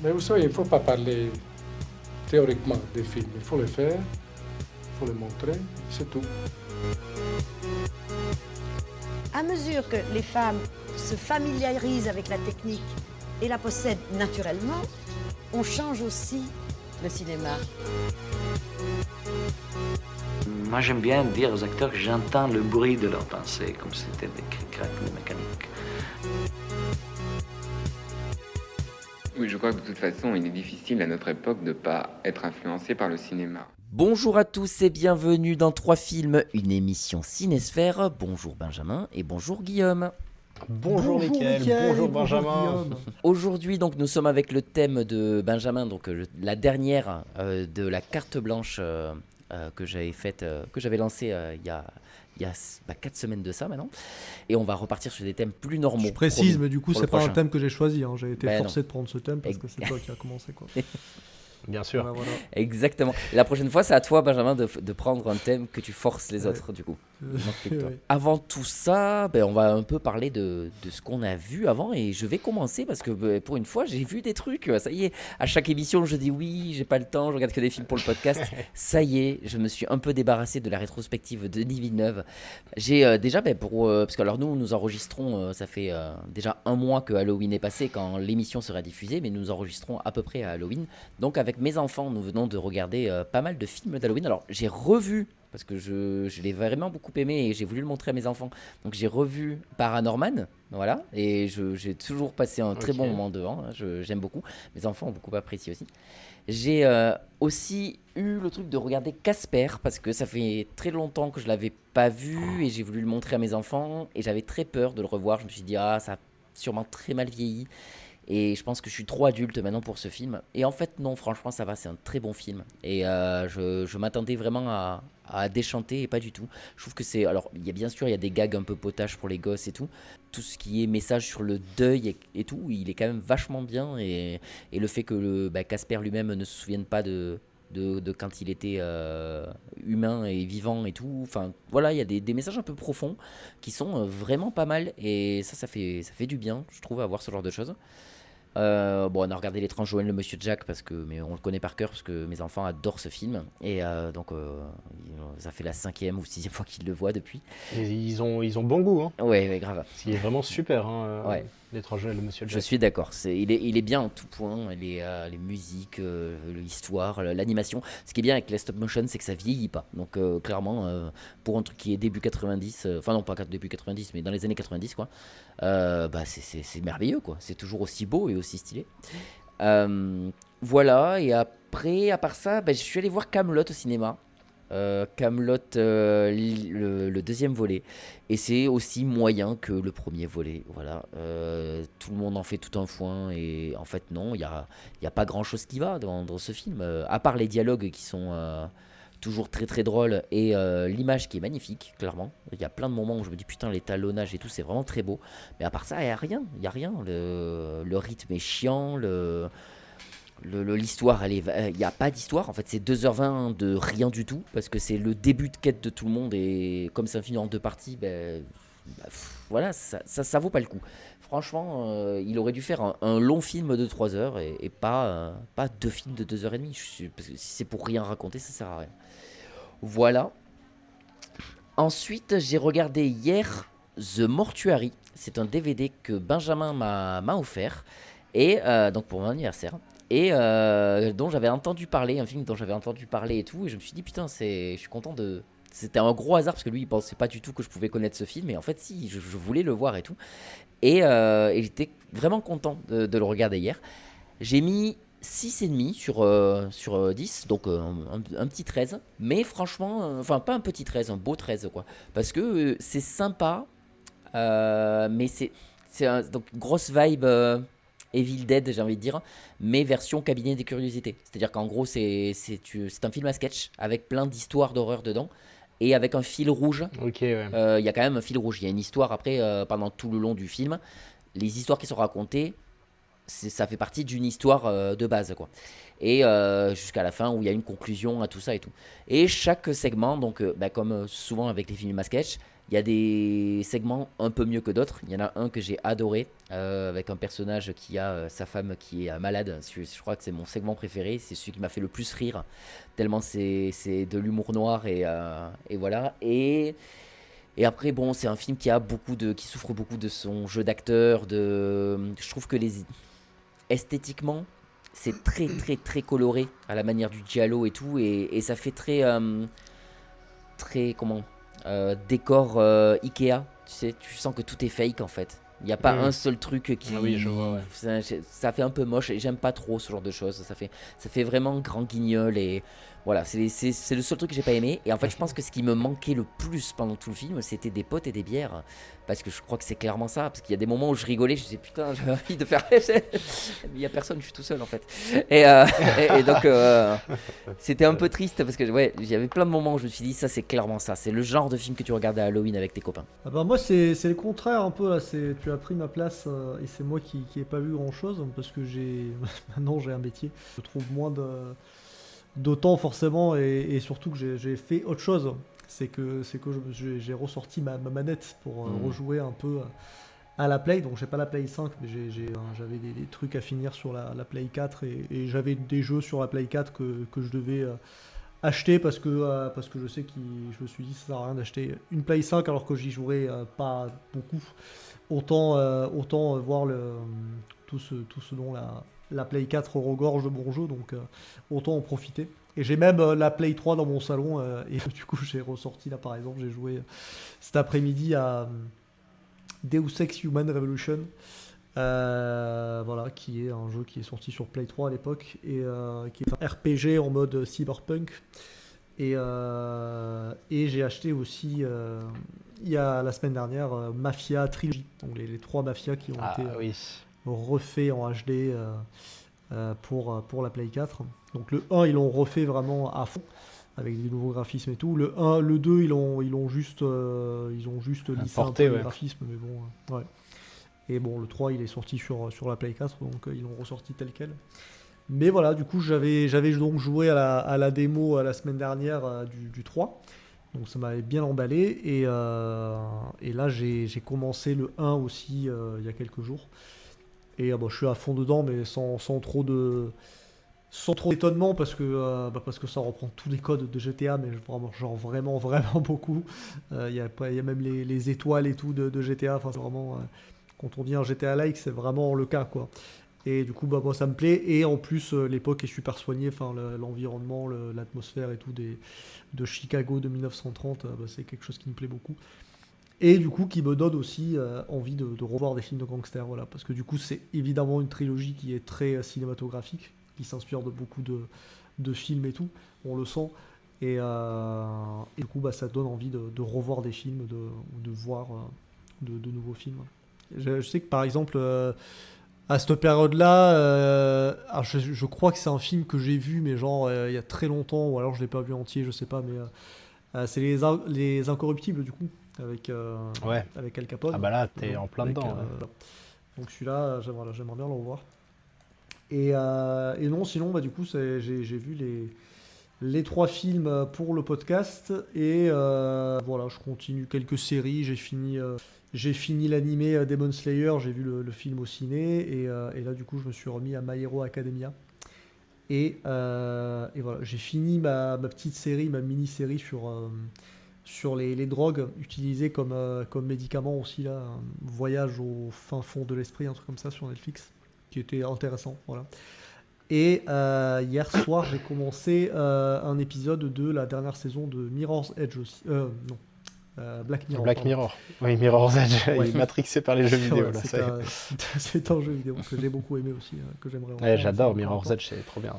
Mais vous savez, il ne faut pas parler théoriquement des films. Il faut les faire, il faut les montrer, c'est tout. À mesure que les femmes se familiarisent avec la technique et la possèdent naturellement, on change aussi le cinéma. Moi, j'aime bien dire aux acteurs que j'entends le bruit de leurs pensées, comme si c'était des cric-crac de mécanique. Oui, je crois que de toute façon, il est difficile à notre époque de ne pas être influencé par le cinéma. Bonjour à tous et bienvenue dans 3 films, une émission Cinésphère. Bonjour Benjamin et bonjour Guillaume. Bonjour Mickaël, bonjour Benjamin. Aujourd'hui donc nous sommes avec le thème de Benjamin, donc la dernière de la carte blanche que j'avais faite, que j'avais lancée il y a 4 semaines de ça maintenant. Et on va repartir sur des thèmes plus normaux. Je précise, mais du coup c'est pas prochain. un thème que j'ai choisi, hein. J'ai été forcé non. de prendre ce thème parce que c'est toi qui as commencé quoi. Bien sûr. Voilà. Exactement. La prochaine fois, c'est à toi, Benjamin, de prendre un thème que tu forces les autres, du coup. Ouais. Avant tout ça, on va un peu parler de ce qu'on a vu avant. Et je vais commencer parce que pour une fois, j'ai vu des trucs. Ça y est, à chaque émission, je dis oui, j'ai pas le temps, je regarde que des films pour le podcast. Ça y est, je me suis un peu débarrassé de la rétrospective de Denis Villeneuve. J'ai déjà, parce que alors nous enregistrons, ça fait déjà un mois que Halloween est passé quand l'émission sera diffusée, mais nous enregistrons à peu près à Halloween. Donc avec mes enfants, nous venons de regarder pas mal de films d'Halloween. Alors j'ai revu, parce que je l'ai vraiment beaucoup aimé et j'ai voulu le montrer à mes enfants. Donc j'ai revu Paranorman, voilà, et j'ai toujours passé un très bon moment devant. J'aime beaucoup. Mes enfants ont beaucoup apprécié aussi. J'ai aussi eu le truc de regarder Casper, parce que ça fait très longtemps que je l'avais pas vu et j'ai voulu le montrer à mes enfants et j'avais très peur de le revoir. Je me suis dit, ça a sûrement très mal vieilli. Et je pense que je suis trop adulte maintenant pour ce film. Et en fait, non, franchement, ça va, c'est un très bon film. Et je m'attendais vraiment à déchanter et pas du tout. Je trouve que c'est... Alors, bien sûr, il y a des gags un peu potaches pour les gosses et tout. Tout ce qui est message sur le deuil et tout, il est quand même vachement bien. Et le fait que Casper lui-même ne se souvienne pas de quand il était humain et vivant et tout. Enfin, voilà, il y a des messages un peu profonds qui sont vraiment pas mal. Et ça fait du bien, je trouve, à voir ce genre de choses. On a regardé L'étrange Joël, le Monsieur Jack, mais on le connaît par cœur parce que mes enfants adorent ce film. Et donc, ça fait la 5e ou 6e fois qu'ils le voient depuis. Et ils ont bon goût, hein. Ouais, grave. Il est vraiment super, hein, Ouais. L'étrange Joël, le Monsieur Jack. Je suis d'accord, il est bien en tout point, les musiques, l'histoire, l'animation. Ce qui est bien avec les stop motion, c'est que ça vieillit pas. Donc clairement, pour un truc qui est début 90, enfin non pas début 90, mais dans les années 90 quoi, c'est merveilleux quoi. C'est toujours aussi beau et aussi stylé. Voilà, et après, à part ça, je suis allé voir Kaamelott au cinéma. Kaamelott, le deuxième volet, et c'est aussi moyen que le premier volet. Voilà, tout le monde en fait tout un foin et en fait non, il y a pas grand chose qui va dans ce film, à part les dialogues qui sont toujours très très drôles et l'image qui est magnifique. Clairement, il y a plein de moments où je me dis putain, l'étalonnage et tout, c'est vraiment très beau, mais à part ça, il y a rien. Le rythme est chiant, l'histoire, il n'y a pas d'histoire. En fait, c'est 2h20 de rien du tout, parce que c'est le début de quête de tout le monde, et comme c'est un film en 2 parties, voilà, ça vaut pas le coup. Franchement, il aurait dû faire un long film de 3 heures et pas 2 films de 2h30. Parce que si c'est pour rien raconter, ça sert à rien. Voilà. Ensuite, j'ai regardé hier The Mortuary. C'est un DVD que Benjamin m'a offert, et donc pour mon anniversaire. Et dont j'avais entendu parler, un film dont j'avais entendu parler et tout, et je me suis dit putain, je suis content de... C'était un gros hasard parce que lui il pensait pas du tout que je pouvais connaître ce film, et en fait si, je voulais le voir et tout. Et j'étais vraiment content de le regarder hier. J'ai mis 6,5 sur 10, donc un petit 13, mais franchement, enfin pas un petit 13, un beau 13 quoi, parce que c'est sympa, mais donc grosse vibe... Evil Dead, j'ai envie de dire, mais version cabinet des curiosités. C'est-à-dire qu'en gros, c'est un film à sketch avec plein d'histoires d'horreur dedans et avec un fil rouge. Ok, ouais. Il y a quand même un fil rouge. Il y a une histoire après, pendant tout le long du film. Les histoires qui sont racontées, ça fait partie d'une histoire de base, quoi. Et jusqu'à la fin où il y a une conclusion à tout ça et tout. Et chaque segment, donc comme souvent avec les films à sketch, Il y a des segments un peu mieux que d'autres. Il y en a un que j'ai adoré, avec un personnage qui a sa femme qui est malade. Je crois que c'est mon segment préféré. C'est celui qui m'a fait le plus rire, tellement c'est de l'humour noir et voilà. Et après, bon, c'est un film qui souffre beaucoup de son jeu d'acteur. Je trouve que esthétiquement, c'est très très très coloré à la manière du giallo et tout, et ça fait très décor Ikea, tu sais, tu sens que tout est fake en fait. Il n'y a pas un seul truc qui... Ah oui, je vois, ouais. Ça fait un peu moche et j'aime pas trop ce genre de choses. Ça fait vraiment grand guignol et voilà, c'est le seul truc que j'ai pas aimé. Et en fait, je pense que ce qui me manquait le plus pendant tout le film, c'était des potes et des bières. Parce que je crois que c'est clairement ça. Parce qu'il y a des moments où je rigolais, je disais putain, j'ai envie de faire... Il n'y a personne, je suis tout seul en fait. Et donc, c'était un peu triste parce que ouais, il y avait plein de moments où je me suis dit, ça c'est clairement ça. C'est le genre de film que tu regardes à Halloween avec tes copains. Ah bah moi c'est le contraire un peu là, tu as pris ma place et c'est moi qui ai pas vu grand chose parce que maintenant j'ai un métier, je trouve moins d'autant forcément et surtout que j'ai fait autre chose, c'est que j'ai ressorti ma manette pour rejouer un peu à la Play, donc j'ai pas la Play 5 mais j'avais des trucs à finir sur la Play 4 et j'avais des jeux sur la Play 4 que je devais acheter parce que je sais je me suis dit ça sert à rien d'acheter une Play 5 alors que j'y jouerai pas beaucoup, autant voir tout ce dont la Play 4 regorge de bons jeux, donc autant en profiter. Et j'ai même la Play 3 dans mon salon et du coup j'ai ressorti là par exemple, j'ai joué cet après-midi à Deus Ex Human Revolution, voilà, qui est un jeu qui est sorti sur Play 3 à l'époque et qui est un RPG en mode cyberpunk. Et j'ai acheté aussi il y a la semaine dernière Mafia Trilogy, donc les 3 Mafia qui ont été refaits en HD pour la Play 4. Donc le 1 ils l'ont refait vraiment à fond avec des nouveaux graphismes et tout. Le 1, le 2 ils ont juste lissé un peu les graphismes, mais bon ouais. Et bon, le 3 il est sorti sur la Play 4, donc ils l'ont ressorti tel quel. Mais voilà, du coup j'avais donc joué à la démo la semaine dernière du 3, donc ça m'avait bien emballé et là j'ai commencé le 1 aussi il y a quelques jours. Et je suis à fond dedans, mais sans trop d'étonnement parce que ça reprend tous les codes de GTA, mais vraiment beaucoup. Il y a même les étoiles et tout de GTA. Enfin, c'est vraiment quand on dit un GTA-like, c'est vraiment le cas, quoi. Et du coup, moi, ça me plaît. Et en plus, l'époque est super soignée. Enfin, l'environnement, l'atmosphère et tout de Chicago de 1930, c'est quelque chose qui me plaît beaucoup. Et du coup, qui me donne aussi envie de revoir des films de gangsters, voilà. Parce que du coup, c'est évidemment une trilogie qui est très cinématographique, qui s'inspire de beaucoup de films et tout, on le sent. Et du coup, ça donne envie de revoir des films, de voir de nouveaux films. Je sais que par exemple, à cette période-là, alors je crois que c'est un film que j'ai vu, mais genre il y a très longtemps, ou alors je l'ai pas vu entier, je sais pas, mais c'est les Incorruptibles du coup, avec Al Capone. Ah bah là, t'es en plein dedans. Donc celui-là, j'aimerais bien le revoir. Et non, sinon, du coup, j'ai vu les 3 films pour le podcast et voilà, je continue quelques séries. J'ai fini l'animé Demon Slayer, j'ai vu le film au ciné et là du coup je me suis remis à My Hero Academia et voilà, j'ai fini ma petite série, ma mini-série sur les drogues utilisées comme médicament aussi là, un voyage au fin fond de l'esprit, un truc comme ça sur Netflix qui était intéressant, voilà. Et hier soir j'ai commencé un épisode de la dernière saison de Mirror's Edge aussi, Black Mirror. Black Mirror. Oui, Mirror's Edge, il est matrixé par les jeux vidéo. Ouais, là, c'est un jeu vidéo que j'ai beaucoup aimé aussi, que j'aimerais revoir. Ouais, j'adore Mirror's Edge, c'est trop bien.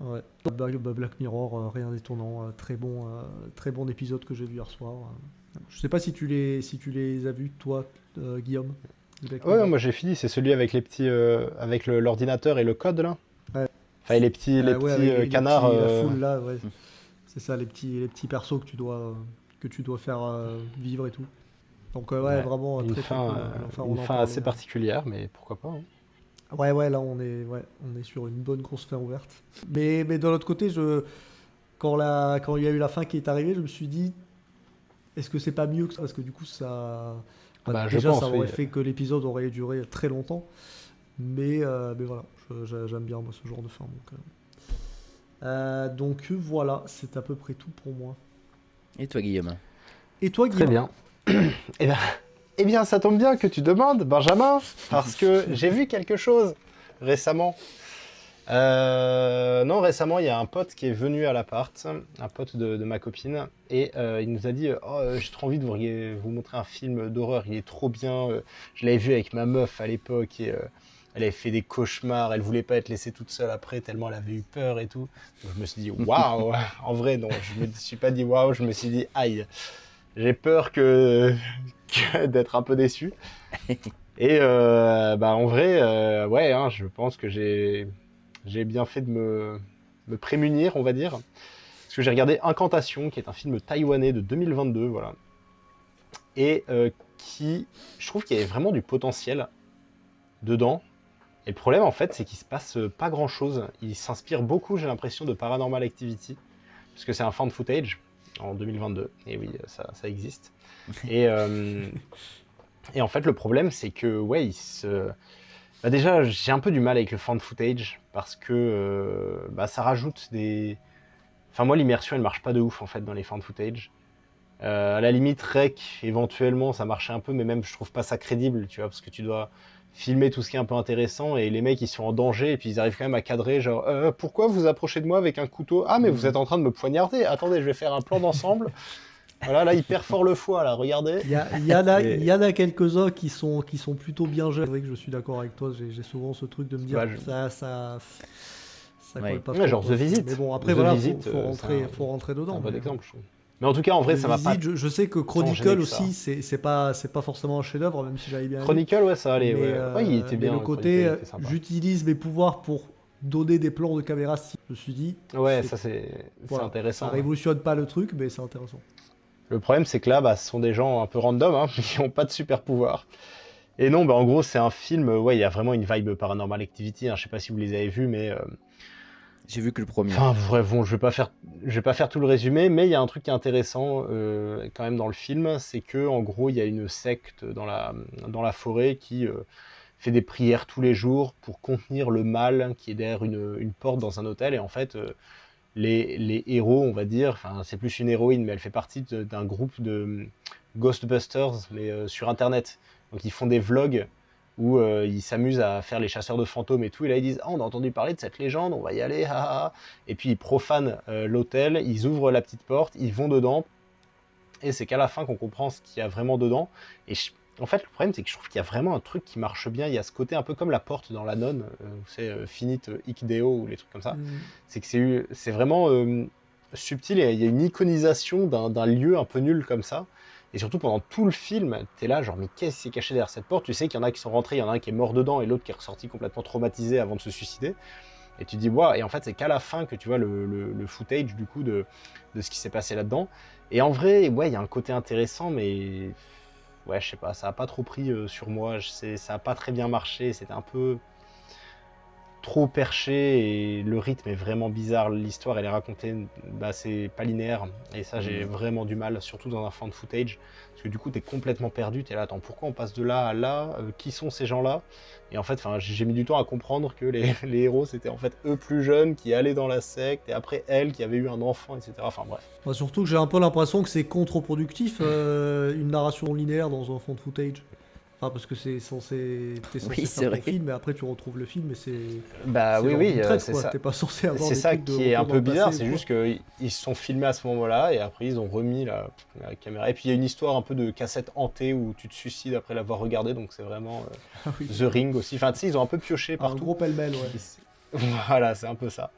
Ouais. Black Mirror, rien d'étonnant, très bon épisode que j'ai vu hier soir. Je sais pas si tu les as vus toi, Guillaume. Ouais, moi j'ai fini, c'est celui avec les petits, avec l'ordinateur et le code là. Ouais. Enfin, les petits canards. La foule là, ouais. C'est ça, les petits persos que tu dois faire vivre et tout. Donc vraiment une très fin, cool. Une fin assez particulière, mais pourquoi pas. Hein. Ouais, là on est sur une bonne grosse fin ouverte. Mais de l'autre côté, quand il y a eu la fin qui est arrivée, je me suis dit, est-ce que c'est pas mieux que ça? Parce que du coup, ça. Je Déjà, pense, ça aurait oui. fait que l'épisode aurait duré très longtemps. Mais voilà, j'aime bien moi, ce genre de fin. Donc voilà, c'est à peu près tout pour moi. Et toi, Guillaume? Et toi, Très Guillaume? bien. Eh bien, ça tombe bien que tu demandes, Benjamin, parce que j'ai vu quelque chose récemment. Non, récemment, il y a un pote qui est venu à l'appart, un pote de ma copine, et il nous a dit j'ai trop envie de vous montrer un film d'horreur, il est trop bien. Je l'avais vu avec ma meuf à l'époque, et elle avait fait des cauchemars, elle voulait pas être laissée toute seule après, tellement elle avait eu peur et tout. Donc je me suis dit waouh. En vrai, non, je me suis pas dit waouh, je me suis dit aïe, j'ai peur d'être un peu déçu. Et en vrai, ouais, hein, je pense que j'ai bien fait de me prémunir, on va dire. Parce que j'ai regardé Incantation, qui est un film taïwanais de 2022, voilà. Et je trouve qu'il y avait vraiment du potentiel dedans. Et le problème, en fait, c'est qu'il se passe pas grand-chose. Il s'inspire beaucoup, j'ai l'impression, de Paranormal Activity. Parce que c'est un found footage en 2022. Et oui, ça existe. Et en fait, le problème, c'est que, ouais, déjà, j'ai un peu du mal avec le found footage parce que ça rajoute des... Enfin, moi, l'immersion, elle marche pas de ouf, en fait, dans les found footage. À la limite, Rec, éventuellement, ça marchait un peu, mais même, je trouve pas ça crédible, tu vois, parce que tu dois filmer tout ce qui est un peu intéressant et les mecs, ils sont en danger et puis ils arrivent quand même à cadrer, genre, pourquoi vous approchez de moi avec un couteau? Ah, mais vous êtes en train de me poignarder. Attendez, je vais faire un plan d'ensemble. Voilà, là, il perfore le foie, là, regardez. Il y en a quelques-uns qui sont plutôt bien gérés. C'est vrai que je suis d'accord avec toi, j'ai souvent ce truc de me dire ça colle pas trop. Genre The Visit. Mais bon, après, The voilà, Visit, faut rentrer dedans. C'est un bon exemple, je trouve. Mais en tout cas, en vrai, ça m'a pas... Je sais que Chronicle aussi, c'est pas forcément un chef-d'œuvre, même si j'avais bien aimé. Chronicle, ouais, ça allait. Ouais, il était bien. Mais le côté, j'utilise mes pouvoirs pour donner des plans de caméra, je me suis dit... Ouais, ça c'est intéressant. Ça révolutionne pas le truc, mais c'est intéressant. Le problème, c'est que là, ce sont des gens un peu random, hein, qui n'ont pas de super pouvoirs. Et non, en gros, c'est un film, ouais, il y a vraiment une vibe Paranormal Activity, hein, je sais pas si vous les avez vus, mais... J'ai vu que le premier. Enfin, bon, je vais pas faire tout le résumé, mais il y a un truc qui est intéressant quand même dans le film, c'est que en gros, il y a une secte dans la forêt qui fait des prières tous les jours pour contenir le mal qui est derrière une porte dans un hôtel. Et en fait, les héros, on va dire, enfin, c'est plus une héroïne, mais elle fait partie d'un groupe de Ghostbusters, mais sur Internet. Donc, ils font des vlogs où ils s'amusent à faire les chasseurs de fantômes et tout, et là ils disent « Ah, on a entendu parler de cette légende, on va y aller, ha. » Et puis ils profanent l'hôtel, ils ouvrent la petite porte, ils vont dedans, et c'est qu'à la fin qu'on comprend ce qu'il y a vraiment dedans. Et en fait, le problème, c'est que je trouve qu'il y a vraiment un truc qui marche bien, il y a ce côté un peu comme la porte dans La Nonne, c'est Finite hic Deo, ou les trucs comme ça. C'est que c'est vraiment subtil, et il y a une iconisation d'un lieu un peu nul comme ça. Et surtout, pendant tout le film, t'es là, genre, mais qu'est-ce qui s'est caché derrière cette porte? Tu sais qu'il y en a qui sont rentrés, il y en a un qui est mort dedans et l'autre qui est ressorti complètement traumatisé avant de se suicider. Et tu te dis, waouh, et en fait, c'est qu'à la fin que tu vois le footage, du coup, de ce qui s'est passé là-dedans. Et en vrai, ouais, il y a un côté intéressant, mais ouais, je sais pas, ça a pas trop pris sur moi, ça a pas très bien marché, c'était un peu trop perché et le rythme est vraiment bizarre. L'histoire, elle est racontée, c'est pas linéaire et ça, j'ai vraiment du mal, surtout dans un found footage, parce que du coup, t'es complètement perdu. T'es là, attends, pourquoi on passe de là à là? Qui sont ces gens-là? Et en fait, j'ai mis du temps à comprendre que les héros, c'était en fait eux plus jeunes qui allaient dans la secte et après elle qui avait eu un enfant, etc. Enfin bref. Surtout que j'ai un peu l'impression que c'est contre-productif une narration linéaire dans un found footage. Enfin, parce que t'es censé faire ton film, mais après tu retrouves le film, et c'est. C'est ça. T'es pas censé avoir. C'est ça qui est un peu bizarre, c'est juste qu'ils se sont filmés à ce moment-là, et après ils ont remis la caméra. Et puis il y a une histoire un peu de cassette hantée où tu te suicides après l'avoir regardé, donc c'est vraiment The Ring aussi. Enfin, tu sais, ils ont un peu pioché partout. Un gros pêle-mêle, ouais. Voilà, c'est un peu ça.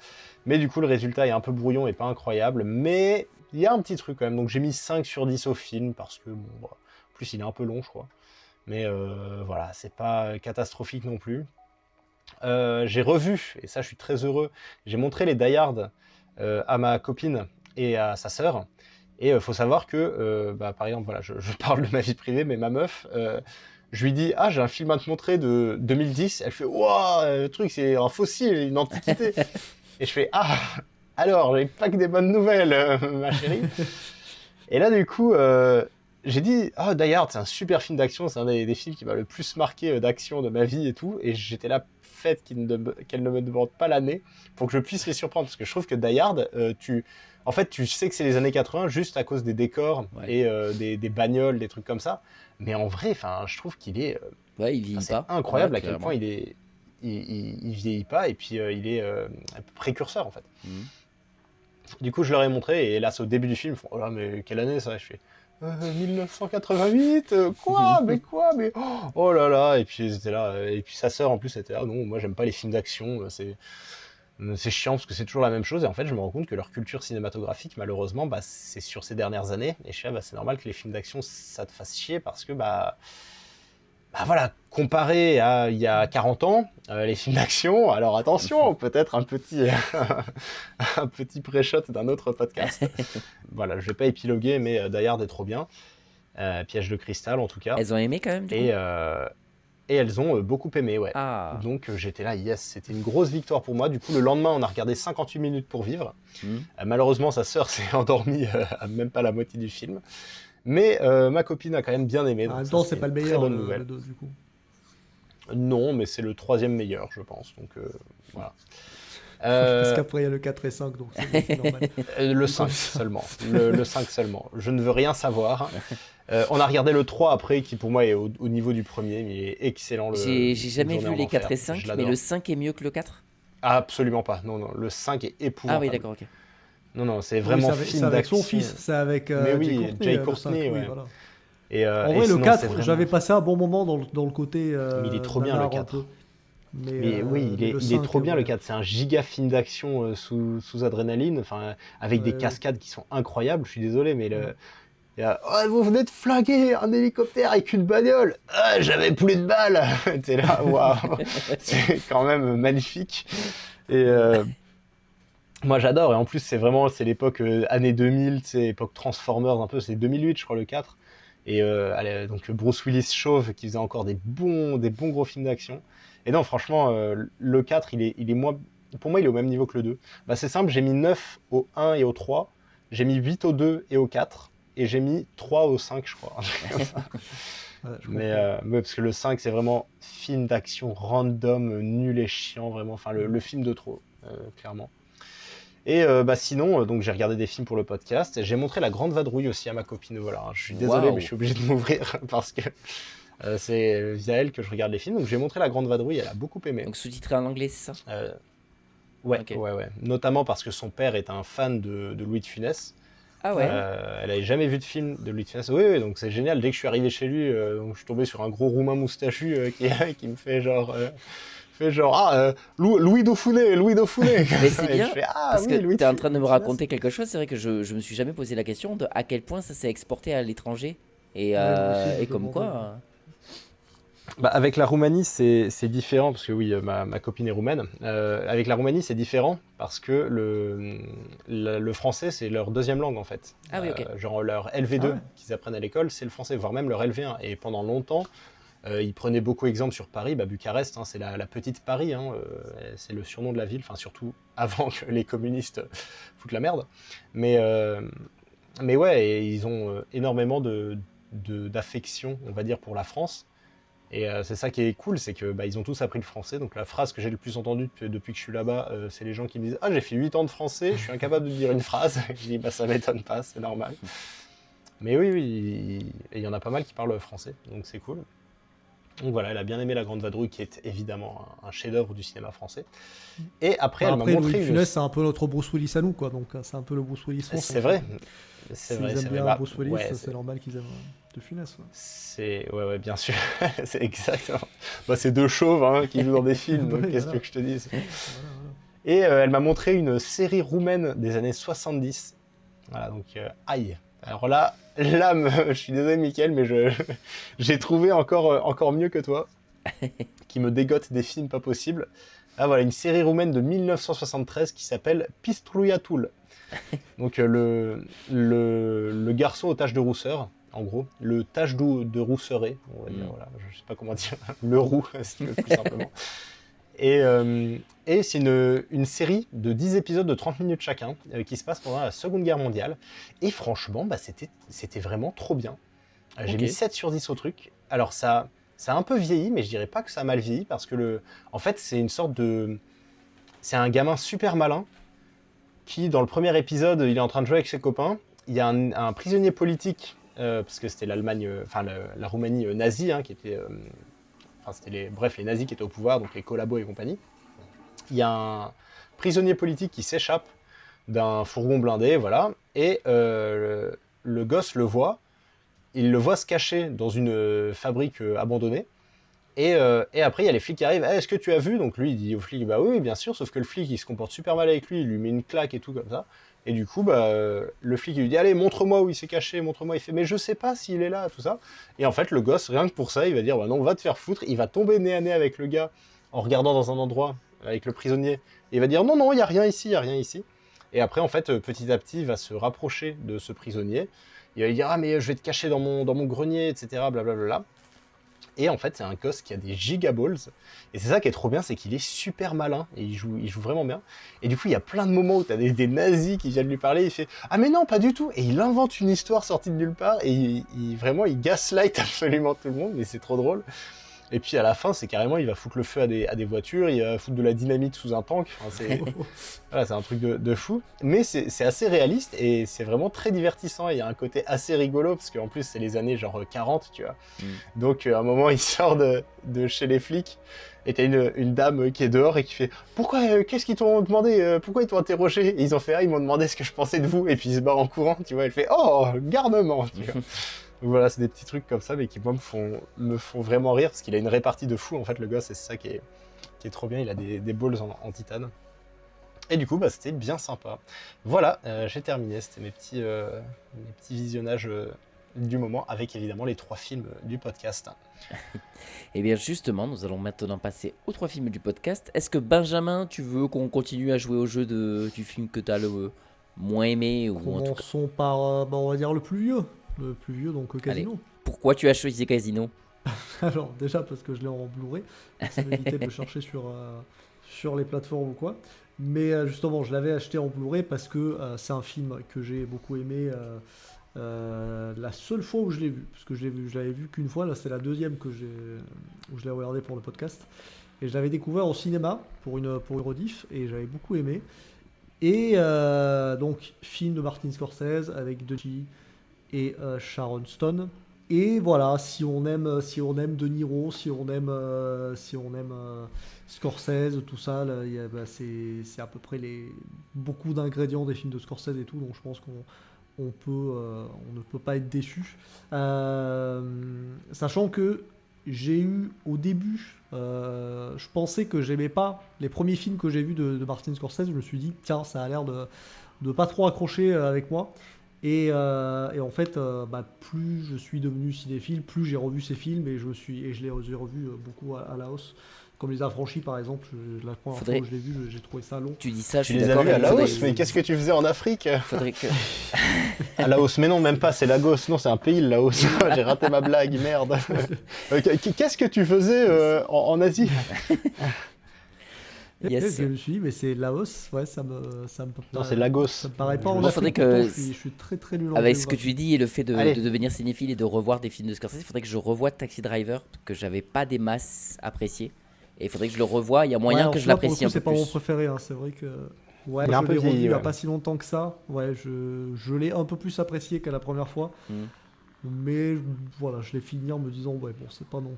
Mais du coup, le résultat est un peu brouillon et pas incroyable, mais il y a un petit truc quand même. Donc j'ai mis 5 sur 10 au film, parce que, en plus il est un peu long, je crois. Mais voilà, c'est pas catastrophique non plus. J'ai revu, et ça je suis très heureux, j'ai montré les Die Hard à ma copine et à sa sœur. Et il faut savoir que, par exemple, voilà, je parle de ma vie privée, mais ma meuf, je lui dis « Ah, j'ai un film à te montrer de 2010 ». Elle fait « Waouh, le truc, c'est un fossile, une antiquité ». Et je fais « Ah, alors, j'ai pas que des bonnes nouvelles, ma chérie ». Et là, du coup, j'ai dit, oh, Die Hard, c'est un super film d'action, c'est un des films qui m'a le plus marqué d'action de ma vie et tout. Et j'étais là, fête qu'elle ne me demande pas l'année pour que je puisse les surprendre. Parce que je trouve que Die Hard, tu sais que c'est les années 80 juste à cause des décors et des bagnoles, des trucs comme ça. Mais en vrai, je trouve qu'il est... il vieillit c'est pas. incroyable Ouais, à quel clairement. point il vieillit pas et puis il est précurseur en fait. Du coup, je leur ai montré et là, c'est au début du film, ils font oh là, mais quelle année ça? Je fais 1988, quoi? Mais quoi? Mais oh là là! Et puis ils étaient là, et puis sa sœur en plus était là, non, moi j'aime pas les films d'action, c'est chiant parce que c'est toujours la même chose. Et en fait, je me rends compte que leur culture cinématographique, malheureusement, c'est sur ces dernières années. Et je fais, c'est normal que les films d'action, ça te fasse chier parce que, voilà, comparé à il y a 40 ans, les films d'action, alors attention, peut-être un petit pré-shot d'un autre podcast. Voilà, je vais pas épiloguer, mais Die Hard est trop bien. Piège de cristal, en tout cas. Elles ont aimé quand même, du coup Et elles ont beaucoup aimé, ouais. Ah. Donc j'étais là, yes, c'était une grosse victoire pour moi. Du coup, le lendemain, on a regardé 58 minutes pour vivre. Malheureusement, sa sœur s'est endormie à même pas la moitié du film. Mais ma copine a quand même bien aimé. En même temps, c'est pas le meilleur, bonne nouvelle. le 2, du coup. Non, mais c'est le 3e meilleur, je pense. Donc voilà. Parce qu'après, il y a le 4 et 5, donc c'est normal. Le 5 seulement. Le 5 seulement. Je ne veux rien savoir. On a regardé le 3 après, qui pour moi est au niveau du premier, mais il est excellent. J'ai jamais vu les 4 et 5, mais le 5 est mieux que le 4 ? Absolument pas. Non, le 5 est épouvantable. Ah oui, d'accord, ok. Non, c'est vraiment film d'action. C'est avec son fils, c'est avec Jay Courtney, ouais. Voilà. En vrai, le 4, vraiment... j'avais passé un bon moment dans le côté. Mais il est trop bien, le 4. Mais oui, il est trop bien, le 4. C'est un giga film d'action sous adrénaline, avec des cascades qui sont incroyables. Je suis désolé, mais vous venez de flinguer un hélicoptère avec une bagnole. J'avais plus de balles. T'es là, waouh. C'est quand même magnifique. Et moi, j'adore. Et en plus, c'est l'époque années 2000, c'est l'époque Transformers un peu. C'est 2008, je crois, le 4. Et donc Bruce Willis chauve qui faisait encore des bons gros films d'action. Et non, franchement, le 4, il est moins... Pour moi, il est au même niveau que le 2. C'est simple, j'ai mis 9 au 1 et au 3. J'ai mis 8 au 2 et au 4. Et j'ai mis 3 au 5, je crois. Mais parce que le 5, c'est vraiment film d'action random, nul et chiant, vraiment. Le film de trop, clairement. Et sinon, donc j'ai regardé des films pour le podcast. J'ai montré La Grande Vadrouille aussi à ma copine. Voilà, je suis désolé, mais je suis obligé de m'ouvrir parce que c'est via elle que je regarde les films. Donc j'ai montré La Grande Vadrouille, elle a beaucoup aimé. Donc sous-titré en anglais, c'est ça Ouais, okay. ouais. Notamment parce que son père est un fan de Louis de Funès. Ah ouais. Elle n'avait jamais vu de film de Louis de Funès. Oui, donc c'est génial. Dès que je suis arrivé chez lui, donc je suis tombé sur un gros roumain moustachu qui me fait genre... Louis Dauphuné. Mais c'est bien, parce que oui, tu es en train de me raconter quelque chose. C'est vrai que je me suis jamais posé la question de à quel point ça s'est exporté à l'étranger. Et comme quoi... Avec la Roumanie, c'est différent, parce que oui, ma copine est roumaine. Avec la Roumanie, c'est différent, parce que le français, c'est leur deuxième langue, en fait. Ah oui, ok. Genre leur LV2 qu'ils apprennent à l'école, c'est le français, voire même leur LV1. Et pendant longtemps... ils prenaient beaucoup exemple sur Paris, Bucarest, c'est la petite Paris, c'est le surnom de la ville, surtout avant que les communistes foutent la merde. Mais ouais, et ils ont énormément d'affection, on va dire, pour la France. Et c'est ça qui est cool, c'est que ils ont tous appris le français. Donc la phrase que j'ai le plus entendue depuis que je suis là-bas, c'est les gens qui me disent « Ah, j'ai fait 8 ans de français, je suis incapable de dire une phrase. » Je dis « Ça m'étonne pas, c'est normal. » Mais oui, il y en a pas mal qui parlent français, donc c'est cool. Donc voilà, elle a bien aimé La Grande Vadrouille, qui est évidemment un chef-d'œuvre du cinéma français. Et après, elle m'a montré... Louis de Funès, c'est un peu notre Bruce Willis à nous, quoi. Donc c'est un peu le Bruce Willis français. C'est vrai. S'ils aiment bien Bruce Willis, c'est normal qu'ils aiment de Funès. Ouais, bien sûr. C'est exactement... c'est deux chauves qui jouent dans des films, donc qu'est-ce que je te dis voilà. Et elle m'a montré une série roumaine des années 70. Voilà, donc aïe. Alors là, je suis désolé Mickaël, mais j'ai trouvé encore mieux que toi, qui me dégote des films pas possibles. Ah voilà, une série roumaine de 1973 qui s'appelle Pistruiatul. Donc le garçon aux taches de rousseur, en gros, le tache de rousseret, on va dire, voilà, je sais pas comment dire, le roux, si tu veux, plus simplement. Et c'est une série de 10 épisodes de 30 minutes chacun qui se passe pendant la Seconde Guerre mondiale. Et franchement, bah, c'était vraiment trop bien. J'ai mis 7 sur 10 au truc. Alors ça a un peu vieilli, mais je dirais pas que ça a mal vieilli parce que en fait, c'est une sorte de... C'est un gamin super malin qui, dans le premier épisode, il est en train de jouer avec ses copains. Il y a un prisonnier politique, parce que c'était l'Allemagne, la Roumanie nazie, qui était... c'était les nazis qui étaient au pouvoir, donc les collabos et compagnie. Il y a un prisonnier politique qui s'échappe d'un fourgon blindé, voilà, et le gosse le voit, il le voit se cacher dans une fabrique abandonnée, et après il y a les flics qui arrivent, est-ce que tu as vu? Donc lui il dit au flic, bah oui bien sûr, sauf que le flic il se comporte super mal avec lui, il lui met une claque et tout comme ça, et du coup le flic il lui dit, allez montre-moi où il s'est caché, montre-moi, il fait, mais je sais pas s'il est là, tout ça, et en fait le gosse, rien que pour ça, il va dire, bah non, va te faire foutre, il va tomber nez à nez avec le gars, en regardant dans un endroit, avec le prisonnier, et il va dire, non, il y a rien ici, et après en fait petit à petit il va se rapprocher de ce prisonnier, il va lui dire, ah mais je vais te cacher dans mon grenier, etc., blablabla. Et en fait, c'est un gosse qui a des gigaballs. Et c'est ça qui est trop bien, c'est qu'il est super malin. Et il joue vraiment bien. Et du coup, il y a plein de moments où tu as des nazis qui viennent lui parler. Il fait, ah mais non, pas du tout. Et il invente une histoire sortie de nulle part. Et vraiment, il gaslight absolument tout le monde. Mais c'est trop drôle. Et puis à la fin, c'est carrément, il va foutre le feu à des voitures, il va foutre de la dynamite sous un tank. Enfin, c'est un truc de fou. Mais c'est assez réaliste et c'est vraiment très divertissant. Il y a un côté assez rigolo parce qu'en plus, c'est les années genre 40, tu vois. Donc à un moment, il sort de chez les flics et t'as une dame qui est dehors et qui fait, pourquoi, qu'est-ce qu'ils t'ont demandé, pourquoi ils t'ont interrogé? Et ils ont fait, ils m'ont demandé ce que je pensais de vous. Et puis il se barre en courant, tu vois. Elle fait, oh, garnement, tu vois. Donc voilà, c'est des petits trucs comme ça, mais qui moi me font vraiment rire, parce qu'il a une répartie de fou, en fait, le gosse, et c'est ça qui est trop bien, il a des balls en titane. Et du coup, c'était bien sympa. Voilà, j'ai terminé, c'était mes petits visionnages du moment, avec évidemment les 3 films du podcast. Et bien justement, nous allons maintenant passer aux 3 films du podcast. Est-ce que Benjamin, tu veux qu'on continue à jouer au jeu du film que tu as le moins aimé ou en tout cas... Commençons par, on va dire le plus vieux. Le plus vieux, donc Casino. Allez, pourquoi tu as choisi Casino? Alors déjà parce que je l'ai en Blu-ray, ça m'évitait de le chercher sur les plateformes ou quoi. Mais justement, je l'avais acheté en Blu-ray parce que c'est un film que j'ai beaucoup aimé la seule fois où je l'ai vu. Parce que je l'avais vu qu'une fois, là c'est la deuxième où je l'ai regardé pour le podcast. Et je l'avais découvert au cinéma pour une rediff et j'avais beaucoup aimé. Et donc, film de Martin Scorsese avec De Niro et Sharon Stone. Et voilà, si on aime De Niro, si on aime Scorsese, tout ça, là, c'est à peu près beaucoup d'ingrédients des films de Scorsese et tout, donc je pense on ne peut pas être déçu. Sachant que j'ai eu au début, je pensais que j'aimais pas les premiers films que j'ai vus de Martin Scorsese. Je me suis dit, tiens, ça a l'air de pas trop accrocher avec moi. Et en fait, plus je suis devenu cinéphile, plus j'ai revu ces films et je les ai revus beaucoup à la hausse. Comme Les Affranchis par exemple, la première fois où je l'ai vu, j'ai trouvé ça long. Tu dis ça, je Tu suis les as d'accord. vus à Laos, mais qu'est-ce que tu faisais en Afrique? Faudrait que... À Laos, mais non, même pas, c'est Lagos, non, c'est un pays le Laos. J'ai raté ma blague, merde. Qu'est-ce que tu faisais en Asie? Yes. Je me suis dit, mais c'est Laos, ouais, ça me Non, c'est Lagos. Ça me paraît pas en Moi, Afrique. faudrait que- Je suis très très nul en Avec ce que géographie. tu dis et le fait de Allez. devenir cinéphile et de revoir des films de Scorsese, il faudrait que je revoie Taxi Driver, que j'avais pas des masses appréciées. Et il faudrait que je le revoie, il y a moyen alors que je celui-là, pour le l'apprécie coup, un peu c'est pas mon plus. préféré, hein, c'est vrai que ouais, Il est un je peu l'ai revu vieilli, il y a ouais. pas si longtemps que ça. Ouais, je l'ai un peu plus apprécié qu'à la première fois. Mais voilà, je l'ai fini en me disant ouais bon, c'est pas non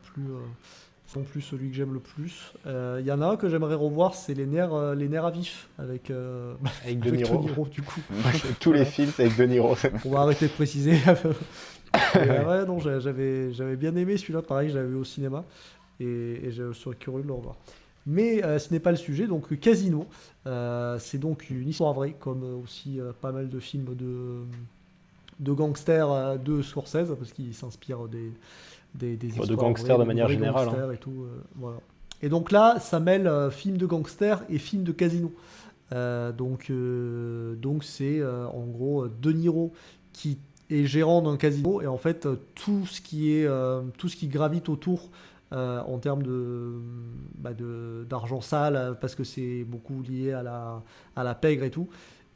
plus celui que j'aime le plus. Il y en a un que j'aimerais revoir, c'est les nerfs à vif avec Avec De avec Niro. De Niro du coup. Tous les films, c'est avec De Niro. On va arrêter de préciser. Ouais, non, j'avais bien aimé celui-là, pareil, je l'avais vu au cinéma et je serais curieux de le revoir. Mais ce n'est pas le sujet, donc Casino, c'est donc une histoire vraie, comme aussi pas mal de films de gangsters de Scorsese, parce qu'il s'inspire des histoires de gangsters vraies, de manière vrais générale, gangsters et tout, voilà. Et donc là, ça mêle film de gangsters et film de casino. Donc c'est en gros De Niro qui est gérant d'un casino et en fait tout ce qui gravite autour en termes d'argent sale, parce que c'est beaucoup lié à la pègre et tout.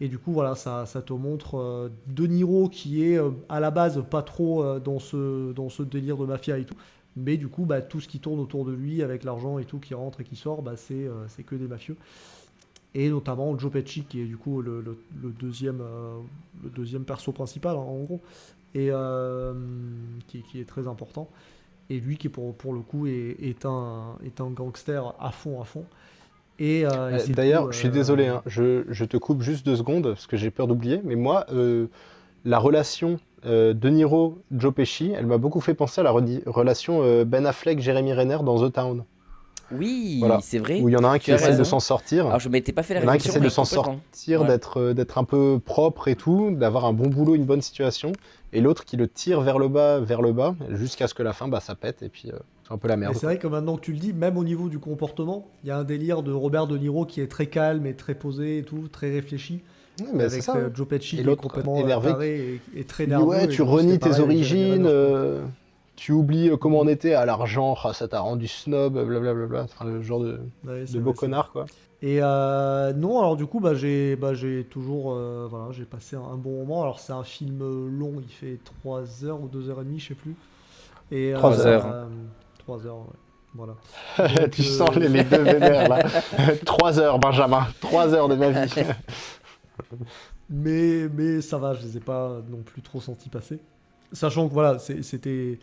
Et du coup, voilà, ça te montre De Niro qui est à la base pas trop dans ce délire de mafia et tout. Mais du coup, tout ce qui tourne autour de lui, avec l'argent et tout qui rentre et qui sort, c'est que des mafieux. Et notamment Joe Pesci, qui est du coup le deuxième perso principal, hein, en gros, et qui est très important. Et lui, qui pour le coup est un gangster à fond. Et d'ailleurs, je suis désolé, hein, je te coupe juste 2 secondes, parce que j'ai peur d'oublier, mais moi, la relation De Niro, Joe Pesci, elle m'a beaucoup fait penser à la relation Ben Affleck, Jeremy Renner dans The Town. Oui, Voilà. c'est vrai. Où il y en a un qui Tu as essaie de raison. s'en sortir. Alors je m'étais pas fait la Il y en a un qui réflexion, essaie de mais s'en complètement. sortir, Ouais. d'être un peu propre et tout, d'avoir un bon boulot, une bonne situation, et l'autre qui le tire vers le bas, jusqu'à ce que la fin, ça pète, et puis c'est un peu la Et merde. c'est vrai que maintenant que tu le dis, même au niveau du comportement, il y a un délire de Robert De Niro qui est très calme et très posé et tout, très réfléchi. Ouais, mais c'est Avec ça. Joe Pesci Et qui est l'autre, complètement énervé, taré et très Il dit, nerveux. ouais, Et tu je pense que renies c'est tes pareil avec origines, Jeremy Renner, tu oublies comment on était à l'argent, ça t'a rendu snob, blablabla, enfin, le genre de Ouais, c'est beau vrai, connard, quoi. Et non, alors du coup, j'ai toujours, voilà, j'ai passé un bon moment. Alors c'est un film long, il fait 3 heures ou 2h30, je sais plus. Et 3 heures. 3 heures, ouais. Voilà. Donc, Tu sens les deux vénères, là. 3 heures, Benjamin, 3 heures de ma vie. mais ça va, je les ai pas non plus trop sentis passer. Sachant que voilà, c'était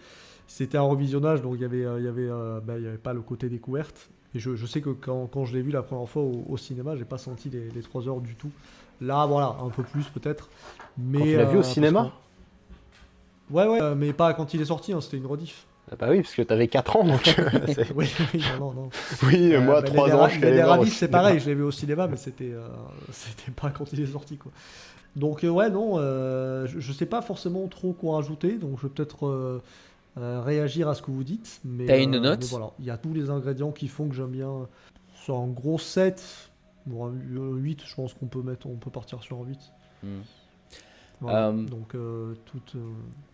un revisionnage, donc il y avait pas le côté découverte. Et je sais que quand je l'ai vu la première fois au cinéma, j'ai pas senti les 3 heures du tout. Là, voilà, un peu plus peut-être. Mais, Quand tu l'as vu au cinéma ? Ouais, mais pas quand il est sorti, hein, c'était une rediff. Bah oui, parce que t'avais 4 ans, donc... Oui, non. Oui, moi, 3 ans, je suis allé les voir au Rabbits, c'est cinéma. pareil, je l'ai vu au cinéma, mais c'était pas quand il est sorti, quoi. Donc ouais, non, je sais pas forcément trop quoi rajouter, donc je vais peut-être réagir à ce que vous dites. Mais, T'as une note ? mais voilà, il y a tous les ingrédients qui font que j'aime bien. Sur un gros 7, bon, un 8, je pense on peut partir sur un 8. Voilà, donc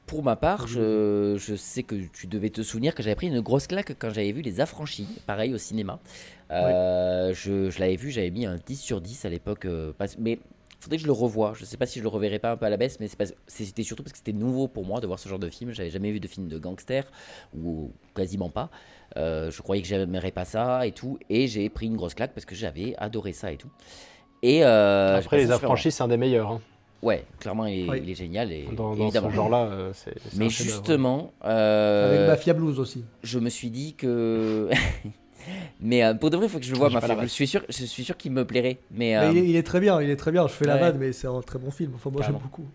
Pour ma part, Oui. je sais que tu devais te souvenir que j'avais pris une grosse claque quand j'avais vu Les Affranchis, pareil au cinéma. Je l'avais vu, j'avais mis un 10 sur 10 à l'époque. Mais faudrait que je le revoie. Je sais pas si je le reverrai pas un peu à la baisse, mais c'était surtout parce que c'était nouveau pour moi de voir ce genre de film. J'avais jamais vu de film de gangster, ou quasiment pas. Je croyais que j'aimerais pas ça et tout. Et j'ai pris une grosse claque parce que j'avais adoré ça et tout. Et Après, Les Affranchis, c'est un des meilleurs. Hein. Ouais, clairement, il est génial. Et, Dans évidemment. ce genre-là, c'est Mais un chef-d'œuvre. justement, avec Mafia Blues aussi. je me suis dit que. Mais pour de vrai, il faut que je le voie, J'ai ma pas la femme. ref. Je suis sûr qu'il me plairait. Mais, Mais il est très bien, je fais la ouais. vanne, mais c'est un très bon film. Enfin, moi Carrément. j'aime beaucoup.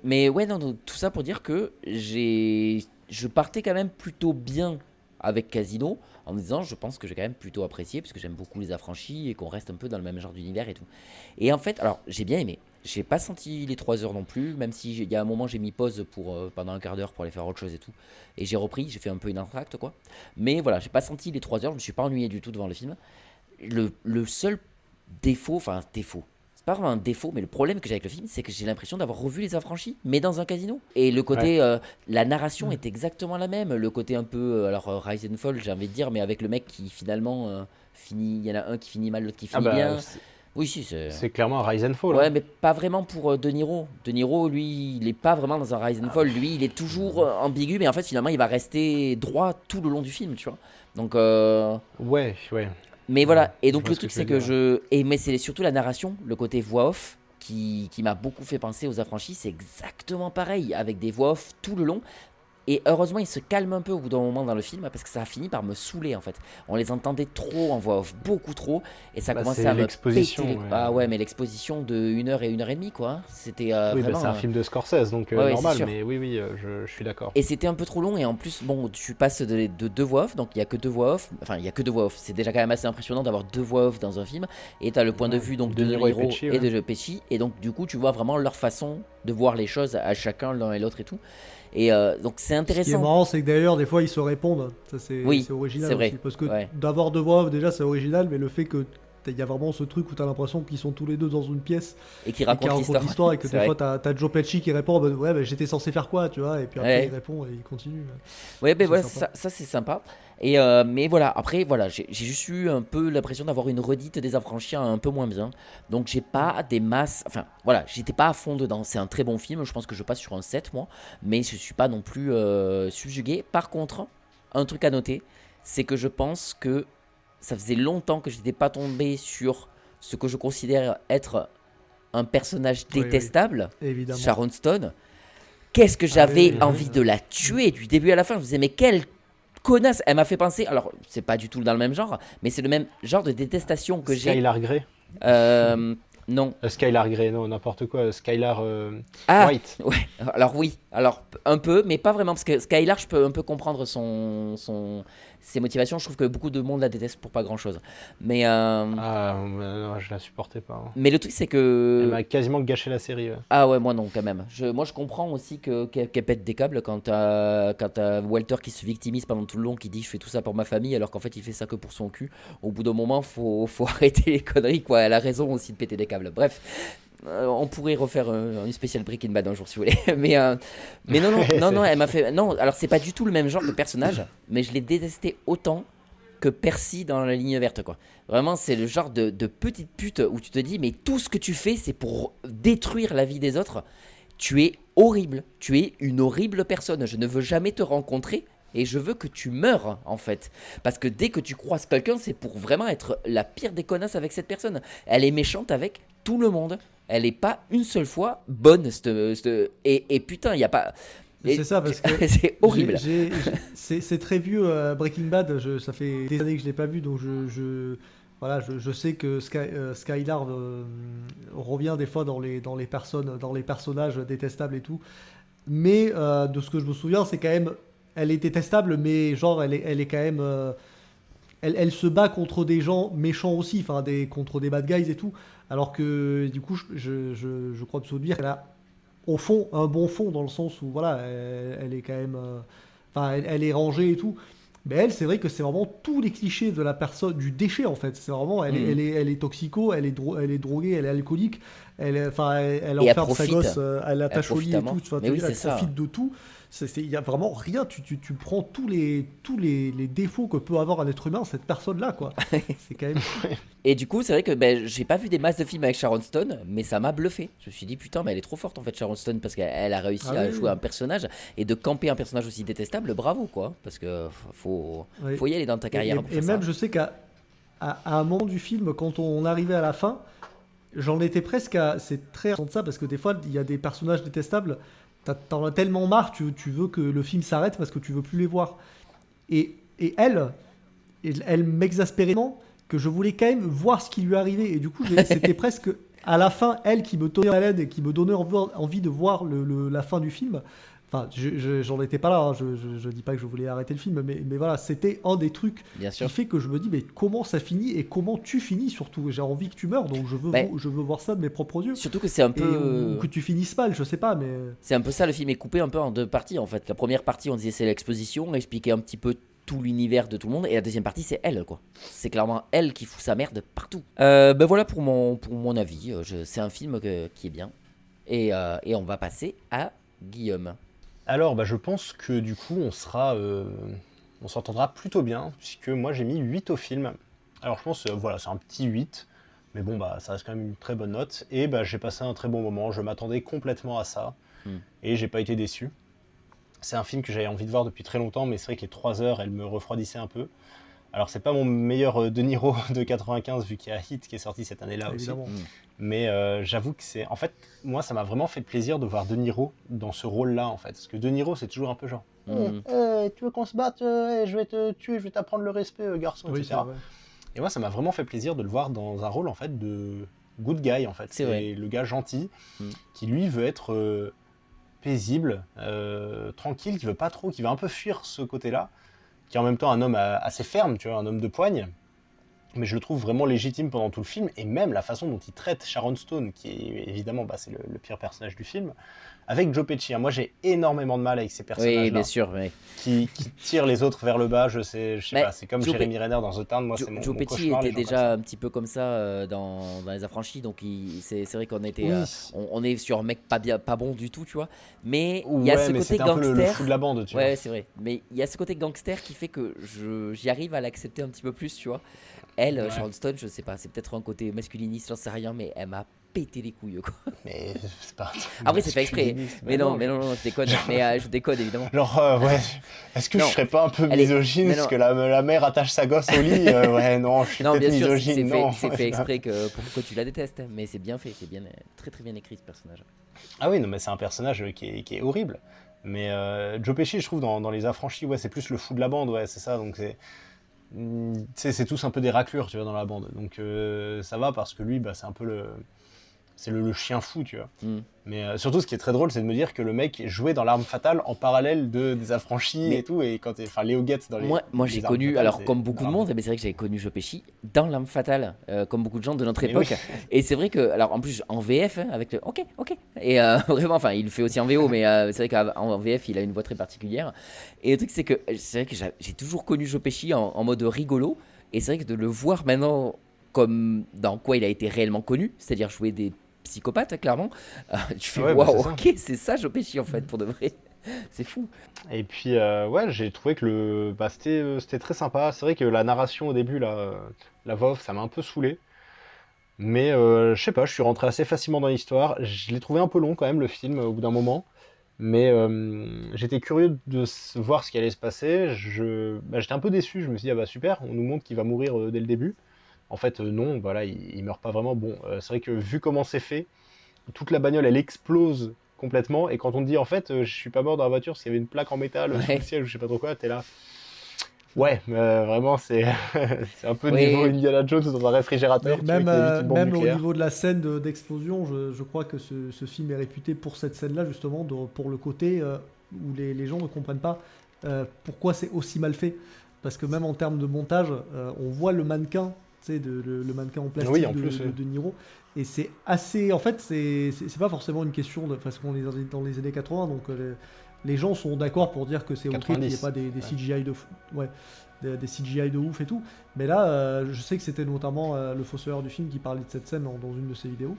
Mais ouais, non, donc, tout ça pour dire que je partais quand même plutôt bien avec Casino, en me disant, je pense que j'ai quand même plutôt apprécié, parce que j'aime beaucoup Les Affranchis et qu'on reste un peu dans le même genre d'univers et tout. Et en fait, alors, j'ai bien aimé. J'ai pas senti les 3 heures non plus, même si il y a un moment j'ai mis pause pendant un quart d'heure pour aller faire autre chose et tout. Et j'ai repris, j'ai fait un peu une entracte quoi. Mais voilà, j'ai pas senti les 3 heures, je me suis pas ennuyé du tout devant le film. Le seul défaut, c'est pas vraiment un défaut, mais le problème que j'ai avec le film, c'est que j'ai l'impression d'avoir revu Les Affranchis, mais dans un casino. Et le côté, la narration est exactement la même. Le côté un peu, alors Rise and Fall, j'ai envie de dire, mais avec le mec qui finalement finit, il y en a un qui finit mal, l'autre qui finit bien. Oui, si, c'est clairement un Rise and Fall. Ouais, hein. mais pas vraiment pour De Niro. De Niro, lui, il est pas vraiment dans un Rise and Fall. Lui, il est toujours ambigu, mais en fait, finalement, il va rester droit tout le long du film, tu vois. Donc, Ouais. mais voilà. Et Je donc, vois le ce que truc, tu veux c'est que mais c'est surtout la narration, le côté voix off, qui m'a beaucoup fait penser aux Affranchis. C'est exactement pareil, avec des voix off tout le long. Et heureusement, il se calme un peu au bout d'un moment dans le film parce que ça a fini par me saouler en fait. On les entendait trop en voix off, beaucoup trop, et ça commençait c'est à me l'exposition, péter ouais. Ah ouais, mais l'exposition de 1 heure et 1 heure et demie quoi. C'était Oui, vraiment. c'est un film de Scorsese, donc ouais, normal, c'est sûr. mais oui, je suis d'accord. Et c'était un peu trop long et en plus bon tu passes de 2 voix off donc il y a que 2 voix off, enfin il y a que 2 voix off, c'est déjà quand même assez impressionnant d'avoir 2 voix off dans un film et t'as le point de vue donc de Niro Pesci, et de Pesci et donc du coup tu vois vraiment leur façon de voir les choses à chacun l'un et l'autre et tout et donc c'est Ce qui est intéressant. marrant, c'est que d'ailleurs, des fois, ils se répondent. Ça, c'est Oui, original c'est vrai. aussi. Parce que Ouais. d'avoir 2 voix off, déjà, c'est original, mais le fait que il y a vraiment ce truc où t'as l'impression qu'ils sont tous les deux dans une pièce Et qui et raconte racontent l'histoire et que C'est des vrai. fois t'as Joe Pesci qui répond ouais bah, j'étais censé faire quoi, tu vois, et puis après Ouais. il répond et il continue. Ouais, ben C'est voilà, sympa. ça c'est sympa. Et mais voilà, après, voilà, j'ai juste eu un peu l'impression d'avoir une redite des Affranchis un peu moins bien. Donc j'ai pas des masses. Enfin, voilà, j'étais pas à fond dedans. C'est un très bon film, je pense que je passe sur un 7, moi. Mais je suis pas non plus subjugué. Par contre, un truc à noter, c'est que je pense que ça faisait longtemps que j'étais pas tombé sur ce que je considère être un personnage Oui, détestable, Évidemment. Sharon Stone. Qu'est-ce que j'avais oui, envie de la tuer du début à la fin. Je me disais, mais quelle connasse. Elle m'a fait penser, alors c'est pas du tout dans le même genre, mais c'est le même genre de détestation que j'ai. Skylar Grey. Non. Skylar Grey, non, n'importe quoi. Skylar Ah, White. ouais, alors oui, alors un peu, mais pas vraiment, parce que Skylar, je peux un peu comprendre ses motivations. Je trouve que beaucoup de monde la déteste pour pas grand chose. Mais, Ah, non, je la supportais pas. Hein. mais le truc, c'est Elle que. m'a quasiment gâché la série. Ouais. Ah ouais, moi non, quand même. Moi, je comprends aussi qu'elle pète des câbles quand t'as Walter qui se victimise pendant tout le long, qui dit je fais tout ça pour ma famille, alors qu'en fait, il fait ça que pour son cul. Au bout d'un moment, faut arrêter les conneries, quoi. Elle a raison aussi de péter des câbles. Bref. On pourrait refaire une spéciale Breaking Bad un jour si vous voulez. mais non, elle m'a fait. Non, alors c'est pas du tout le même genre de personnage, mais je l'ai détesté autant que Percy dans la ligne verte, quoi. Vraiment, c'est le genre de petite pute où tu te dis, mais tout ce que tu fais, c'est pour détruire la vie des autres. Tu es horrible. Tu es une horrible personne. Je ne veux jamais te rencontrer. Et je veux que tu meurs, en fait. Parce que dès que tu croises quelqu'un, c'est pour vraiment être la pire des connasses avec cette personne. Elle est méchante avec tout le monde. Elle n'est pas une seule fois bonne. Et putain, il n'y a pas... Mais c'est ça, parce que c'est horrible. C'est très vieux, Breaking Bad. Ça fait des années que je l'ai pas vu, donc voilà, je sais que Skylar revient des fois dans les personnages détestables et tout. Mais de ce que je me souviens, c'est quand même, elle est détestable, mais genre elle est quand même, elle se bat contre des gens méchants aussi, enfin contre des bad guys et tout. Alors que du coup, je crois me souvenir qu'elle a au fond un bon fond, dans le sens où voilà, elle est quand même, enfin elle est rangée et tout. Mais elle, c'est vrai que c'est vraiment tous les clichés de la personne, du déchet en fait. C'est vraiment, elle est toxico, elle est droguée, elle est alcoolique, elle enferme sa gosse, elle l'attache au lit et tout. Enfin, mais oui, elle c'est profite ça. de tout. Il y a vraiment rien. Tu prends tous les défauts que peut avoir un être humain, cette personne-là, quoi. C'est quand même. Et du coup, c'est vrai que j'ai pas vu des masses de films avec Sharon Stone, mais ça m'a bluffé. Je me suis dit, putain, mais elle est trop forte en fait, Sharon Stone, parce qu'elle a réussi à jouer un personnage et de camper un personnage aussi détestable, bravo, quoi. Parce que faut y aller dans ta carrière. Et même, je sais qu'à un moment du film, quand on arrivait à la fin, j'en étais presque à. C'est très rare de ça, parce que des fois, il y a des personnages détestables. T'en as tellement marre, tu veux que le film s'arrête parce que tu veux plus les voir. Et elle m'exaspérait tellement que je voulais quand même voir ce qui lui arrivait. Et du coup, c'était presque à la fin, elle qui me tenait en haleine et qui me donnait envie de voir la fin du film. Enfin, j'en étais pas là, hein. Je dis pas que je voulais arrêter le film, mais voilà, c'était un des trucs qui fait que je me dis, mais comment ça finit et comment tu finis surtout. J'ai envie que tu meurs, donc je veux voir ça de mes propres yeux. Surtout que c'est un peu... Ou que tu finisses mal, je sais pas, mais... C'est un peu ça, le film est coupé un peu en deux parties en fait. La première partie, on disait c'est l'exposition, expliquer un petit peu tout l'univers de tout le monde, et la deuxième partie c'est elle, quoi. C'est clairement elle qui fout sa merde partout. Ben voilà pour mon avis. C'est un film qui est bien. Et on va passer à Guillaume. Alors, je pense que du coup, on s'entendra plutôt bien, puisque moi j'ai mis 8 au film. Alors je pense, voilà, c'est un petit 8, mais bon, ça reste quand même une très bonne note. Et j'ai passé un très bon moment, je m'attendais complètement à ça, et j'ai pas été déçu. C'est un film que j'avais envie de voir depuis très longtemps, mais c'est vrai que les 3 heures, elles me refroidissaient un peu. Alors c'est pas mon meilleur De Niro de 95, vu qu'il y a Hit qui est sorti cette année-là aussi. Mais j'avoue que c'est... En fait, moi, ça m'a vraiment fait plaisir de voir De Niro dans ce rôle-là, en fait. Parce que De Niro, c'est toujours un peu genre... tu veux qu'on se batte, je vais te tuer, je vais t'apprendre le respect, garçon, etc. Et moi, ça m'a vraiment fait plaisir de le voir dans un rôle, en fait, de good guy, en fait. C'est le gars gentil, qui, lui, veut être paisible, tranquille, qui veut pas trop, qui veut un peu fuir ce côté-là, qui est en même temps un homme assez ferme, tu vois, un homme de poigne. mais je le trouve vraiment légitime pendant tout le film, et même la façon dont il traite Sharon Stone, qui est évidemment, c'est le pire personnage du film, avec Joe Pesci. Moi, j'ai énormément de mal avec ces personnages-là. Oui, bien sûr, mais... qui tirent les autres vers le bas, je sais pas, c'est comme Jeremy Renner dans The Town, moi c'est mon Joe Pesci cauchemar, était déjà un petit peu comme ça dans Les Affranchis, donc c'est vrai qu'on était, on est sur un mec pas bon du tout, tu vois, mais il y a ce côté gangster. Un peu le fou de la bande, tu vois. Ouais, c'est vrai, mais il y a ce côté gangster qui fait que j'y arrive à l'accepter un petit peu plus, tu vois. Elle, Sharon Stone, je sais pas, c'est peut-être un côté masculiniste, j'en sais rien, mais elle m'a pété les couilles, quoi. Mais c'est pas. Après, c'est fait exprès. Mais non, je déconne. Mais je déconne, évidemment. Genre, ouais. Est-ce que je serais pas un peu misogyne parce que la mère attache sa gosse au lit ouais, non, je suis peut-être misogyne. Non, c'est fait exprès pour que tu la détestes. Mais c'est bien fait, c'est bien, très très bien écrit ce personnage. Ah oui, non, mais c'est un personnage qui est horrible. Mais Joe Pesci, je trouve, dans Les Affranchis, ouais, c'est plus le fou de la bande, ouais, c'est ça. Donc c'est tous un peu des raclures, tu vois, dans la bande. Donc ça va parce que lui, c'est un peu le chien fou, tu vois. Mais surtout, ce qui est très drôle, c'est de me dire que le mec jouait dans L'Arme Fatale en parallèle des Affranchis et tout, et quand Léo Getz dans les... Moi j'ai connu, alors comme beaucoup de monde, mais c'est vrai que j'avais connu Joe Pesci dans L'Arme Fatale, comme beaucoup de gens de notre époque. Oui. Et c'est vrai que, alors en plus en VF, avec le ok, et vraiment, enfin il le fait aussi en VO, mais c'est vrai qu'en VF il a une voix très particulière. Et le truc c'est vrai que j'ai toujours connu Joe Pesci en mode rigolo, et c'est vrai que de le voir maintenant comme dans quoi il a été réellement connu, c'est-à-dire jouer des psychopathe, clairement. Tu fais waouh, ok, c'est ça Joe Pesci en fait, pour de vrai. C'est fou. Et puis, j'ai trouvé que c'était très sympa. C'est vrai que la narration au début, la voix off, ça m'a un peu saoulé. Mais je sais pas, je suis rentré assez facilement dans l'histoire. Je l'ai trouvé un peu long quand même, le film, au bout d'un moment. Mais j'étais curieux de voir ce qui allait se passer. J'étais un peu déçu. Je me suis dit, super, on nous montre qu'il va mourir dès le début. En fait, non, voilà, il meurt pas vraiment. Bon, c'est vrai que vu comment c'est fait, toute la bagnole, elle explose complètement. Et quand on te dit, en fait, je suis pas mort dans la voiture parce qu'il y avait une plaque en métal sous le siège ou je sais pas trop quoi, t'es là. Ouais, vraiment, c'est un peu niveau Indiana Jones dans un réfrigérateur. Même au niveau de la scène d'explosion, je crois que ce film est réputé pour cette scène-là, justement, pour le côté où les gens ne comprennent pas pourquoi c'est aussi mal fait. Parce que même en termes de montage, on voit le mannequin, tu sais, le mannequin en plastique de Niro, et c'est assez... En fait, c'est pas forcément une question parce qu'on est dans les années 80, donc les gens sont d'accord pour dire que c'est ok qu'il n'y ait pas des CGI des CGI de ouf et tout, mais là, je sais que c'était notamment le fossoyeur du film qui parlait de cette scène dans une de ses vidéos,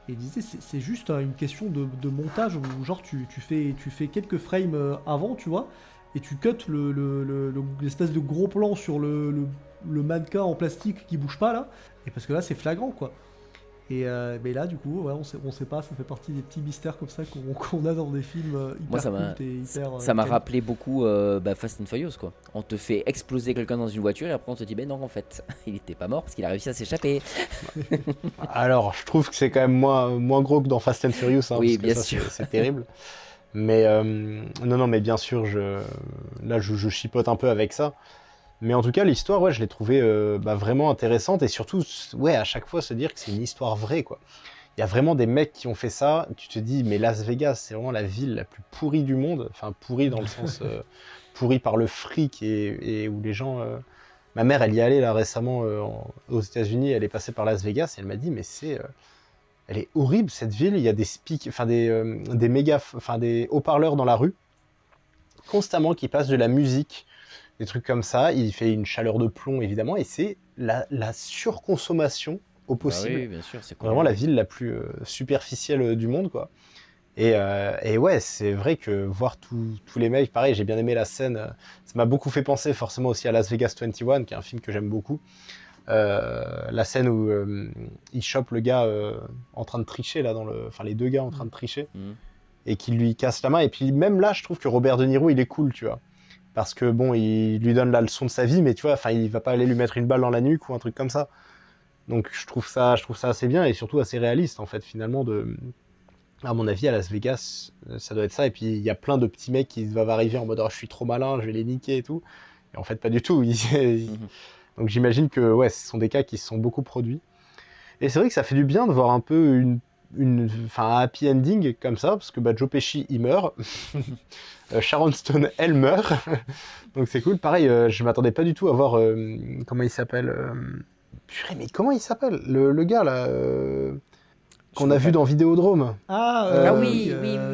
et il disait c'est juste une question de montage où genre tu fais quelques frames avant, tu vois, et tu cuts l'espèce de gros plan sur le mannequin en plastique qui bouge pas là, et parce que là c'est flagrant quoi. Et mais là du coup on sait pas, ça fait partie des petits mystères comme ça qu'on a dans des films hyper cultes et hyper... Ça m'a rappelé beaucoup Fast and Furious quoi. On te fait exploser quelqu'un dans une voiture et après on te dit non en fait il était pas mort parce qu'il a réussi à s'échapper. Alors je trouve que c'est quand même moins gros que dans Fast and Furious oui, parce que bien sûr. c'est terrible. Mais non mais bien sûr je chipote un peu avec ça. Mais en tout cas, l'histoire, je l'ai trouvée vraiment intéressante, et surtout, à chaque fois se dire que c'est une histoire vraie, quoi. Il y a vraiment des mecs qui ont fait ça. Tu te dis, mais Las Vegas, c'est vraiment la ville la plus pourrie du monde. Enfin, pourrie dans le sens pourrie par le fric et où les gens. Ma mère, elle y allait là récemment aux États-Unis. Elle est passée par Las Vegas et elle m'a dit, mais elle est horrible cette ville. Il y a des haut-parleurs dans la rue constamment qui passent de la musique. Des trucs comme ça, il fait une chaleur de plomb évidemment, et c'est la surconsommation au possible. Oui, bien sûr, c'est cool. Vraiment la ville la plus superficielle du monde, quoi. Et c'est vrai que voir tous les mecs, pareil, j'ai bien aimé la scène, ça m'a beaucoup fait penser forcément aussi à Las Vegas 21, qui est un film que j'aime beaucoup. La scène où il chope le gars en train de tricher, là, les deux gars en train de tricher, et qui lui casse la main, et puis même là, je trouve que Robert De Niro, il est cool, tu vois. Parce que bon, il lui donne la leçon de sa vie, mais tu vois, il va pas aller lui mettre une balle dans la nuque ou un truc comme ça. Donc je trouve ça assez bien et surtout assez réaliste en fait finalement à mon avis à Las Vegas, ça doit être ça. Et puis il y a plein de petits mecs qui doivent arriver en mode je suis trop malin, je vais les niquer et tout. Et en fait pas du tout. Donc j'imagine que ce sont des cas qui se sont beaucoup produits. Et c'est vrai que ça fait du bien de voir un peu un happy ending comme ça, parce que Joe Pesci il meurt. Sharon Stone, elle meurt, donc c'est cool. Pareil, je m'attendais pas du tout à voir comment il s'appelle, Purée, mais comment il s'appelle le gars là qu'on Je a sais vu pas. dans Vidéodrome. Ah oui,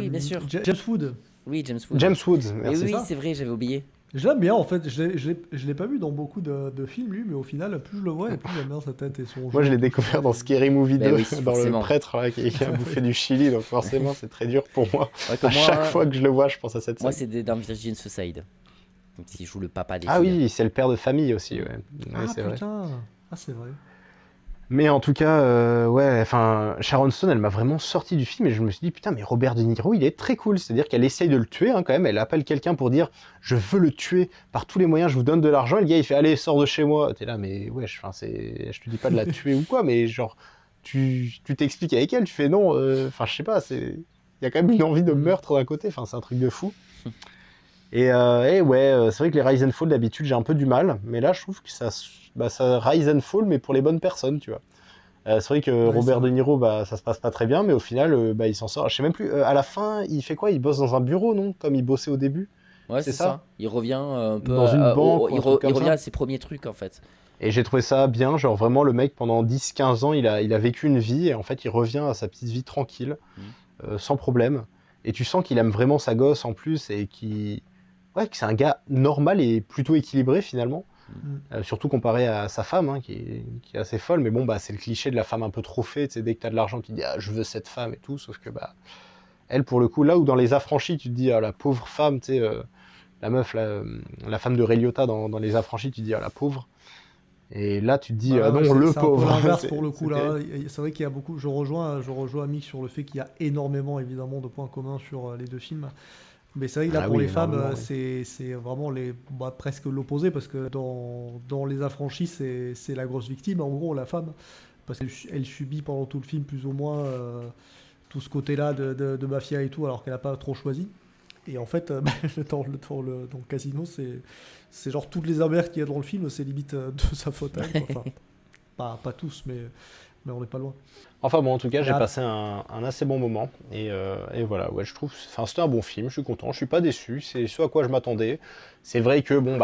bien sûr. James Wood. Oui, James Wood. James Woods, Et merci. oui, ça. c'est vrai, j'avais oublié. Je l'aime bien en fait, je l'ai pas vu dans beaucoup de films lui, mais au final, plus je le vois et plus j'aime bien sa tête et son jeu. Moi, je l'ai découvert dans Scary Movie 2, Ben oui, dans forcément. le prêtre là, qui a bouffé du chili, donc forcément, c'est très dur pour moi. Ouais, que À moi, chaque fois que je le vois, je pense à cette scène. moi c'est dans Virgin Suicide. Donc, il joue le papa des Ah filles. oui, c'est le père de famille aussi, ouais. Ah Ouais, c'est vrai. putain, ah c'est vrai. Mais en tout cas, ouais, enfin, Sharon Stone, elle m'a vraiment sorti du film et je me suis dit, putain, mais Robert De Niro, il est très cool. C'est-à-dire qu'elle essaye de le tuer, hein, quand même. Elle appelle quelqu'un pour dire, je veux le tuer par tous les moyens, je vous donne de l'argent. Et le gars, il fait, allez, sors de chez moi. T'es là, mais ouais, je te dis pas de la tuer ou quoi, mais genre, tu t'expliques avec elle, tu fais non, enfin, je sais pas, il y a quand même une envie de meurtre d'un côté, enfin, c'est un truc de fou. Et ouais, c'est vrai que les Rise and Fall, d'habitude, j'ai un peu du mal, mais là, je trouve que ça Rise and Fall, mais pour les bonnes personnes, tu vois. C'est vrai que Ouais, Robert ça. De Niro, ça se passe pas très bien, mais au final, il s'en sort. Je sais même plus, à la fin, il fait quoi? Il bosse dans un bureau, non? Comme il bossait au début. Ouais, c'est c'est ça. ça. Il revient un peu Dans une banque ou un truc il comme revient ça. à ses premiers trucs en fait. Et j'ai trouvé ça bien, genre vraiment, le mec, pendant 10-15 ans, il a vécu une vie, et en fait, il revient à sa petite vie tranquille, sans problème. Et tu sens qu'il aime vraiment sa gosse en plus, et ouais, que c'est un gars normal et plutôt équilibré finalement. Surtout comparé à sa femme, hein, qui est assez folle, mais bon, c'est le cliché de la femme un peu trop fait, tu sais, dès que t'as de l'argent, tu te dis, ah, je veux cette femme et tout, sauf que, elle, pour le coup, là où dans Les Affranchis, tu te dis, ah, la pauvre femme, tu sais, la meuf, la femme de Ray Liotta dans Les Affranchis, tu te dis, ah, la pauvre. Et là, tu te dis, Voilà, ah non, ouais, le c'est pauvre. un peu l'inverse C'est- pour le coup c'est là. terrible. C'est vrai qu'il y a beaucoup. Je rejoins Mick sur le fait qu'il y a énormément évidemment de points communs sur les deux films. Mais c'est vrai que là Ah pour oui, les femmes, énormément, oui. c'est vraiment presque l'opposé parce que dans Les Affranchis, c'est la grosse victime en gros la femme parce qu'elle subit pendant tout le film plus ou moins tout ce côté-là de mafia et tout alors qu'elle n'a pas trop choisi. Et en fait, dans le casino, c'est genre toutes les emmerdes qu'il y a dans le film, c'est limite de sa faute à elle, quoi. Enfin, pas tous, mais on n'est pas loin. Enfin bon, en tout cas, j'ai Là- passé un assez bon moment. Et voilà, ouais, je trouve, enfin, c'était un bon film, je suis content, je suis pas déçu, c'est ce à quoi je m'attendais. C'est vrai que, bon,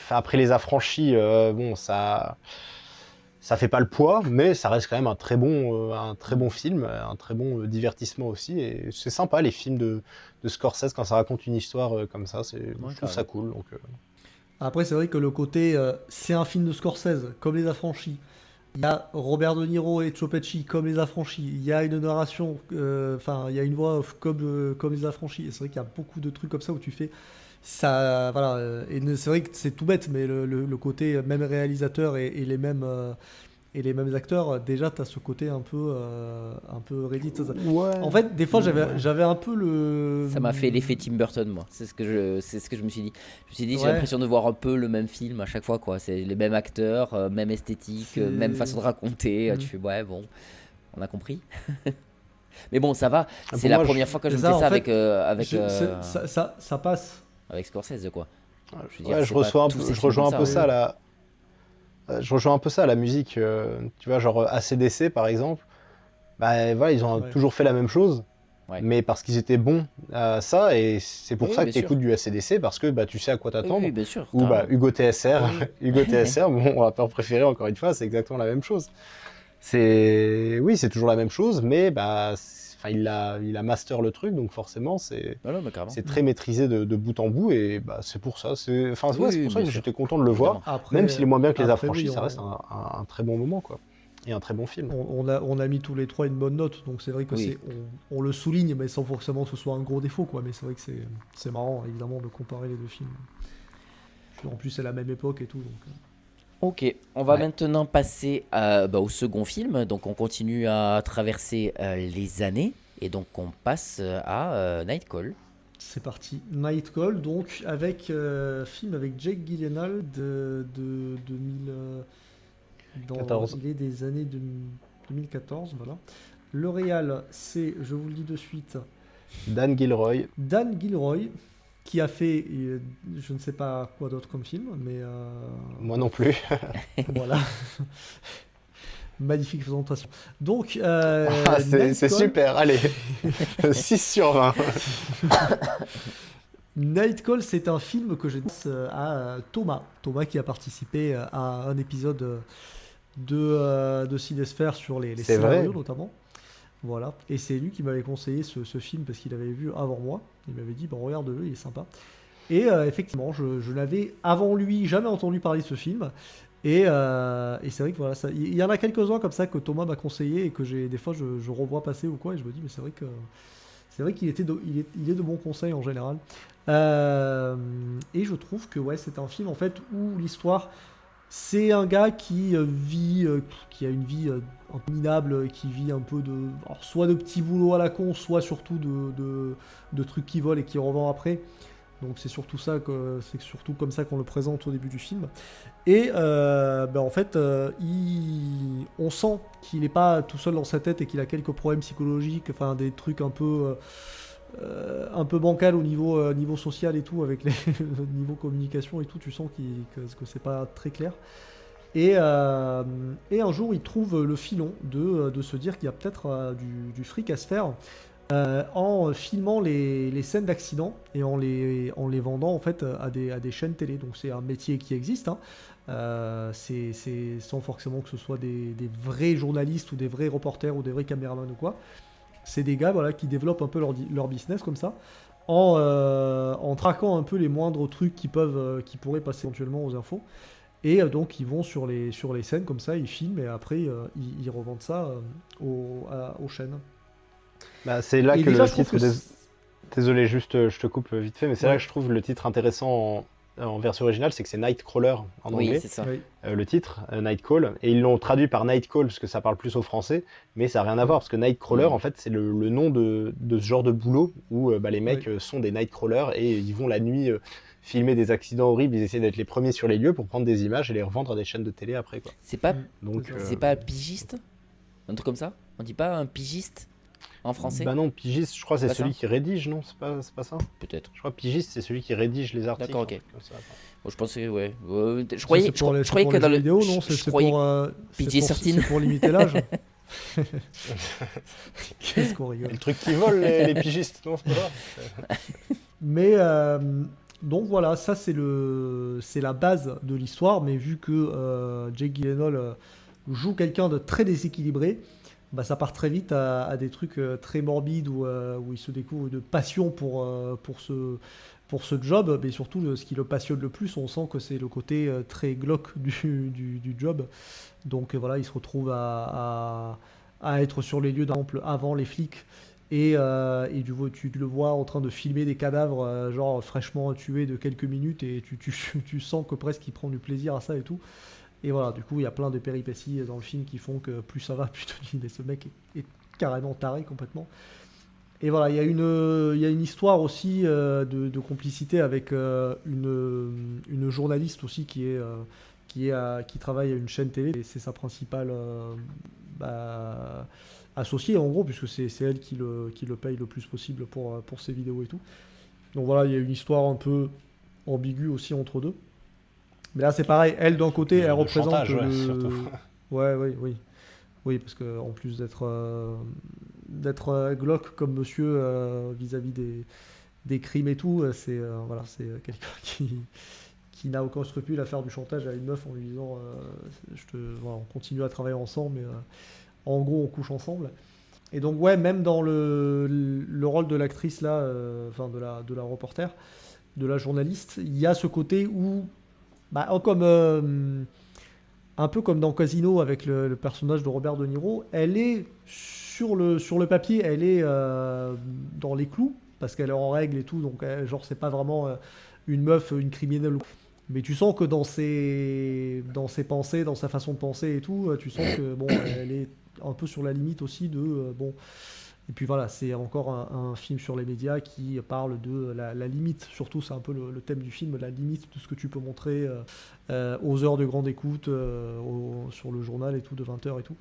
après Les Affranchis, bon, ça fait pas le poids, mais ça reste quand même un très bon film, un très bon divertissement aussi. Et c'est sympa, les films de Scorsese, quand ça raconte une histoire comme ça, je trouve ça cool. Donc, Après, c'est vrai que le côté, c'est un film de Scorsese, comme Les Affranchis. Il y a Robert De Niro et Joe Pesci, comme Les Affranchis. Il y a une narration, enfin, il y a une voix off comme Les Affranchis. Et c'est vrai qu'il y a beaucoup de trucs comme ça où tu fais ça, voilà. C'est vrai que c'est tout bête, mais le côté même réalisateur et les mêmes acteurs, déjà, tu as ce côté un peu Reddit. ouais. En fait, des fois, j'avais un peu le. Ça m'a fait l'effet Tim Burton, moi. C'est ce que je me suis dit. Je me suis dit, j'ai Ouais. l'impression de voir un peu le même film à chaque fois, quoi. C'est les mêmes acteurs, même esthétique, C'est- même façon de raconter. Mhm. Tu fais, ouais, bon, on a compris. Mais bon, ça va. pour C'est la moi, première fois que je me ça, fais en ça fait, ça passe. avec Scorsese, quoi. Je veux Ouais, dire, je c'est pas reçois tous ces je films rejoins un comme peu ça, ça je rejoins un peu ça à la musique, tu vois, genre AC/DC par exemple, voilà, ils ont Ouais. toujours fait la même chose, Ouais. mais parce qu'ils étaient bons à ça, et c'est pour Oui, ça que bien tu sûr. écoutes du AC/DC, parce que tu sais à quoi Oui, t'attendre. oui, bien sûr. Ou carrément. Hugo TSR, Hugo TSR, mon rappeur préféré encore une fois, c'est exactement la même chose. Oui, c'est toujours la même chose, mais il a master le truc, donc forcément c'est Ah non, mais carrément. très maîtrisé de bout en bout, et c'est pour ça. C'est Oui, pour oui, ça bien que sûr. j'étais content de le voir, Après, même s'il est moins bien que Les après, Affranchis, oui, ça reste un très bon moment, quoi, et un très bon film. on a mis tous les trois une bonne note, donc c'est vrai que Oui. on le souligne, mais sans forcément que ce soit un gros défaut, quoi. Mais c'est vrai que c'est marrant, évidemment, de comparer les deux films. En plus, c'est la même époque et tout. Donc, Ok, on va Ouais. maintenant passer au second film. Donc on continue à traverser les années et donc on passe à Night Call. c'est parti. Night Call, donc, avec film avec Jake Gyllenhaal de 2000. 14. Il est des années 2014, voilà. Le réal, c'est, je vous le dis de suite, Dan Gilroy, Dan Gilroy, qui a fait, je ne sais pas quoi d'autre comme film, mais moi non plus. voilà. Magnifique présentation. Donc, C'est Night Call- super, allez, 6 sur 20. Night Call, c'est un film que je dis à Thomas qui a participé à un épisode de Cinesphère sur les C'est scénarios vrai. notamment. Voilà. Et c'est lui qui m'avait conseillé ce film parce qu'il avait vu avant moi. Il m'avait dit, bon, regarde-le, il est sympa. Et effectivement, je n'avais avant lui jamais entendu parler de ce film. Et c'est vrai que voilà, il y en a quelques-uns comme ça que Thomas m'a conseillé et que des fois je revois passer ou quoi. Et je me dis, mais c'est vrai qu'il il est de bons conseils en général. Et je trouve que ouais, c'est un film en fait où l'histoire, c'est un gars qui qui a une vie un peu minable, qui vit un peu alors, soit de petits boulots à la con, soit surtout de trucs qui volent et qui revend après. Donc c'est surtout c'est surtout comme ça qu'on le présente au début du film. Et en fait, on sent qu'il n'est pas tout seul dans sa tête et qu'il a quelques problèmes psychologiques, enfin des trucs un peu bancal au niveau social et tout, avec le niveau communication et tout. Tu sens que c'est pas très clair. Et un jour, il trouve le filon de se dire qu'il y a peut-être du fric à se faire. En filmant les scènes d'accident et en les vendant en fait à des chaînes télé. Donc c'est un métier qui existe, hein. C'est sans forcément que ce soit des vrais journalistes ou des vrais reporters ou des vrais caméramans ou quoi. C'est des gars voilà, qui développent un peu leur business comme ça en traquant un peu les moindres trucs qui pourraient passer éventuellement aux infos. Et donc ils vont sur les scènes comme ça, ils filment et après ils revendent ça aux chaînes. Bah, c'est là Et que déjà, le je trouve titre. Désolé, juste je te coupe vite fait, mais c'est Ouais. là que je trouve le titre intéressant en version originale, c'est que c'est Nightcrawler en Oui, anglais, c'est ça. Oui. le titre, Nightcall, et ils l'ont traduit par Nightcall parce que ça parle plus au français, mais ça n'a rien à voir parce que Nightcrawler, en fait, c'est le nom de ce genre de boulot où les mecs sont des Nightcrawlers et ils vont la nuit filmer des accidents horribles, ils essaient d'être les premiers sur les lieux pour prendre des images et les revendre à des chaînes de télé après, quoi. C'est pas, Donc, C'est c'est pas pigiste? Un truc comme ça? On dit pas un pigiste en français? bah non, pigiste, je crois que c'est Pas celui ça qui rédige, non? C'est pas ça? Peut-être. Je crois que pigiste, c'est celui qui rédige les articles. D'accord, ok. un truc comme ça. Bon, je pensais, ouais. Je Ça, croyais, c'est pour les- je croyais c'est que pour dans les le. jeux vidéo, non, je c'est croyais- c'est pour limiter l'âge. Qu'est-ce qu'on rigole. Et le truc qui vole, les pigistes, non, c'est pas ça. Mais donc voilà, ça c'est la base de l'histoire, mais vu que Jake Gyllenhaal joue quelqu'un de très déséquilibré, bah, ça part très vite à des trucs très morbides où il se découvre une passion pour ce job, mais surtout ce qui le passionne le plus, on sent que c'est le côté très glauque du job. Donc voilà, il se retrouve à être sur les lieux d'un exemple avant les flics. Et tu le vois en train de filmer des cadavres genre fraîchement tués de quelques minutes et tu sens que presque il prend du plaisir à ça et tout. Et voilà, du coup il y a plein de péripéties dans le film qui font que plus ça va, plus tu te dis mais ce mec est carrément taré complètement. Et voilà, il y a une histoire aussi de complicité avec une journaliste aussi qui travaille à une chaîne télé et c'est sa principale associée en gros, puisque c'est elle qui le paye le plus possible pour ses vidéos et tout. Donc voilà, il y a une histoire un peu ambiguë aussi entre deux. Mais là c'est pareil, elle d'un côté, elle Le représente chantage, ouais, surtout. Ouais, oui, parce que en plus d'être glauque comme monsieur vis-à-vis des crimes et tout, c'est quelqu'un qui n'a aucun scrupule à faire du chantage à une meuf en lui disant voilà, on continue à travailler ensemble, mais en gros on couche ensemble. Et donc ouais, même dans le rôle de l'actrice là, enfin de la reporter, de la journaliste, il y a ce côté où un peu comme dans Casino avec le personnage de Robert De Niro, elle est sur le papier, elle est dans les clous parce qu'elle est en règle et tout, donc genre c'est pas vraiment une meuf, une criminelle. Mais tu sens que dans ses pensées, dans sa façon de penser et tout, tu sens que bon, elle est un peu sur la limite aussi de bon. Et puis voilà, c'est encore un film sur les médias qui parle de la limite. Surtout, c'est un peu le thème du film, la limite de ce que tu peux montrer aux heures de grande écoute, sur le journal et tout, de 20h et tout.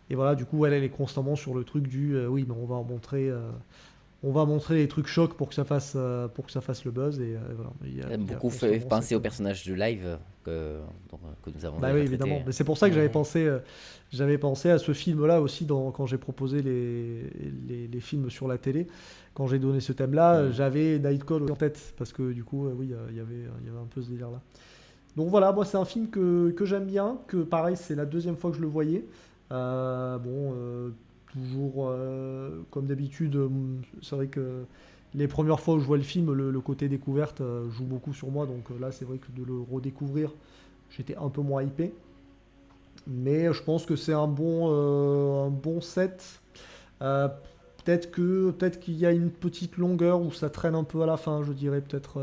Et voilà, du coup, elle est constamment sur le truc du oui, mais on va montrer les trucs chocs pour que ça fasse le buzz. Et voilà. Ça m'a beaucoup fait penser au personnage de Live que nous avons Bah déjà oui, traité. évidemment. Mais c'est pour ça que j'avais pensé à ce film-là aussi quand j'ai proposé les films sur la télé. Quand j'ai donné ce thème-là, j'avais Nightcall en tête parce que du coup, oui, il y avait un peu ce délire-là. Donc voilà, moi c'est un film que j'aime bien, que pareil c'est la deuxième fois que je le voyais. Toujours comme d'habitude, c'est vrai que les premières fois où je vois le film, le côté découverte joue beaucoup sur moi, donc là c'est vrai que de le redécouvrir, j'étais un peu moins hypé. Mais je pense que c'est un bon set. Euh, peut-être qu'il y a une petite longueur où ça traîne un peu à la fin, je dirais peut-être.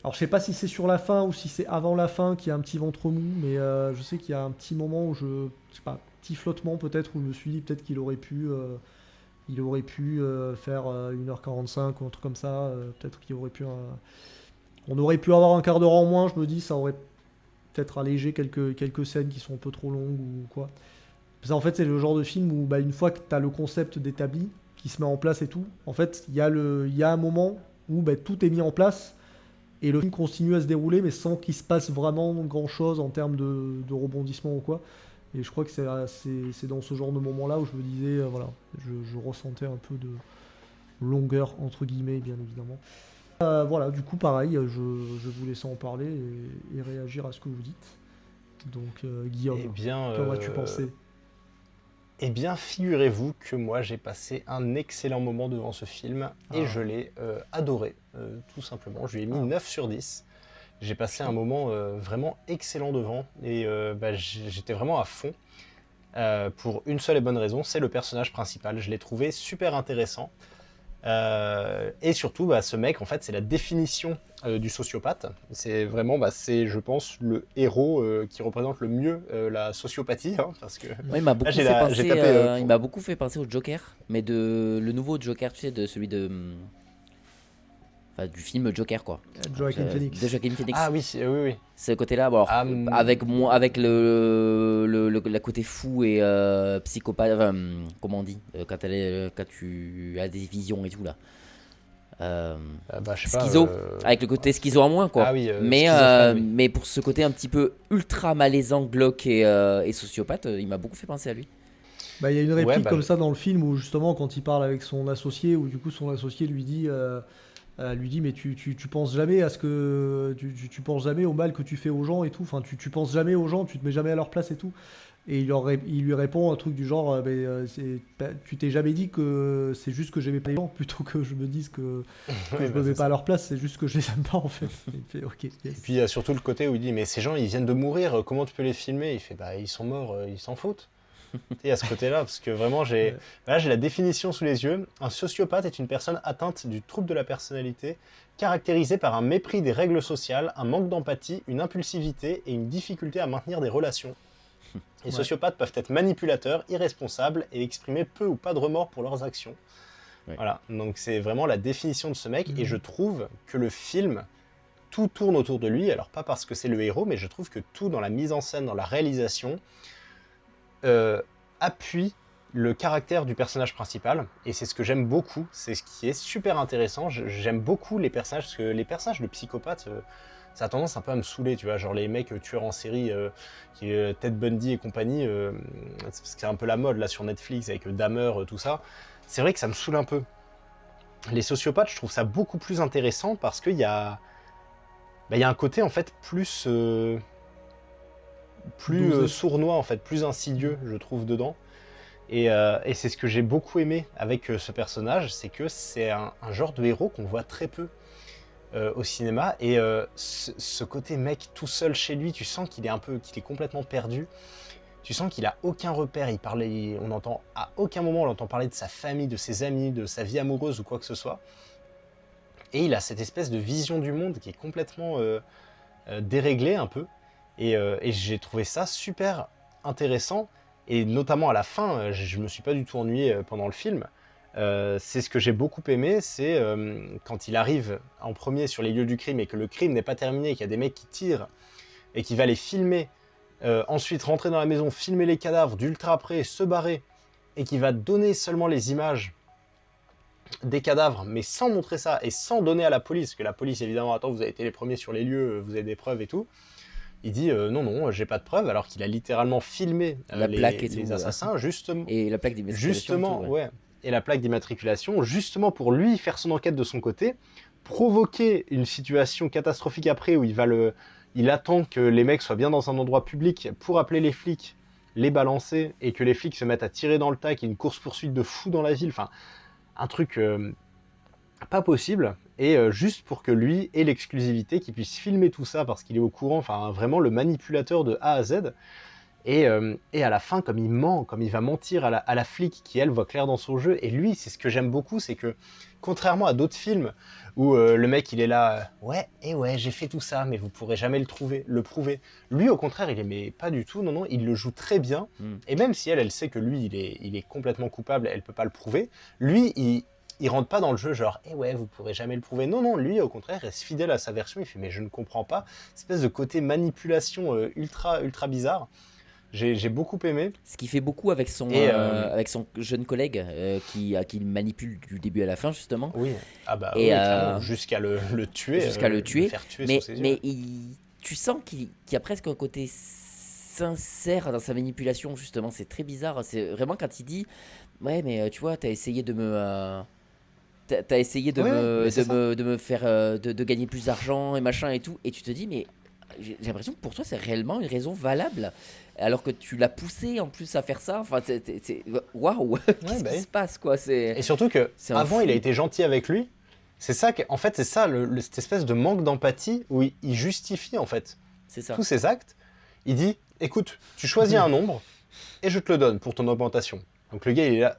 Alors je sais pas si c'est sur la fin ou si c'est avant la fin qu'il y a un petit ventre mou, mais je sais qu'il y a un petit moment où je sais pas, petit flottement peut-être où je me suis dit peut-être qu'il aurait pu faire 1h45 ou un truc comme ça. Peut-être qu'il aurait pu on aurait pu avoir un quart d'heure en moins, je me dis ça aurait peut-être allégé quelques scènes qui sont un peu trop longues ou quoi. Ça, en fait, c'est le genre de film où, une fois que tu as le concept d'établi, qui se met en place et tout, en fait, il y a un moment où tout est mis en place et le film continue à se dérouler, mais sans qu'il se passe vraiment grand-chose en termes de rebondissement ou quoi. Et je crois que c'est dans ce genre de moment-là où je me disais, voilà, je ressentais un peu de longueur, entre guillemets, bien évidemment. Voilà, du coup, pareil, je vous laisse en parler et réagir à ce que vous dites. Donc, Guillaume, qu'en as-tu pensé ? Eh bien, figurez-vous que moi, j'ai passé un excellent moment devant ce film et je l'ai adoré, tout simplement. Je lui ai mis 9 sur 10. J'ai passé un moment vraiment excellent devant et j'étais vraiment à fond pour une seule et bonne raison, c'est le personnage principal. Je l'ai trouvé super intéressant. Et surtout, ce mec, en fait, c'est la définition du sociopathe. C'est vraiment, c'est, je pense, le héros qui représente le mieux la sociopathie, parce que il m'a beaucoup fait penser au Joker, mais le nouveau Joker, tu sais, de celui de, du film Joker, quoi. Joaquin Phoenix. De Joaquin Phoenix. Ah oui, oui. Ce côté-là, bon, avec le côté fou et psychopathe, comment on dit, quand tu as des visions et tout là. Je sais schizo, pas, avec le côté schizo en moins, quoi. Ah oui, mais pour ce côté un petit peu ultra malaisant, glauque et sociopathe, il m'a beaucoup fait penser à lui. Il y a une réplique comme ça dans le film où justement quand il parle avec son associé, où du coup son associé lui dit mais tu penses jamais à ce que tu penses jamais au mal que tu fais aux gens et tout, enfin tu penses jamais aux gens, tu te mets jamais à leur place et tout, et il lui répond un truc du genre tu t'es jamais dit que c'est juste que j'aimais pas les gens plutôt que je me dise que je me mets pas à leur place, c'est juste que je les aime pas en fait. Il fait, ok, yes. Et puis il y a surtout le côté où il dit mais ces gens ils viennent de mourir, comment tu peux les filmer? Il fait ils sont morts, ils s'en foutent. Et à ce côté-là, parce que vraiment, j'ai la définition sous les yeux. Un sociopathe est une personne atteinte du trouble de la personnalité, caractérisée par un mépris des règles sociales, un manque d'empathie, une impulsivité et une difficulté à maintenir des relations. Les sociopathes peuvent être manipulateurs, irresponsables et exprimer peu ou pas de remords pour leurs actions. Ouais. Voilà, donc c'est vraiment la définition de ce mec. Et je trouve que le film, tout tourne autour de lui. Alors pas parce que c'est le héros, mais je trouve que tout dans la mise en scène, dans la réalisation, appuie le caractère du personnage principal, et c'est ce que j'aime beaucoup, c'est ce qui est super intéressant. J'aime beaucoup les personnages, parce que les personnages de psychopathes, ça a tendance un peu à me saouler, tu vois, genre les mecs tueurs en série, qui Ted Bundy et compagnie, c'est un peu la mode là sur Netflix avec Dahmer, tout ça, c'est vrai que ça me saoule un peu. Les sociopathes, je trouve ça beaucoup plus intéressant parce qu'il y a un côté en fait plus sournois, en fait, plus insidieux, je trouve, dedans. Et c'est ce que j'ai beaucoup aimé avec ce personnage, c'est que c'est un genre de héros qu'on voit très peu au cinéma. Et ce côté mec tout seul chez lui, tu sens qu'il est complètement perdu. Tu sens qu'il a aucun repère. À aucun moment on l'entend parler de sa famille, de ses amis, de sa vie amoureuse ou quoi que ce soit. Et il a cette espèce de vision du monde qui est complètement déréglée un peu. Et j'ai trouvé ça super intéressant, et notamment à la fin, je me suis pas du tout ennuyé pendant le film. C'est ce que j'ai beaucoup aimé, c'est quand il arrive en premier sur les lieux du crime et que le crime n'est pas terminé, qu'il y a des mecs qui tirent et qui va les filmer, ensuite rentrer dans la maison, filmer les cadavres d'ultra près, se barrer, et qui va donner seulement les images des cadavres, mais sans montrer ça et sans donner à la police, parce que la police évidemment, attends, vous avez été les premiers sur les lieux, vous avez des preuves et tout. Il dit non, j'ai pas de preuves, alors qu'il a littéralement filmé les assassins, justement. Et la plaque d'immatriculation. Justement, ouais. Et la plaque d'immatriculation, justement pour lui faire son enquête de son côté, provoquer une situation catastrophique après où il va il attend que les mecs soient bien dans un endroit public pour appeler les flics, les balancer, et que les flics se mettent à tirer dans le tas, qu'il y ait une course-poursuite de fou dans la ville. Enfin, un truc pas possible. Et juste pour que lui ait l'exclusivité, qu'il puisse filmer tout ça parce qu'il est au courant, enfin vraiment le manipulateur de A à Z. Et à la fin, comme il ment, comme il va mentir à la flic qui, elle, voit clair dans son jeu. Et lui, c'est ce que j'aime beaucoup, c'est que, contrairement à d'autres films où le mec, il est là, ouais, j'ai fait tout ça, mais vous pourrez jamais le prouver. Lui, au contraire, il aimait pas du tout, non, il le joue très bien. Et même si elle sait que lui, il est complètement coupable, elle peut pas le prouver, lui, il rentre pas dans le jeu genre vous pourrez jamais le prouver. Non, lui au contraire reste fidèle à sa version, il fait mais je ne comprends pas, espèce de côté manipulation ultra bizarre. J'ai beaucoup aimé. Ce qui fait beaucoup avec son jeune collègue qui manipule du début à la fin justement. Oui, clairement, jusqu'à le tuer. Jusqu'à le tuer. Faire tuer mais sous ses yeux. mais tu sens qu'il y a presque un côté sincère dans sa manipulation justement. C'est très bizarre. C'est vraiment quand il dit ouais mais tu vois t'as essayé de me de me faire de gagner plus d'argent et machin et tout, et tu te dis mais j'ai l'impression que pour toi c'est réellement une raison valable alors que tu l'as poussé en plus à faire ça. Enfin c'est waouh. Qu'est-ce qui se passe quoi. Et surtout que avant il a été gentil avec lui. C'est ça en fait c'est ça cette espèce de manque d'empathie où il justifie en fait tous ses actes. Il dit écoute tu choisis un nombre et je te le donne pour ton augmentation. Donc le gars il est là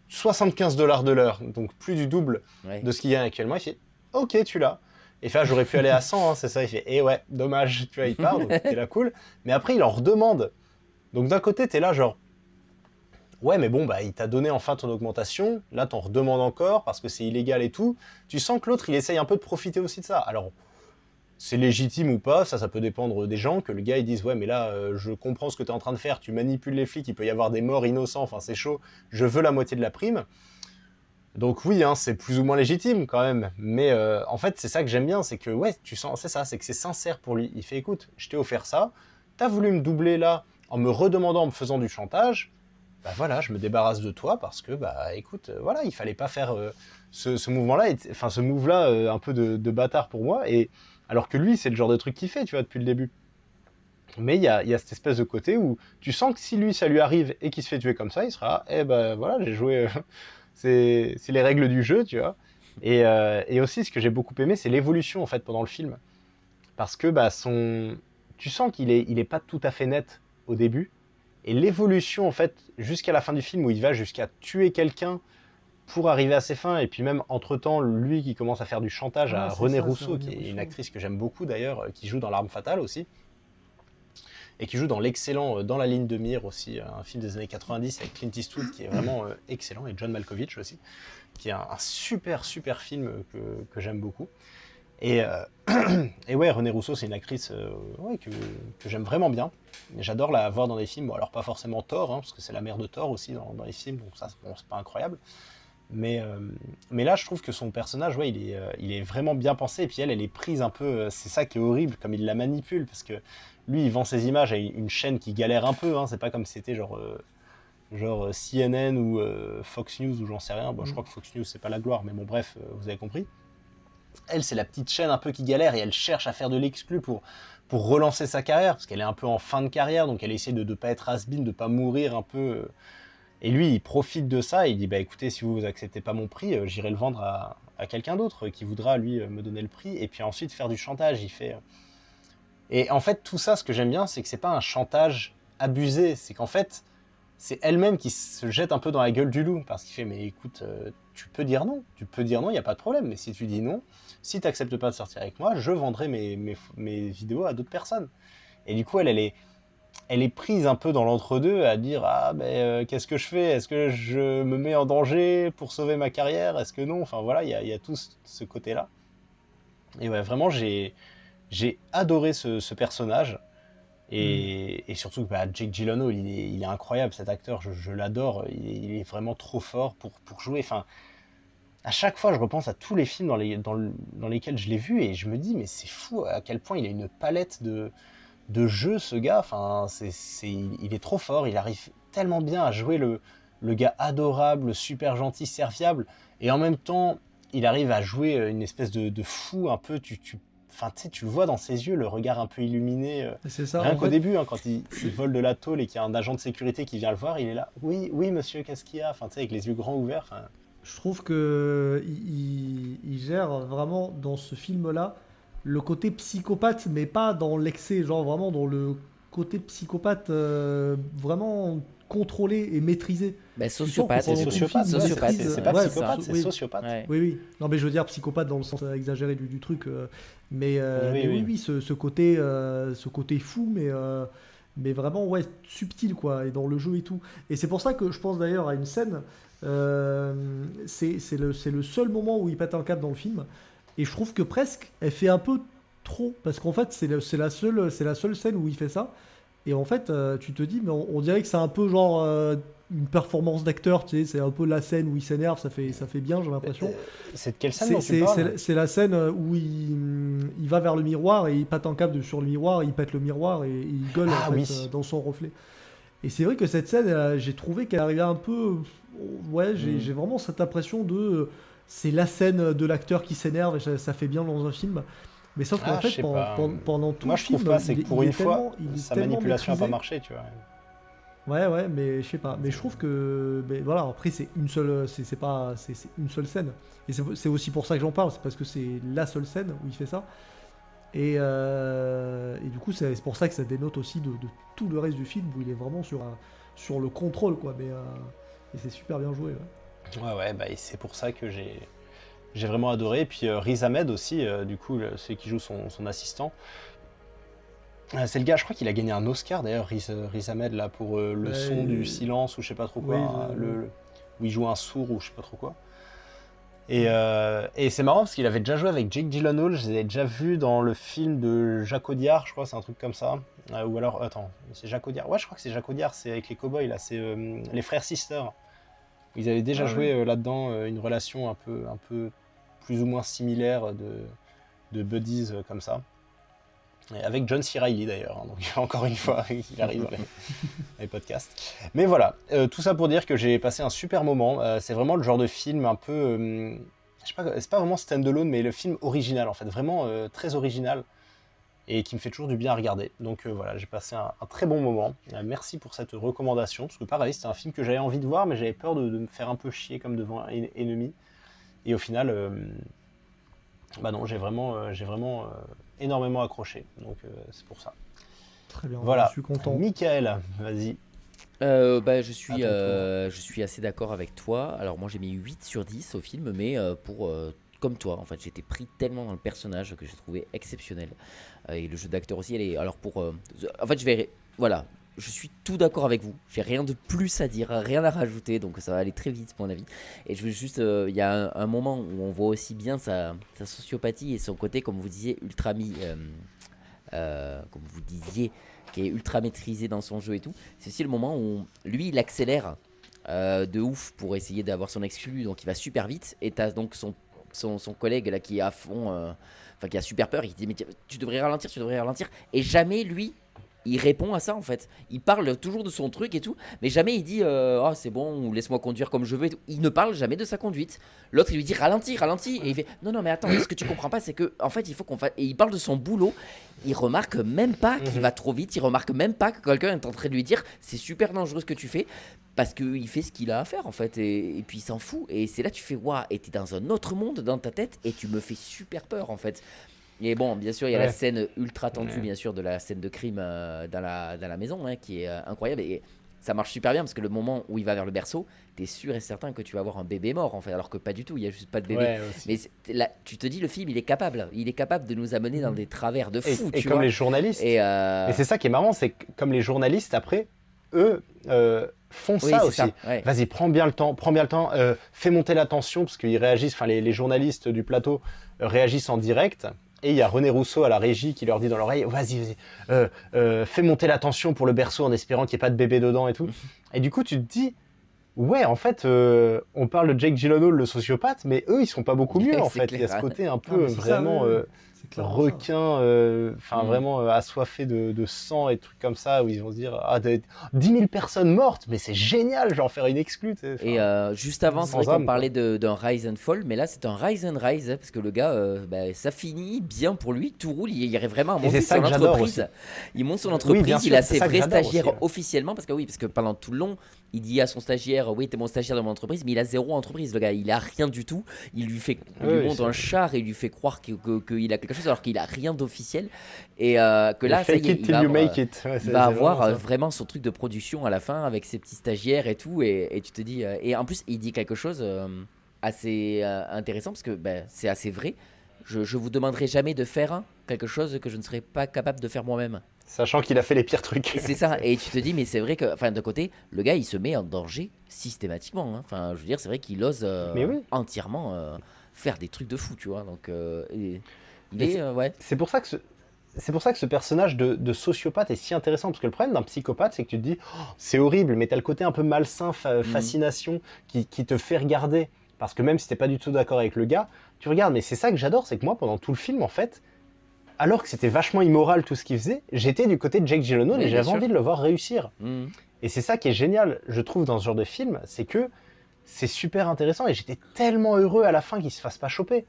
75 $ de l'heure, donc plus du double de ce qu'il gagne actuellement. Il fait ok, tu l'as. Et enfin, j'aurais pu aller à 100, hein, c'est ça. Il fait dommage, tu vois, il part, donc t'es là cool. Mais après, il en redemande. Donc d'un côté, t'es là genre ouais, mais bon, il t'a donné enfin ton augmentation. Là, t'en redemandes encore parce que c'est illégal et tout. Tu sens que l'autre, il essaye un peu de profiter aussi de ça. Alors, c'est légitime ou pas, ça peut dépendre des gens, que le gars, ils disent « Ouais, mais là, je comprends ce que t'es en train de faire, tu manipules les flics, il peut y avoir des morts innocents, enfin, c'est chaud, je veux la moitié de la prime. » Donc oui, hein, c'est plus ou moins légitime quand même. Mais en fait, c'est ça que j'aime bien, c'est que, tu sens, c'est ça, c'est que c'est sincère pour lui. Il fait « Écoute, je t'ai offert ça, t'as voulu me doubler là, en me redemandant, en me faisant du chantage, voilà, je me débarrasse de toi parce que, écoute, voilà, il fallait pas faire ce mouvement-là, enfin, ce move-là, un peu de bâtard pour moi, et... Alors que lui, c'est le genre de truc qu'il fait, tu vois, depuis le début. Mais il y a cette espèce de côté où tu sens que si lui, ça lui arrive et qu'il se fait tuer comme ça, il sera voilà, j'ai joué... c'est les règles du jeu, tu vois. Et aussi, ce que j'ai beaucoup aimé, c'est l'évolution, en fait, pendant le film. Parce que tu sens qu'il est pas tout à fait net au début. Et l'évolution, en fait, jusqu'à la fin du film, où il va jusqu'à tuer quelqu'un pour arriver à ses fins, et puis même entre-temps, lui qui commence à faire du chantage à René Rousseau, qui est une actrice que j'aime beaucoup d'ailleurs, qui joue dans L'Arme Fatale aussi, et qui joue dans l'excellent Dans la ligne de mire aussi, un film des années 90 avec Clint Eastwood qui est vraiment excellent, et John Malkovich aussi, qui est un super film que j'aime beaucoup. Et René Rousseau, c'est une actrice que j'aime vraiment bien. J'adore la voir dans des films, bon, alors pas forcément Thor, hein, parce que c'est la mère de Thor aussi dans les films, donc ça, c'est pas incroyable. Mais là, je trouve que son personnage, il est vraiment bien pensé. Et puis elle est prise un peu... c'est ça qui est horrible, comme il la manipule. Parce que lui, il vend ses images à une chaîne qui galère un peu. Hein, c'est pas comme si c'était genre CNN ou Fox News ou j'en sais rien. Bon, je crois que Fox News, c'est pas la gloire. Mais bon, bref, vous avez compris. Elle, c'est la petite chaîne un peu qui galère. Et elle cherche à faire de l'exclu pour relancer sa carrière. Parce qu'elle est un peu en fin de carrière. Donc elle essaie de ne pas être has-been, de ne pas mourir un peu... Et lui, il profite de ça, et il dit écoutez, si vous acceptez pas mon prix, j'irai le vendre à quelqu'un d'autre qui voudra, lui, me donner le prix, et puis ensuite faire du chantage. Il fait... Et en fait, tout ça, ce que j'aime bien, c'est que c'est pas un chantage abusé, c'est qu'en fait, c'est elle-même qui se jette un peu dans la gueule du loup, parce qu'il fait mais écoute, tu peux dire non, il n'y a pas de problème, mais si tu dis non, si tu n'acceptes pas de sortir avec moi, je vendrai mes vidéos à d'autres personnes. Et du coup, elle est prise un peu dans l'entre-deux à dire qu'est-ce que je fais ? Est-ce que je me mets en danger pour sauver ma carrière ? Est-ce que non ? Enfin voilà, il y a tout ce côté-là. Et vraiment, j'ai adoré ce personnage. Et surtout, Jake Gyllenhaal, il est incroyable, cet acteur, je l'adore. Il est vraiment trop fort pour jouer. Enfin, à chaque fois, je repense à tous les films dans lesquels je l'ai vu et je me dis, mais c'est fou à quel point il a une palette de jeu, ce gars. Enfin, il est trop fort, il arrive tellement bien à jouer le gars adorable, super gentil, serviable, et en même temps il arrive à jouer une espèce de fou un peu, enfin, tu sais, tu le vois dans ses yeux, le regard un peu illuminé. C'est ça. Rien qu'au début, hein, quand il vole de la tôle et qu'il y a un agent de sécurité qui vient le voir, il est là. Oui, monsieur, qu'est-ce qu'il y a? Enfin, tu sais, avec les yeux grands ouverts. Enfin... Je trouve que il gère vraiment dans ce film-là le côté psychopathe, mais pas dans l'excès, genre vraiment dans le côté psychopathe vraiment contrôlé et maîtrisé. Bah, sociopathe. C'est sociopathe, c'est pas psychopathe, c'est sociopathe. Ouais. Oui. Non, mais je veux dire psychopathe dans le sens exagéré du truc. Mais oui. Ce côté fou, mais vraiment subtil, quoi, et dans le jeu et tout. Et c'est pour ça que je pense d'ailleurs à une scène, c'est le seul moment où il pète un câble dans le film. Et je trouve que presque, elle fait un peu trop. Parce qu'en fait, c'est la seule scène où il fait ça. Et en fait, tu te dis, mais on dirait que c'est un peu genre une performance d'acteur, tu sais, c'est un peu la scène où il s'énerve, ça fait bien, j'ai l'impression. C'est de quelle scène dont tu parles? C'est la scène où il va vers le miroir et il pète un câble sur le miroir, il pète le miroir et il gueule dans son reflet. Et c'est vrai que cette scène, j'ai trouvé qu'elle arrivait un peu... Ouais, j'ai vraiment cette impression de... c'est la scène de l'acteur qui s'énerve et ça fait bien dans un film. Mais sauf qu'en fait, pendant tout moi, le film... je trouve pas, c'est que pour une fois, sa manipulation n'a pas maîtrisé. marché, tu vois. Ouais, mais je sais pas. Mais je trouve que... Mais voilà, après, c'est une seule... C'est une seule scène. Et c'est aussi pour ça que j'en parle, c'est parce que c'est la seule scène où il fait ça. Et du coup, c'est pour ça que ça dénote aussi de tout le reste du film, où il est vraiment sur le contrôle, quoi. Et c'est super bien joué, Ouais, bah, et c'est pour ça que j'ai vraiment adoré. Et puis Riz Ahmed aussi, du coup, c'est qui joue son assistant. C'est le gars, je crois qu'il a gagné un Oscar d'ailleurs, Riz Ahmed, là, pour le son du silence ou je sais pas trop quoi, où il joue un sourd ou je sais pas trop quoi. Et c'est marrant parce qu'il avait déjà joué avec Jake Gyllenhaal, je les avais déjà vus dans le film de Jacques Audiard, je crois, c'est un truc comme ça. Ou alors, attends, c'est Jacques Audiard. Ouais, je crois que c'est Jacques Audiard, c'est avec les cowboys, là, c'est les frères Sister. Ils avaient déjà joué là-dedans une relation un peu plus ou moins similaire de buddies comme ça. Et avec John C. Reilly d'ailleurs, hein, donc encore une fois, il arrive dans les podcasts. Mais voilà, tout ça pour dire que j'ai passé un super moment. C'est vraiment le genre de film un peu, je sais pas, c'est pas vraiment stand-alone, mais le film original en fait, vraiment très original et qui me fait toujours du bien à regarder. Donc voilà, j'ai passé un très bon moment. Merci pour cette recommandation, parce que pareil, c'était un film que j'avais envie de voir, mais j'avais peur de me faire un peu chier comme devant Ennemi. Et au final, bah non, j'ai vraiment énormément accroché, donc c'est pour ça. Très bien, voilà. Je suis content. Michael, vas-y. Je suis assez d'accord avec toi. Alors moi j'ai mis 8 sur 10 au film, mais comme toi, en fait, j'étais pris tellement dans le personnage que j'ai trouvé exceptionnel. Et le jeu d'acteur aussi, alors en fait, voilà, je suis tout d'accord avec vous. J'ai rien de plus à dire, rien à rajouter, donc ça va aller très vite, à mon avis. Et je veux juste, il y a un moment où on voit aussi bien sa sociopathie et son côté, comme vous disiez, comme vous disiez, qui est ultra maîtrisé dans son jeu et tout. C'est aussi le moment où lui, il accélère de ouf pour essayer d'avoir son exclu, donc il va super vite. Et t'as donc son collègue là qui est à fond, qui a super peur. Il dit mais tu devrais ralentir. Et jamais lui. Il répond à ça en fait. Il parle toujours de son truc et tout, mais jamais il dit c'est bon, ou laisse-moi conduire comme je veux et tout. Il ne parle jamais de sa conduite. L'autre il lui dit ralentis. Et il fait non mais attends, ce que tu comprends pas c'est que en fait il faut qu'on fasse. Et il parle de son boulot. Il remarque même pas qu'il va trop vite. Il remarque même pas que quelqu'un est en train de lui dire c'est super dangereux ce que tu fais, parce qu'il fait ce qu'il a à faire en fait. Et puis il s'en fout. Et c'est là tu fais waouh, et t'es dans un autre monde dans ta tête et tu me fais super peur en fait. Et bon, bien sûr, il y a la scène ultra tendue, bien sûr, de la scène de crime dans la maison, hein, qui est incroyable. Et ça marche super bien parce que le moment où il va vers le berceau, t'es sûr et certain que tu vas avoir un bébé mort, en fait, alors que pas du tout, il n'y a juste pas de bébé. Mais là, tu te dis, le film, il est capable de nous amener dans des travers de fou. Et comme les journalistes. Et c'est ça qui est marrant, c'est que comme les journalistes, après, eux font ça aussi. Vas-y, prends bien le temps, fais monter la tension, parce qu'ils réagissent, enfin les journalistes du plateau réagissent en direct. Et il y a René Rousseau à la régie qui leur dit dans l'oreille vas-y, fais monter la tension pour le berceau en espérant qu'il n'y ait pas de bébé dedans et tout. Et du coup, tu te dis ouais, en fait, on parle de Jake Gyllenhaal, le sociopathe, mais eux, ils sont pas beaucoup mieux en fait. Il y a ce côté un peu vraiment C'est clairement requins, vraiment assoiffés de sang et trucs comme ça, où ils vont se dire 10 000 personnes mortes, mais c'est génial, je vais en faire une exclue. Et juste avant, c'est vrai qu'on parlait d'un rise and fall, mais là c'est un rise and rise, parce que le gars, ça finit bien pour lui, tout roule, il arrive vraiment à monter son entreprise. Il monte son entreprise, il a ses vrais stagiaires officiellement, parce que pendant tout le long, il dit à son stagiaire, oui, t'es mon stagiaire de mon entreprise, mais il a 0 entreprise, le gars, il a rien du tout. Il lui monte un char et il lui fait croire qu'il a quelque chose alors qu'il a rien d'officiel. Et que là, ça y est, il va avoir vraiment son truc de production à la fin avec ses petits stagiaires et tout. Et tu te dis, et en plus, il dit quelque chose assez intéressant parce que c'est assez vrai. Je vous demanderai jamais de faire quelque chose que je ne serais pas capable de faire moi-même. Sachant qu'il a fait les pires trucs. Et c'est ça, et tu te dis, mais c'est vrai que, d'un côté, le gars il se met en danger systématiquement. Enfin, je veux dire, c'est vrai qu'il ose entièrement faire des trucs de fou, tu vois. Donc, c'est pour ça que ce personnage de sociopathe est si intéressant, parce que le problème d'un psychopathe, c'est que tu te dis, c'est horrible, mais t'as le côté un peu malsain, fascination, qui te fait regarder. Parce que même si t'es pas du tout d'accord avec le gars, tu regardes. Mais c'est ça que j'adore, c'est que moi, pendant tout le film, en fait, alors que c'était vachement immoral tout ce qu'il faisait, j'étais du côté de Jake Gyllenhaal et j'avais envie de le voir réussir. Et c'est ça qui est génial, je trouve, dans ce genre de film, c'est que c'est super intéressant et j'étais tellement heureux à la fin qu'il se fasse pas choper.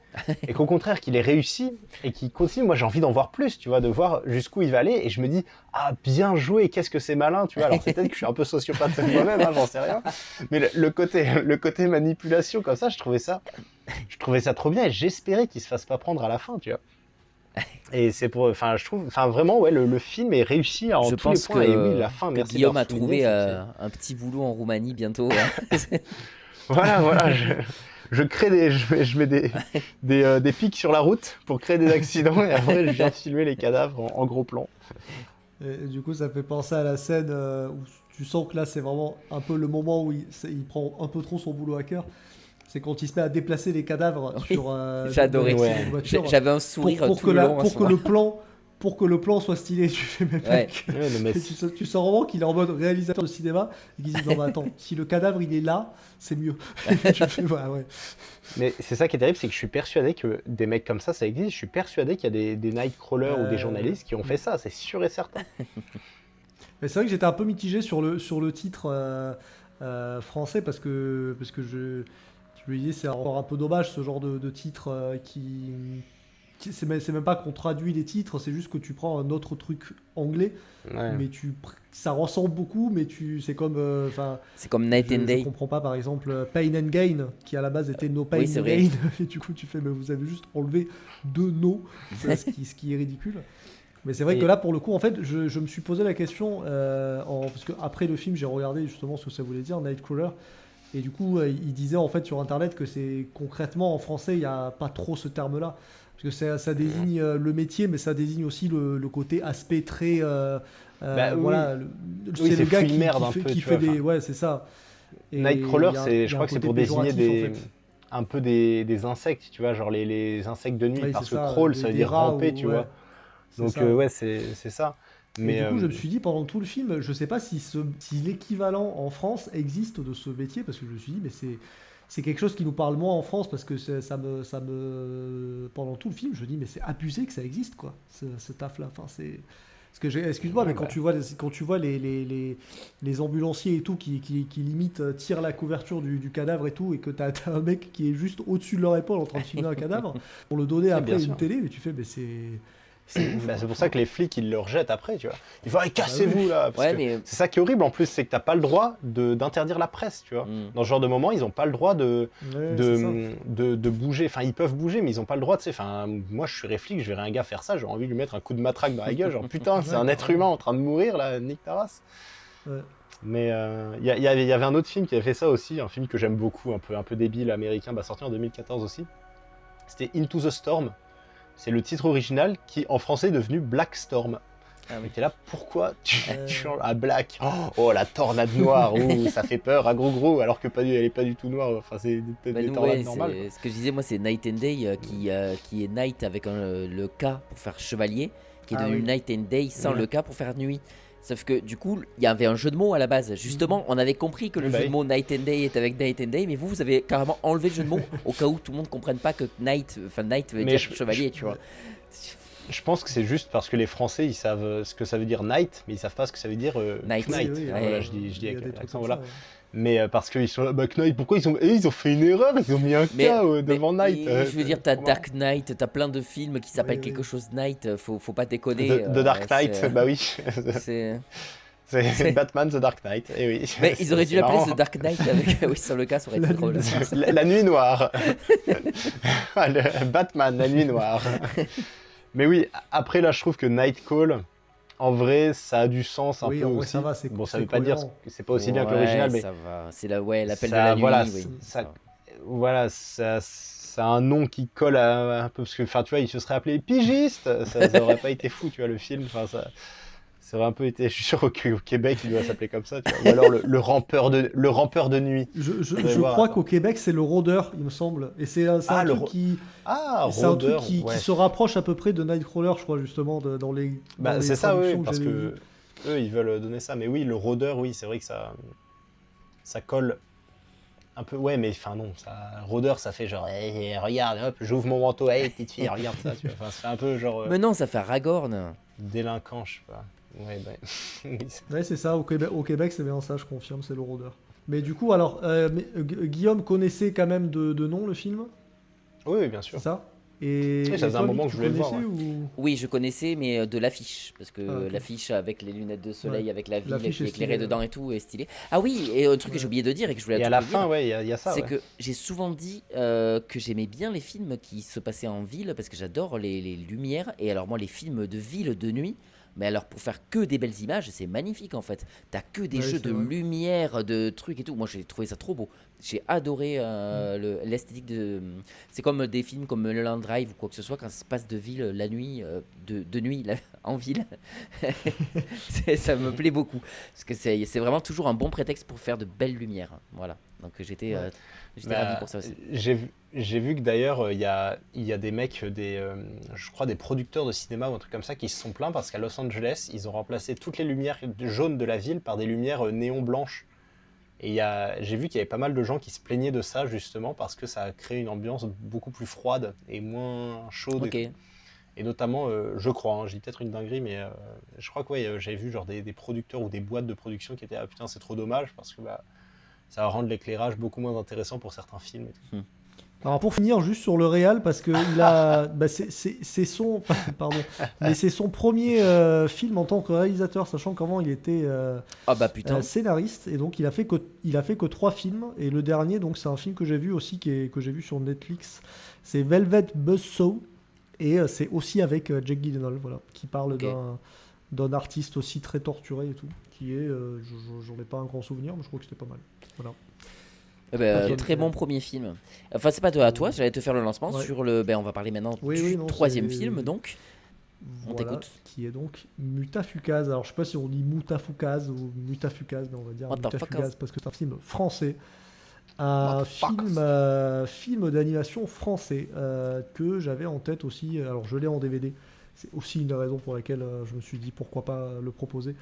Et qu'au contraire, qu'il ait réussi et qu'il continue. Moi, j'ai envie d'en voir plus, tu vois, de voir jusqu'où il va aller. Et je me dis, bien joué, qu'est-ce que c'est malin, tu vois. Alors, c'est peut-être que je suis un peu sociopathe moi-même, j'en sais rien. Mais le côté manipulation, comme ça, je trouvais ça trop bien et j'espérais qu'il se fasse pas prendre à la fin, tu vois. Et c'est je trouve, vraiment, le film est réussi en tous les points. Et oui, la fin, merci. Guillaume a trouvé un petit boulot en Roumanie bientôt. Voilà, je crée je mets des pics sur la route pour créer des accidents et après je viens filmer les cadavres en gros plan. Et du coup, ça fait penser à la scène où tu sens que là, c'est vraiment un peu le moment où il prend un peu trop son boulot à cœur. C'est quand il se met à déplacer les cadavres sur. J'adorais. J'avais un sourire tout le long. Pour que le plan soit stylé, tu fais même tu sens vraiment qu'il est en mode réalisateur de cinéma et qu'il dit non mais attends, si le cadavre il est là, c'est mieux. Tu fais, Mais c'est ça qui est terrible, c'est que je suis persuadé que des mecs comme ça existe. Je suis persuadé qu'il y a des nightcrawlers ou des journalistes qui ont fait ça, c'est sûr et certain. Mais c'est vrai que j'étais un peu mitigé sur le titre français parce que je me disais c'est encore un peu dommage ce genre de titre c'est même pas qu'on traduit les titres, c'est juste que tu prends un autre truc anglais, mais ça ressemble beaucoup, mais c'est comme c'est comme Night and Day. Je comprends pas, par exemple Pain and Gain qui à la base était No Pain No Gain et du coup tu fais mais vous avez juste enlevé 2 no, ce qui est ridicule. Mais c'est vrai que là pour le coup en fait je me suis posé la question parce que après le film j'ai regardé justement ce que ça voulait dire Nightcrawler. Et du coup, il disait en fait sur internet que c'est concrètement en français, il n'y a pas trop ce terme-là. Parce que ça désigne le métier, mais ça désigne aussi le côté aspect très. Voilà, c'est le gars qui fait des. Ouais, c'est ça. Et Nightcrawler, je crois que c'est pour désigner un peu des insectes, tu vois, genre les insectes de nuit, parce que crawl, ça veut dire ramper, tu vois. Donc, c'est ça. Mais du coup, je me suis dit pendant tout le film, je sais pas si l'équivalent en France existe de ce métier, parce que je me suis dit, mais c'est quelque chose qui nous parle moins en France, parce que ça me pendant tout le film, je me dis, mais c'est abusé que ça existe, quoi, ce taf-là. Enfin, c'est parce que excuse-moi, mais quand tu vois les ambulanciers et tout qui limite tirent la couverture du cadavre et tout, et que t'as un mec qui est juste au-dessus de leur épaule en train de filmer un cadavre pour le donner après une télé, mais tu fais, mais c'est pour ça que les flics ils le rejettent après, tu vois. Ils font cassez-vous là, parce que c'est ça qui est horrible en plus, c'est que t'as pas le droit d'interdire la presse, tu vois. Dans ce genre de moment, ils ont pas le droit de bouger. Enfin, ils peuvent bouger, mais ils ont pas le droit, tu sais. Enfin, moi je suis flic, je verrais un gars faire ça, j'aurais envie de lui mettre un coup de matraque dans la gueule, genre putain, c'est un être humain en train de mourir là, nique ta race. Mais il y avait un autre film qui avait fait ça aussi, un film que j'aime beaucoup, un peu débile, américain, sorti en 2014 aussi. C'était Into the Storm. C'est le titre original qui, en français, est devenu Black Storm. Mais t'es là, pourquoi tu changes à Black? Oh, la tornade noire, ça fait peur, à gros, alors que elle est pas du tout noire. Enfin, c'est des tornades normales. Ce que je disais, moi, c'est Night and Day qui est Night avec le K pour faire chevalier, qui est devenu Night and Day sans le K pour faire nuit. Sauf que du coup, il y avait un jeu de mots à la base. Justement, on avait compris que le Bah jeu oui. de mots Night and Day était avec Night and Day, mais vous avez carrément enlevé le jeu de mots au cas où tout le monde ne comprenne pas que Night veut Mais dire chevalier, tu vois. Je pense que c'est juste parce que les Français, ils savent ce que ça veut dire night, mais ils savent pas ce que ça veut dire Night. knight. Oui, oui, Voilà, ouais. je dis Il y a avec des trucs l'accent, comme voilà. ça, ouais. Mais parce qu'ils sont là, bah Knight, pourquoi ils ont fait une erreur, ils ont mis un K devant Night. Je veux dire, t'as comment Dark Knight, t'as plein de films qui s'appellent Oui, oui. quelque chose Night, faut pas déconner. The Dark Knight, c'est- bah oui. c'est- C'est Batman The Dark Knight, et oui. Mais ils auraient dû C'est l'appeler marrant. The Dark Knight avec. Oui, sur le cas, ça aurait été La drôle. nuit. La nuit noire. Batman, la nuit noire. Mais oui, après là, je trouve que Nightcall, en vrai, ça a du sens un Oui, peu en vrai, aussi. ça va, c'est Bon, ça c'est veut pas dire cohérent. que c'est pas aussi bien que Ouais, l'original, mais ça va. C'est l'appel de ça, la nuit. voilà, Oui, voilà, ça a un nom qui colle un peu, parce que, enfin, tu vois, il se serait appelé Pigiste, ça aurait pas été fou, tu vois, le film, enfin, ça aurait un peu été, je suis sûr qu'au Québec, il doit s'appeler comme ça, tu vois. Ou alors le rampeur de nuit. Je Allez voir, crois attends. qu'au Québec, c'est le rôdeur, il me semble. Et c'est un Ah, truc qui. Ah, C'est un truc rôdeur, qui ouais. se rapproche à peu près de Nightcrawler, je crois, justement, dans les. dans Bah, les c'est ça, oui, traductions parce j'ai que vues. eux, ils veulent donner ça. Mais oui, le rôdeur, oui, c'est vrai que ça colle un peu. Ouais, mais enfin, non, rôdeur, ça fait genre, hey, regarde, hop, j'ouvre mon manteau, hey, petite fille, regarde ça, tu vois. Enfin, c'est un peu genre Mais non, ça fait Aragorn. délinquant, je sais pas. Ouais, bah. Ouais, c'est ça, au Québec, c'est bien ça, je confirme, c'est le rôdeur. Mais du coup, alors, Guillaume connaissait quand même de nom le film, Oui, oui, bien sûr. c'est ça? Et Oui, ça faisait toi, un Luc, moment que tu je voulais le voir, connaissais ou... Oui, je connaissais, mais de l'affiche. Parce que Ah, ok. l'affiche avec les lunettes de soleil, Ouais. avec la ville L'affiche qui est est éclairée stylée, dedans ouais. et tout, est stylé. Ah oui, et un truc que Ouais. j'ai oublié de dire et que je voulais Et à tout la vous fin, dire, ouais, il y a ça. c'est Ouais. que j'ai souvent dit que j'aimais bien les films qui se passaient en ville parce que j'adore les lumières. Et alors, moi, les films de ville de nuit, mais alors pour faire que des belles images, c'est magnifique en fait. T'as que des Ouais, jeux c'est de vrai. lumière, de trucs et tout. Moi, j'ai trouvé ça trop beau. J'ai adoré l'esthétique de. C'est comme des films comme Mulholland Drive ou quoi que ce soit quand ça se passe de ville la nuit, de nuit en ville. Ça me plaît beaucoup parce que c'est vraiment toujours un bon prétexte pour faire de belles lumières. Voilà. Donc j'étais Ouais. j'étais Bah, ravi pour ça aussi. j'ai vu que d'ailleurs, il y a des mecs, je crois des producteurs de cinéma ou un truc comme ça, qui se sont plaints parce qu'à Los Angeles, ils ont remplacé toutes les lumières jaunes de la ville par des lumières néon blanches. Et j'ai vu qu'il y avait pas mal de gens qui se plaignaient de ça, justement, parce que ça a créé une ambiance beaucoup plus froide et moins chaude. Ok. Et notamment, je crois, hein, j'ai peut-être une dinguerie, mais je crois que ouais, j'avais vu genre des producteurs ou des boîtes de production qui étaient ah putain, c'est trop dommage parce que bah, ça va rendre l'éclairage beaucoup moins intéressant pour certains films. Et tout. Alors pour finir juste sur le réal parce que il a bah, c'est son pardon mais c'est son premier film en tant que réalisateur, sachant qu'avant il était Ah bah putain. scénariste, et donc il a fait que 3 films, et le dernier donc c'est un film que j'ai vu aussi que j'ai vu sur Netflix, c'est Velvet Buzzsaw, et c'est aussi avec Jake Gyllenhaal, voilà, qui parle Ok. d'un artiste aussi très torturé et tout, qui est j'en ai pas un grand souvenir, mais je crois que c'était pas mal. Voilà. Eh ben, Ok. très bon premier film. Enfin, c'est pas à toi, j'allais te faire le lancement Ouais. sur le. Ben, on va parler maintenant Oui, du oui, non, troisième c'est- film, donc. On Voilà, t'écoute. qui est donc Mutafukaz. Alors je sais pas si on dit Mutafukaz ou Mutafukaz, mais on va dire Mutafukaz. Mutafukaz parce que c'est un film français. Un film d'animation français que j'avais en tête aussi. Alors je l'ai en DVD. C'est aussi une des raisons pour laquelle je me suis dit pourquoi pas le proposer.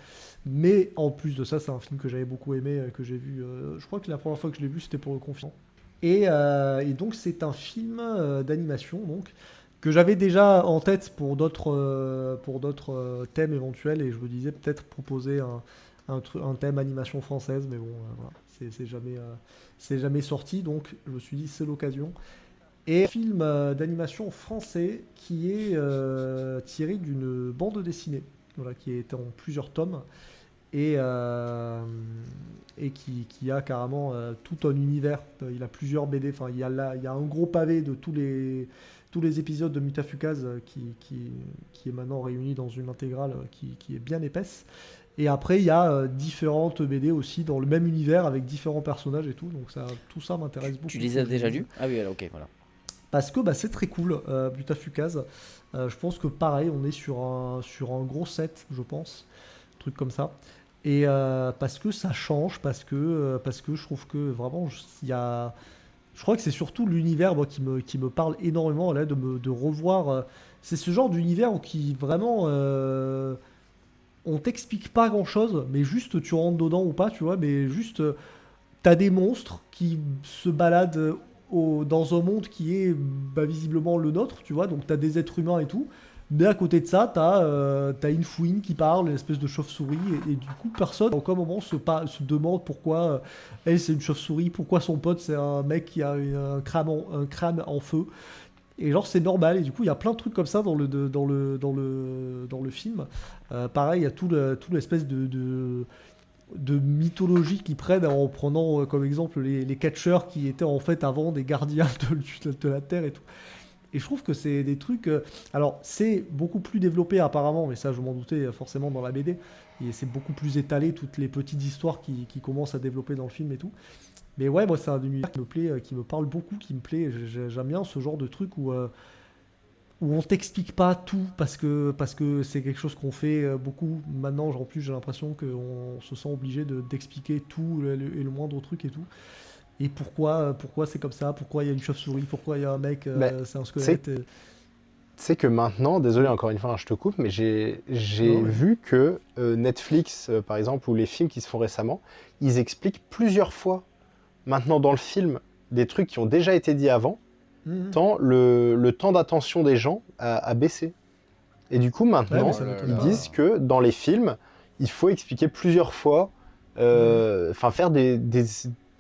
Mais en plus de ça, c'est un film que j'avais beaucoup aimé, que j'ai vu. Je crois que la première fois que je l'ai vu, c'était pour le confinement. Et donc c'est un film d'animation donc que j'avais déjà en tête pour d'autres thèmes éventuels, et je me disais peut-être proposer un thème animation française, mais bon, voilà, c'est jamais sorti, donc je me suis dit c'est l'occasion. Et un film d'animation français qui est tiré d'une bande dessinée, voilà, qui est en plusieurs tomes, et qui a carrément tout un univers. Il a plusieurs BD, enfin il y a un gros pavé de tous les épisodes de Mutafukaz qui est maintenant réuni dans une intégrale qui est bien épaisse. Et après, il y a différentes BD aussi dans le même univers avec différents personnages et tout. Donc tout ça m'intéresse beaucoup. Tu les as déjà lus? Ah oui, alors ok, voilà. Parce que bah, c'est très cool, Mutafukaz. Je pense que pareil, on est sur un gros set, je pense. Un truc comme ça. Et parce que ça change, parce que je trouve que vraiment, il y a... Je crois que c'est surtout l'univers moi, qui me parle énormément, là, de revoir. C'est ce genre d'univers qui vraiment on t'explique pas grand-chose, mais juste tu rentres dedans ou pas, tu vois, mais juste t'as des monstres qui se baladent dans un monde qui est visiblement le nôtre, tu vois, donc t'as des êtres humains et tout. Mais à côté de ça, t'as une fouine qui parle, une espèce de chauve-souris, et du coup, personne, à aucun moment, se demande pourquoi elle, c'est une chauve-souris, pourquoi son pote, c'est un mec qui a un crâne en feu. Et genre, c'est normal, et du coup, il y a plein de trucs comme ça dans le film. Pareil, il y a tout l'espèce de mythologie qu'ils prennent en prenant comme exemple les catcheurs qui étaient en fait avant des gardiens de la Terre et tout. Et je trouve que c'est des trucs... alors, c'est beaucoup plus développé apparemment, mais ça, je m'en doutais forcément dans la BD. Et c'est beaucoup plus étalé, toutes les petites histoires qui commencent à développer dans le film et tout. Mais ouais, moi, c'est un univers qui me plaît, qui me parle beaucoup, qui me plaît. J'aime bien ce genre de truc où on t'explique pas tout, parce que c'est quelque chose qu'on fait beaucoup. Maintenant, en plus, j'ai l'impression qu'on se sent obligé d'expliquer tout et le moindre truc et tout. Et pourquoi c'est comme ça, pourquoi il y a une chauve-souris, pourquoi il y a un mec, c'est un squelette. C'est que maintenant, désolé encore une fois, je te coupe, mais j'ai vu que Netflix, par exemple, ou les films qui se font récemment, ils expliquent plusieurs fois maintenant dans le film des trucs qui ont déjà été dit avant, tant le temps d'attention des gens a baissé. Et du coup, maintenant, ils disent que dans les films, il faut expliquer plusieurs fois,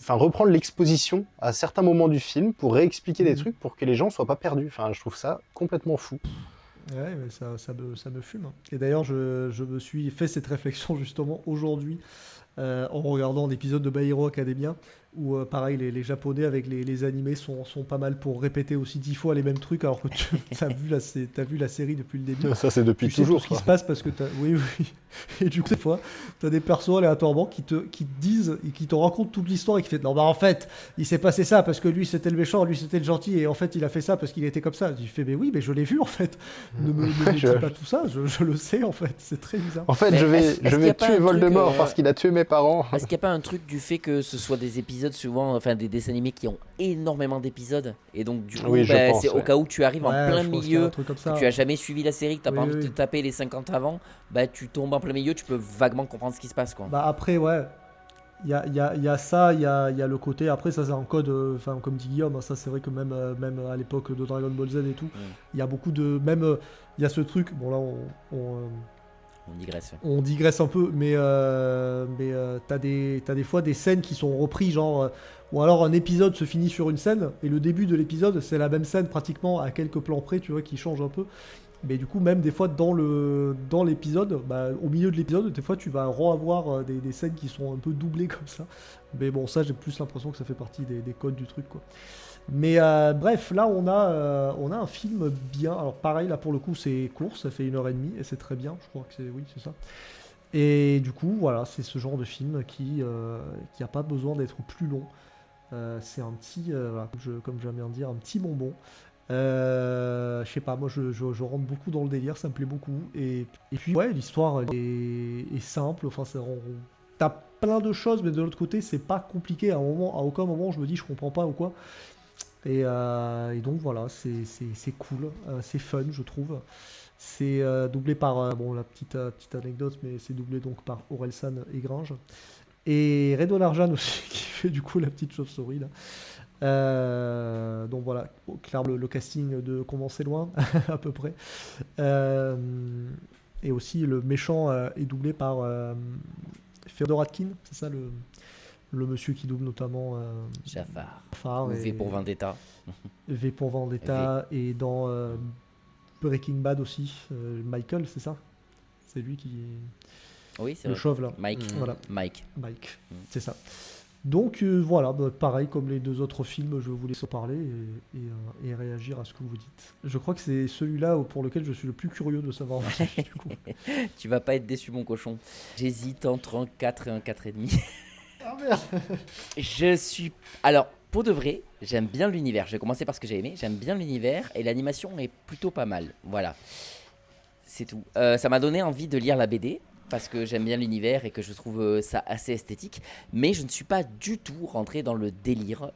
faire reprendre l'exposition à certains moments du film pour réexpliquer des trucs pour que les gens soient pas perdus. Enfin, je trouve ça complètement fou. Ouais, mais ça me fume. Et d'ailleurs, je me suis fait cette réflexion justement aujourd'hui en regardant l'épisode de My Hero Academia où pareil, les Japonais avec les animés sont pas mal pour répéter aussi 10 fois les mêmes trucs alors que tu as vu la série depuis le début. Ça, c'est depuis toujours. Tu sais tout ce qui se passe parce que oui. Et du coup, des fois, tu as des persos aléatoirement qui te disent et qui te racontent toute l'histoire et qui fait non, en fait, il s'est passé ça parce que lui c'était le méchant, lui c'était le gentil et en fait il a fait ça parce qu'il était comme ça. Tu fais mais oui, mais je l'ai vu en fait. Ne me dis pas tout ça, je le sais en fait. C'est très bizarre. En fait, je vais tuer Voldemort parce qu'il a tué mes parents. Est-ce qu'il n'y a pas un truc du fait que ce soit des épisodes souvent, enfin des dessins animés qui ont énormément d'épisodes et donc du coup c'est au cas où tu arrives en plein milieu, que tu as jamais suivi la série, que tu n'as pas envie de te taper les 50 avant, tu tombes en plein milieu, tu peux vaguement comprendre ce qui se passe quoi. Après ouais, il y a ça, il y a le côté, après ça c'est un code, comme dit Guillaume, ça c'est vrai que même à l'époque de Dragon Ball Z et tout, il y a beaucoup de, même il y a ce truc, bon là on digresse. On digresse un peu, mais t'as des fois des scènes qui sont reprises, genre, ou alors un épisode se finit sur une scène, et le début de l'épisode, c'est la même scène pratiquement à quelques plans près, tu vois, qui change un peu. Mais du coup, même des fois dans l'épisode, au milieu de l'épisode, des fois tu vas avoir des scènes qui sont un peu doublées comme ça. Mais bon, ça j'ai plus l'impression que ça fait partie des codes du truc, quoi. Mais bref, là on a un film bien. Alors pareil, là pour le coup c'est court, ça fait 1h30 et c'est très bien, je crois que c'est ça. Et du coup voilà, c'est ce genre de film qui a pas besoin d'être plus long. C'est un petit, comme j'aime bien dire, un petit bonbon. Je sais pas, moi je rentre beaucoup dans le délire, ça me plaît beaucoup. Et puis ouais, l'histoire est simple, enfin t'as plein de choses, mais de l'autre côté c'est pas compliqué. À aucun moment je me dis je comprends pas ou quoi. Et donc voilà, c'est cool, c'est fun je trouve. C'est doublé par, la petite anecdote, mais c'est doublé donc par Orelsan et Gringe. Et Redouane Arjan aussi, qui fait du coup la petite chauve-souris là. Donc voilà, clairement le casting de Commencer loin, à peu près. Et aussi le méchant est doublé par Féodor Atkin, c'est ça le monsieur qui double notamment Jafar. V pour Vendetta. V pour Vendetta. Et dans Breaking Bad aussi, Michael, c'est ça? C'est lui qui est... Oui, c'est le vrai. chauve là. Mike. Voilà. Mike. C'est ça. Donc voilà, pareil comme les deux autres films, je vous laisse en parler et réagir à ce que vous dites. Je crois que c'est celui-là pour lequel je suis le plus curieux de savoir. Du coup. Tu vas pas être déçu mon cochon. J'hésite entre un 4 et un 4,5. Ah merde. Alors, pour de vrai, j'aime bien l'univers. Je vais commencer par ce que j'ai aimé. J'aime bien l'univers et l'animation est plutôt pas mal. Voilà. C'est tout. Ça m'a donné envie de lire la BD parce que j'aime bien l'univers et que je trouve ça assez esthétique. Mais je ne suis pas du tout rentré dans le délire.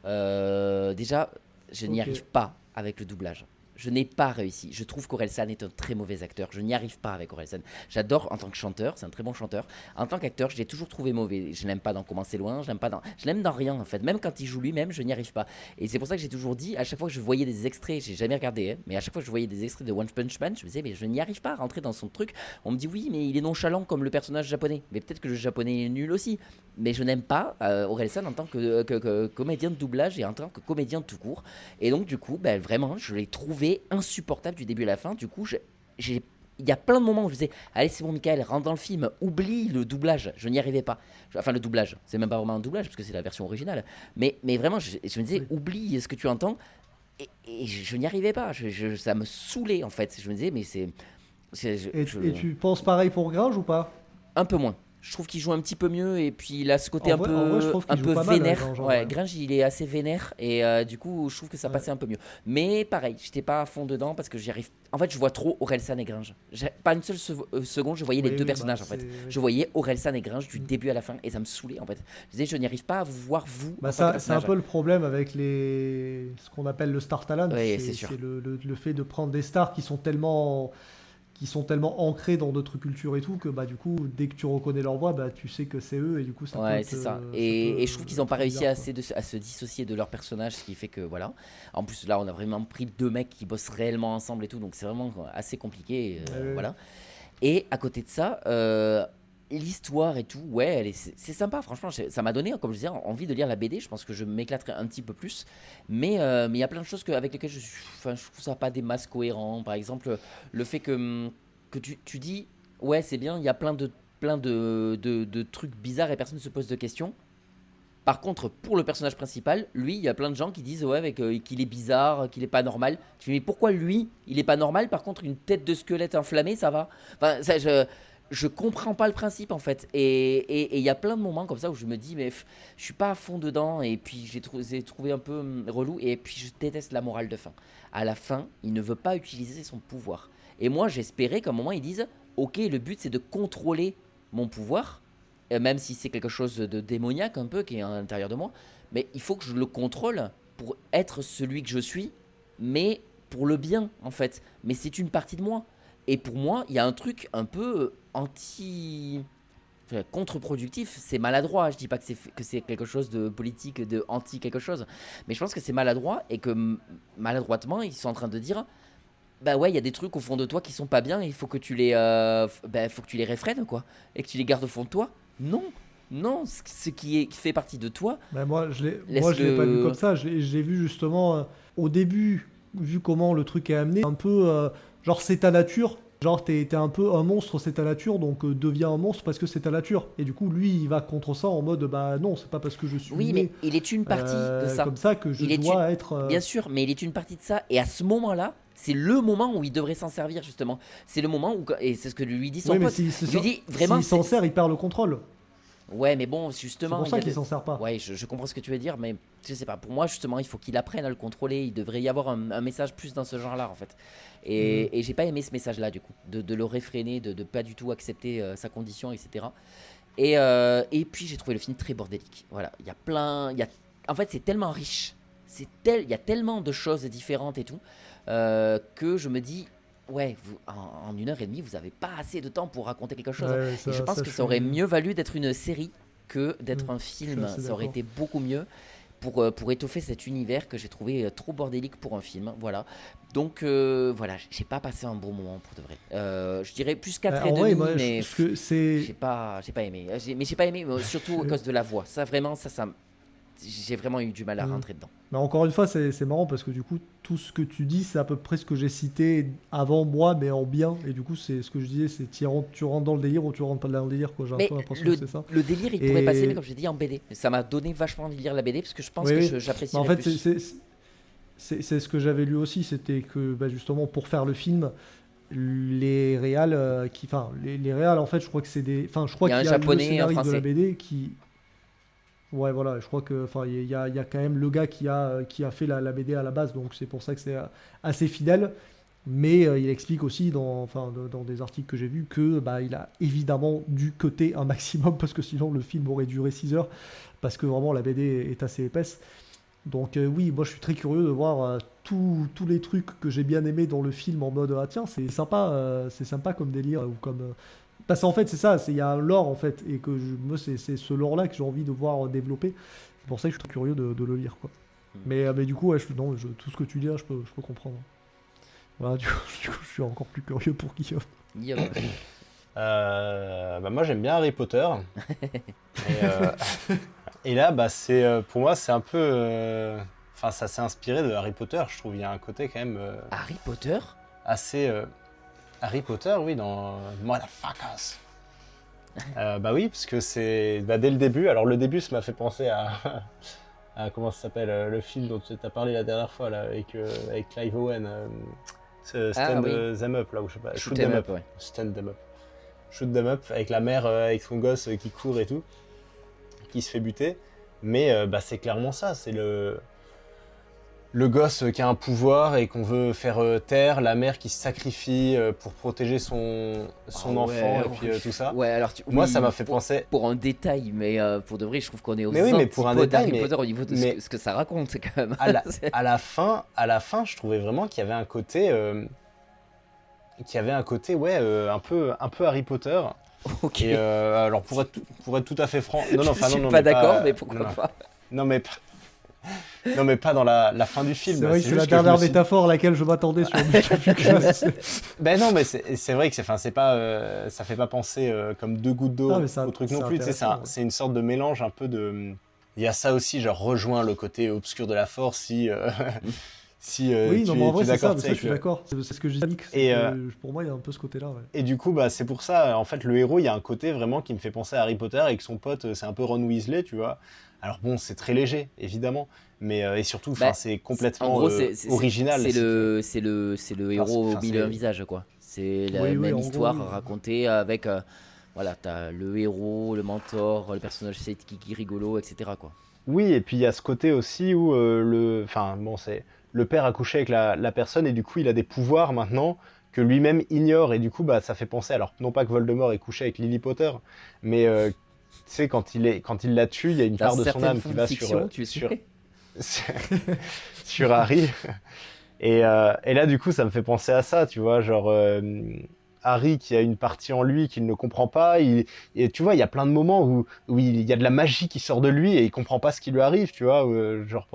Déjà, je n'y arrive pas avec le doublage. Je n'ai pas réussi. Je trouve qu'Orelsan est un très mauvais acteur. Je n'y arrive pas avec Orelsan. J'adore en tant que chanteur, c'est un très bon chanteur. En tant qu'acteur, je l'ai toujours trouvé mauvais. Je l'aime pas dans Comment c'est loin, je l'aime dans rien en fait. Même quand il joue lui-même, je n'y arrive pas. Et c'est pour ça que j'ai toujours dit, à chaque fois que je voyais des extraits, j'ai jamais regardé, hein, mais à chaque fois que je voyais des extraits de One Punch Man, je me disais, mais je n'y arrive pas à rentrer dans son truc. On me dit, oui, mais il est nonchalant comme le personnage japonais. Mais peut-être que le japonais est nul aussi. Mais je n'aime pas Orelsan en tant que comédien de doublage et en tant que comédien tout court. Et donc, du coup, vraiment, je l'ai trouvé insupportable du début à la fin. Du coup, il y a plein de moments où je disais, allez, c'est bon, Michael, rentre dans le film, oublie le doublage. Je n'y arrivais pas. Enfin, le doublage, c'est même pas vraiment un doublage parce que c'est la version originale. Mais vraiment, je me disais, oublie ce que tu entends. Et je n'y arrivais pas. Ça me saoulait, en fait. Je me disais, mais c'est. Et tu penses pareil pour Gringe ou pas? Un peu moins. Je trouve qu'il joue un petit peu mieux et puis il a ce côté en vrai, je trouve qu'il un joue peu pas mal, vénère. Gringe, Ouais, Gringe, il est assez vénère et du coup, je trouve que ça Ouais. passait un peu mieux. Mais pareil, j'étais pas à fond dedans parce que j'y arrive. En fait, je vois trop Orelsan et Gringe. Pas une seule seconde, je voyais les deux personnages en fait. Je voyais Orelsan et Gringe du début à la fin et ça me saoulait en fait. Je disais, je n'y arrive pas à vous voir vous. en tant que C'est un personnage. peu le problème avec ce qu'on appelle le star talent. Oui, c'est sûr. C'est le fait de prendre des stars qui sont tellement ancrés dans d'autres cultures et tout que du coup dès que tu reconnais leur voix tu sais que c'est eux et du coup ça Ouais, peut c'est te- ça. peut Et je trouve qu'ils n'ont pas être réussi bizarre, à se dissocier de leur personnage, ce qui fait que voilà. En plus, là, on a vraiment pris deux mecs qui bossent réellement ensemble et tout, donc c'est vraiment assez compliqué. Ouais. Voilà. Et à côté de ça, l'histoire et tout, ouais, c'est sympa, franchement. Ça m'a donné, comme je disais, envie de lire la BD. Je pense que je m'éclaterai un petit peu plus. Mais il y a plein de choses avec lesquelles je trouve ça pas des masses cohérents. Par exemple, le fait que tu dis, ouais, c'est bien, il y a plein de trucs bizarres et personne ne se pose de questions. Par contre, pour le personnage principal, lui, il y a plein de gens qui disent ouais, qu'il est bizarre, qu'il est pas normal. Tu fais, mais pourquoi lui, il est pas normal? Par contre, une tête de squelette inflammée, ça va. Enfin, ça, je comprends pas le principe en fait. Et il y a plein de moments comme ça où je me dis, mais je suis pas à fond dedans. Et puis j'ai trouvé un peu relou. Et puis je déteste la morale de fin. À la fin, il ne veut pas utiliser son pouvoir. Et moi, j'espérais qu'à un moment, ils disent ok, le but c'est de contrôler mon pouvoir. Même si c'est quelque chose de démoniaque un peu qui est à l'intérieur de moi, mais il faut que je le contrôle pour être celui que je suis, mais pour le bien en fait. Mais c'est une partie de moi. Et pour moi, il y a un truc un peu contre-productif. C'est maladroit. Je dis pas que c'est quelque chose de politique, de anti quelque chose, mais je pense que c'est maladroit et que maladroitement, ils sont en train de dire. Bah ouais, il y a des trucs au fond de toi qui sont pas bien et il faut que tu les faut que tu les réfrènes quoi et que tu les gardes au fond de toi. Non, ce qui fait partie de toi. moi je l'ai pas vu comme ça. Je l'ai vu justement au début, vu comment le truc est amené, un peu genre c'est ta nature. Genre t'es un peu un monstre, c'est ta nature, donc deviens un monstre parce que c'est ta nature. Et du coup lui il va contre ça en mode non, c'est pas parce que je suis Oui, né, mais il est une partie de ça. comme ça que je dois être Bien sûr, mais il est une partie de ça. Et à ce moment-là, c'est le moment où il devrait s'en servir justement. C'est le moment où, et c'est ce que lui dit son oui, mais pote. Il lui dit vraiment. S'il s'en sert, il perd le contrôle. Ouais, mais bon, justement. C'est pour ça qu'il s'en sert pas. Ouais, je comprends ce que tu veux dire, mais je sais pas. Pour moi, justement, il faut qu'il apprenne à le contrôler. Il devrait y avoir un message plus dans ce genre-là, en fait. Et j'ai pas aimé ce message-là, du coup, de le réfréner, de pas du tout accepter sa condition, etc. Et puis, j'ai trouvé le film très bordélique. Voilà, il y a plein. En fait, c'est tellement riche. Il y a tellement de choses différentes et tout que je me dis. Ouais, en 1h30, vous n'avez pas assez de temps pour raconter quelque chose. Ouais, et je pense que ça aurait mieux valu d'être une série que d'être un film. Ça aurait été beaucoup mieux pour étoffer cet univers que j'ai trouvé trop bordélique pour un film. Voilà. Donc, voilà, j'ai pas passé un bon moment pour de vrai. Je dirais plus 4,5, mais j'ai pas aimé. Mais j'ai pas aimé, surtout à cause de la voix. Ça, vraiment, j'ai vraiment eu du mal à rentrer dedans. Mais encore une fois, c'est marrant parce que du coup, tout ce que tu dis, c'est à peu près ce que j'ai cité avant moi, mais en bien. Et du coup, c'est ce que je disais, c'est tu rentres dans le délire ou tu rentres pas dans le délire, quoi. J'ai un peu l'impression que c'est ça. Le délire, il pourrait passer, mais comme je l'ai dit, en BD. Ça m'a donné vachement envie de lire la BD parce que je pense que j'apprécie. En fait, c'est ce que j'avais lu aussi, c'était que justement pour faire le film, les réals les réals, en fait, je crois que c'est des. Enfin, je crois qu'il y a un japonais, le scénariste de la BD qui. Ouais, voilà, je crois que il y a quand même le gars qui a fait la BD à la base, donc c'est pour ça que c'est assez fidèle. Mais il explique aussi dans des articles que j'ai vus que il a évidemment dû cutter un maximum parce que sinon le film aurait duré 6 heures parce que vraiment la BD est assez épaisse. Donc oui, moi je suis très curieux de voir tous les trucs que j'ai bien aimés dans le film en mode ah tiens c'est sympa comme délire ou comme parce qu'en fait c'est ça, il y a un lore en fait et que moi c'est ce lore là que j'ai envie de voir développer. C'est pour ça que je suis très curieux de le lire quoi. Mais du coup ouais, tout ce que tu dis là je peux comprendre. Voilà, du coup je suis encore plus curieux pour Guillaume. Guillaume. Moi j'aime bien Harry Potter. Et là pour moi c'est un peu ça s'est inspiré de Harry Potter, je trouve. Il y a un côté quand même Harry Potter assez Harry Potter, oui, dans Motherfuckers. Oui, parce que c'est dès le début. Alors le début ça m'a fait penser à comment ça s'appelle le film dont tu as parlé la dernière fois là avec Clive Owen, Stand Them Up là, ou je sais pas, Shoot Them Up, ouais. Stand Them Up. Shoot Them Up avec la mère avec son gosse qui court et tout, qui se fait buter. Mais c'est clairement ça, c'est le gosse qui a un pouvoir et qu'on veut faire taire, la mère qui se sacrifie pour protéger son enfant et puis tout ça. Ouais, alors moi ça m'a fait penser pour un détail, mais pour de vrai je trouve qu'on est aux mais pour un détail d'Harry Potter au niveau de ce que ça raconte, c'est quand même. À la fin, je trouvais vraiment qu'il y avait un côté un peu Harry Potter. Ok. Et alors pour être tout à fait franc, je suis pas d'accord, mais pourquoi pas. Non mais pas dans la fin du film. C'est vrai que c'est la dernière métaphore à laquelle je m'attendais sur Ben non, mais c'est vrai que c'est pas, ça fait pas penser comme deux gouttes d'eau au truc non plus. C'est une sorte de mélange un peu de. Il y a ça aussi, genre rejoint le côté obscur de la force si. Oui, non, mais en vrai, c'est ça, je suis d'accord. C'est ce que j'ai dit. Pour moi, il y a un peu ce côté-là. Ouais. Et du coup, c'est pour ça, en fait, le héros, il y a un côté vraiment qui me fait penser à Harry Potter et que son pote, c'est un peu Ron Weasley, tu vois. Alors bon, c'est très léger, évidemment, mais et surtout, c'est complètement original. C'est le héros au mille et un visages, quoi. C'est la même histoire racontée avec, t'as le héros, le mentor, le personnage sidekick rigolo, etc., quoi. Oui, et puis il y a ce côté aussi où le père a couché avec la personne et du coup il a des pouvoirs maintenant que lui-même ignore et du coup ça fait penser, alors non pas que Voldemort est couché avec Lily Potter, mais tu sais quand il la tue, il y a une part de son âme qui va sur Harry et là du coup ça me fait penser à ça, tu vois, genre Harry qui a une partie en lui qu'il ne comprend pas, et tu vois il y a plein de moments où il y a de la magie qui sort de lui et il comprend pas ce qui lui arrive, tu vois, genre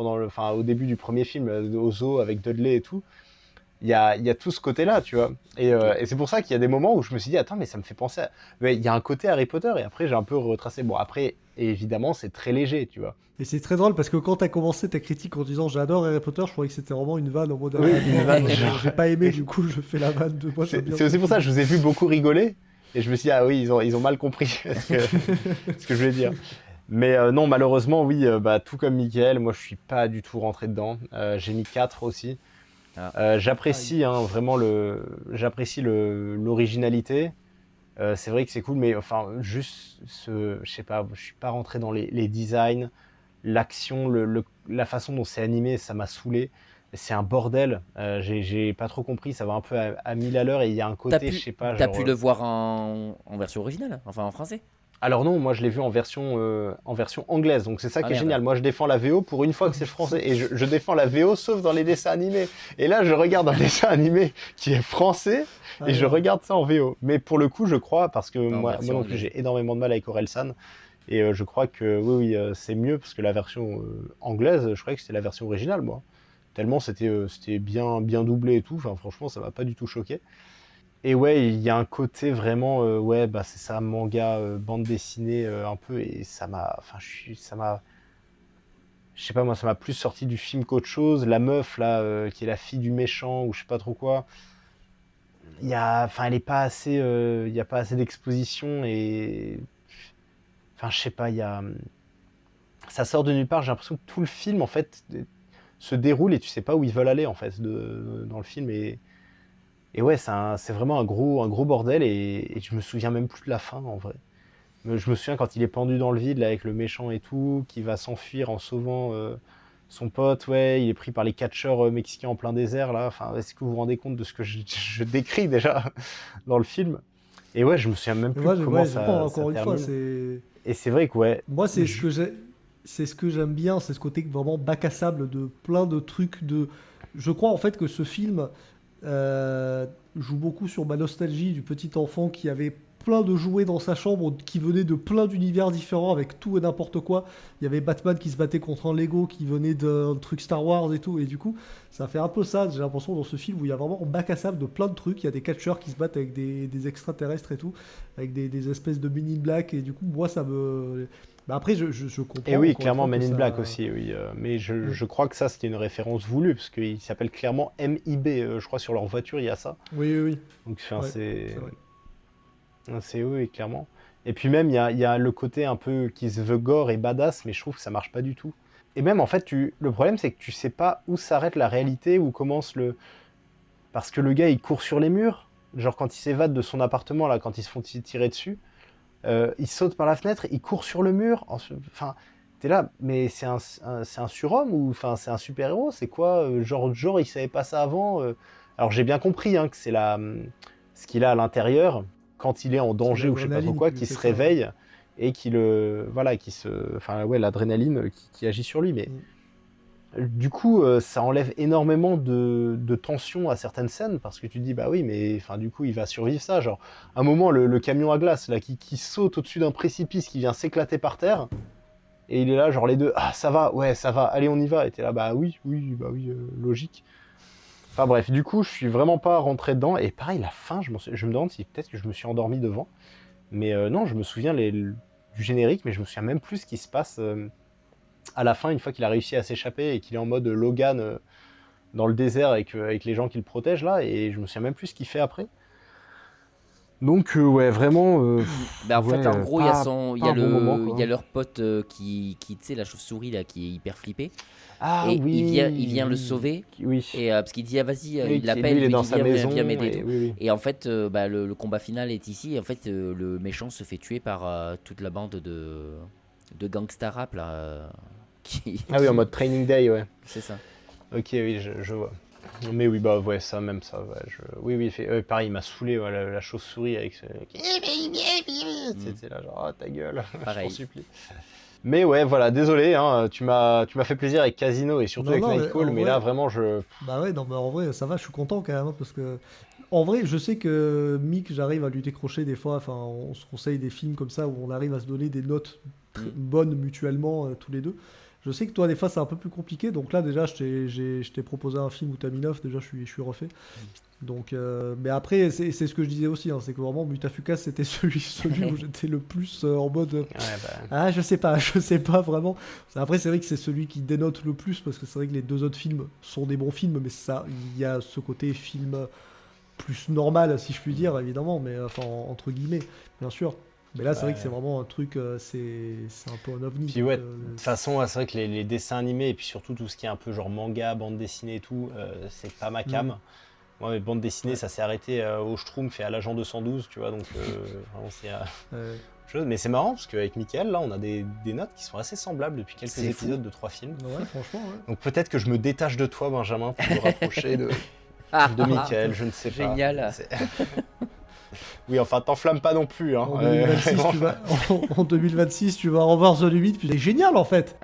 au début du premier film au zoo avec Dudley et tout, il y a tout ce côté-là, tu vois, et c'est pour ça qu'il y a des moments où je me suis dit attends mais ça me fait penser à... il y a un côté Harry Potter et après j'ai un peu retracé, bon après évidemment c'est très léger, tu vois. Et c'est très drôle parce que quand t'as commencé ta critique en disant j'adore Harry Potter, je croyais que c'était vraiment une vanne en mode une vanne. J'ai pas aimé, du coup je fais la vanne de moi. C'est aussi pour ça que je vous ai vu beaucoup rigoler et je me suis dit ah oui ils ont mal compris ce que je voulais dire. Mais non malheureusement oui, tout comme Mickaël, moi je suis pas du tout rentré dedans. J'ai mis 4 aussi. J'apprécie vraiment l'originalité. C'est vrai que c'est cool, mais enfin juste je sais pas, je suis pas rentré dans les designs, l'action, la façon dont c'est animé, ça m'a saoulé. C'est un bordel. J'ai pas trop compris, ça va un peu à 1000 à l'heure et il y a un côté, je sais pas. T'as pu le voir en version originale, enfin en français? Alors non, moi je l'ai vu en version anglaise, donc c'est ça qui est génial. Moi je défends la VO pour une fois que c'est le français, et je défends la VO sauf dans les dessins animés. Et là je regarde un dessin animé qui est français et je regarde ça en VO. Mais pour le coup je crois, parce que moi non plus j'ai énormément de mal avec Orelsan, et je crois que oui c'est mieux, parce que la version anglaise, je croyais que c'était la version originale moi. Tellement c'était bien doublé et tout, enfin franchement ça m'a pas du tout choqué. Et ouais, il y a un côté vraiment, c'est ça, manga, bande dessinée un peu, et ça m'a, je sais pas moi, ça m'a plus sorti du film qu'autre chose. La meuf là, qui est la fille du méchant ou je sais pas trop quoi, elle est pas assez, il y a pas assez d'exposition et, je sais pas, ça sort de nulle part. J'ai l'impression que tout le film en fait se déroule et tu sais pas où ils veulent aller en fait dans le film et ouais, c'est vraiment un gros bordel et je me souviens même plus de la fin en vrai. Je me souviens quand il est pendu dans le vide là, avec le méchant et tout, qui va s'enfuir en sauvant son pote, il est pris par les catcheurs mexicains en plein désert là. Enfin, est-ce que vous vous rendez compte de ce que je décris déjà dans le film? Et ouais, je me souviens même plus comment ça termine. Et c'est vrai que moi c'est ce que j'aime bien, c'est ce côté vraiment bac à sable de plein de trucs je crois en fait que ce film joue beaucoup sur ma nostalgie du petit enfant qui avait plein de jouets dans sa chambre qui venaient de plein d'univers différents avec tout et n'importe quoi. Il y avait Batman qui se battait contre un Lego qui venait d'un truc Star Wars et tout. Et du coup, ça fait un peu ça, j'ai l'impression, dans ce film où il y a vraiment un bac à sable de plein de trucs. Il y a des catcheurs qui se battent avec des extraterrestres et tout, avec des espèces de Men in Black. Et du coup, moi, ça me... Bah après, je comprends. Et oui, encore clairement, une fois Men que in ça- Black aussi, oui. Mais je crois que ça, c'était une référence voulue, parce qu'il s'appelle clairement MIB. Je crois sur leur voiture, il y a ça. Oui, oui, oui. Donc, enfin, Ouais, c'est... c'est vrai. C'est oui, clairement. Et puis même, il y a le côté un peu qui se veut gore et badass, mais je trouve que ça marche pas du tout. Et même, en fait, le problème, c'est que tu sais pas où s'arrête la réalité, où commence le... Parce que le gars, il court sur les murs. Genre, quand il s'évade de son appartement, là, quand ils se font tirer dessus, il saute par la fenêtre, il court sur le mur. Enfin, t'es là, mais c'est un surhomme ou enfin, c'est un super-héros? C'est quoi? Genre, il savait pas ça avant. Alors, j'ai bien compris hein, que c'est ce qu'il a à l'intérieur, quand il est en danger ou je sais pas trop l'adrénaline quoi, qui qui fait se ça. réveille et enfin ouais, l'adrénaline qui agit sur lui. Mais du coup, ça enlève énormément de tension à certaines scènes parce que tu te dis bah oui, mais enfin du coup il va survivre ça. Genre, à un moment le camion à glace là qui saute au-dessus d'un précipice, qui vient s'éclater par terre. Et il est là, genre les deux, ah ça va, ouais ça va, allez on y va. Et t'es là, bah oui, logique. Enfin bref, du coup, je suis vraiment pas rentré dedans. Et pareil, la fin, je me demande si peut-être que je me suis endormi devant. Mais non, je me souviens du générique, mais je me souviens même plus ce qui se passe à la fin, une fois qu'il a réussi à s'échapper et qu'il est en mode Logan dans le désert avec les gens qui le protègent là. Et je me souviens même plus ce qu'il fait après. Donc ouais, vraiment... Bah, en fait, ouais, en gros, il y a pas un bon moment, quoi. il y a leur pote qui tu sais, la chauve-souris là, qui est hyper flippé. Ah Et oui, il vient le oui, sauver. Oui. Et parce qu'il dit, ah, vas-y, Oui, il l'appelle, lui, il est lui dans dit, sa viens, maison. viens m'aider. et Et, tout. oui. Et en fait, bah, le combat final est ici. Et en fait, le méchant se fait tuer par toute la bande de gangsta rap là. Ah oui, en mode Training Day, ouais. C'est ça. Ok, oui, je vois. Mais oui, bah ouais, ça, même ça, ouais. Oui, pareil, il m'a saoulé, ouais, la chauve-souris avec ce... C'était là, genre, ah, ta gueule, Pareil. je t'en supplie. Mais ouais, voilà, désolé, hein, tu m'as fait plaisir avec Casino et surtout Non, avec non, Nightcall, en mais vrai- là, vraiment, Bah ouais, non, mais en vrai, ça va, je suis content quand même, hein, parce que... En vrai, je sais que Mick, j'arrive à lui décrocher des fois, enfin, on se conseille des films comme ça, où on arrive à se donner des notes bonnes mutuellement, tous les deux. Je sais que toi, des fois, c'est un peu plus compliqué, donc là, déjà, je t'ai proposé un film où t'as mis 9, déjà, je suis refait. Donc, mais après, c'est ce que je disais aussi, hein, c'est que vraiment, Mutafukas, c'était celui où j'étais le plus en mode... ouais, bah... Ah, je sais pas vraiment. Après, c'est vrai que c'est celui qui dénote le plus parce que c'est vrai que les deux autres films sont des bons films, mais ça, il y a ce côté film plus normal, si je puis dire, évidemment, mais enfin, entre guillemets, bien sûr. Mais là, c'est vrai que c'est vraiment un truc, c'est un peu un ovni. Puis ouais, donc, de toute façon, ouais, c'est vrai que les dessins animés et puis surtout tout ce qui est un peu genre manga, bande dessinée et tout, c'est pas ma cam. Moi, mes bandes dessinées, ça s'est arrêté au Schtroumpf et à l'agent 212, tu vois, donc vraiment c'est chose. Mais c'est marrant parce qu'avec Mickaël, là, on a des notes qui sont assez semblables depuis quelques C'est fou. épisodes de 3 films. ouais, franchement, ouais. Donc peut-être que je me détache de toi, Benjamin, pour me rapprocher de Mickaël, je ne sais pas. Génial. Oui, enfin, t'enflamme pas non plus. Hein. En 2026, tu vas revoir The Limit, puis c'est génial en fait.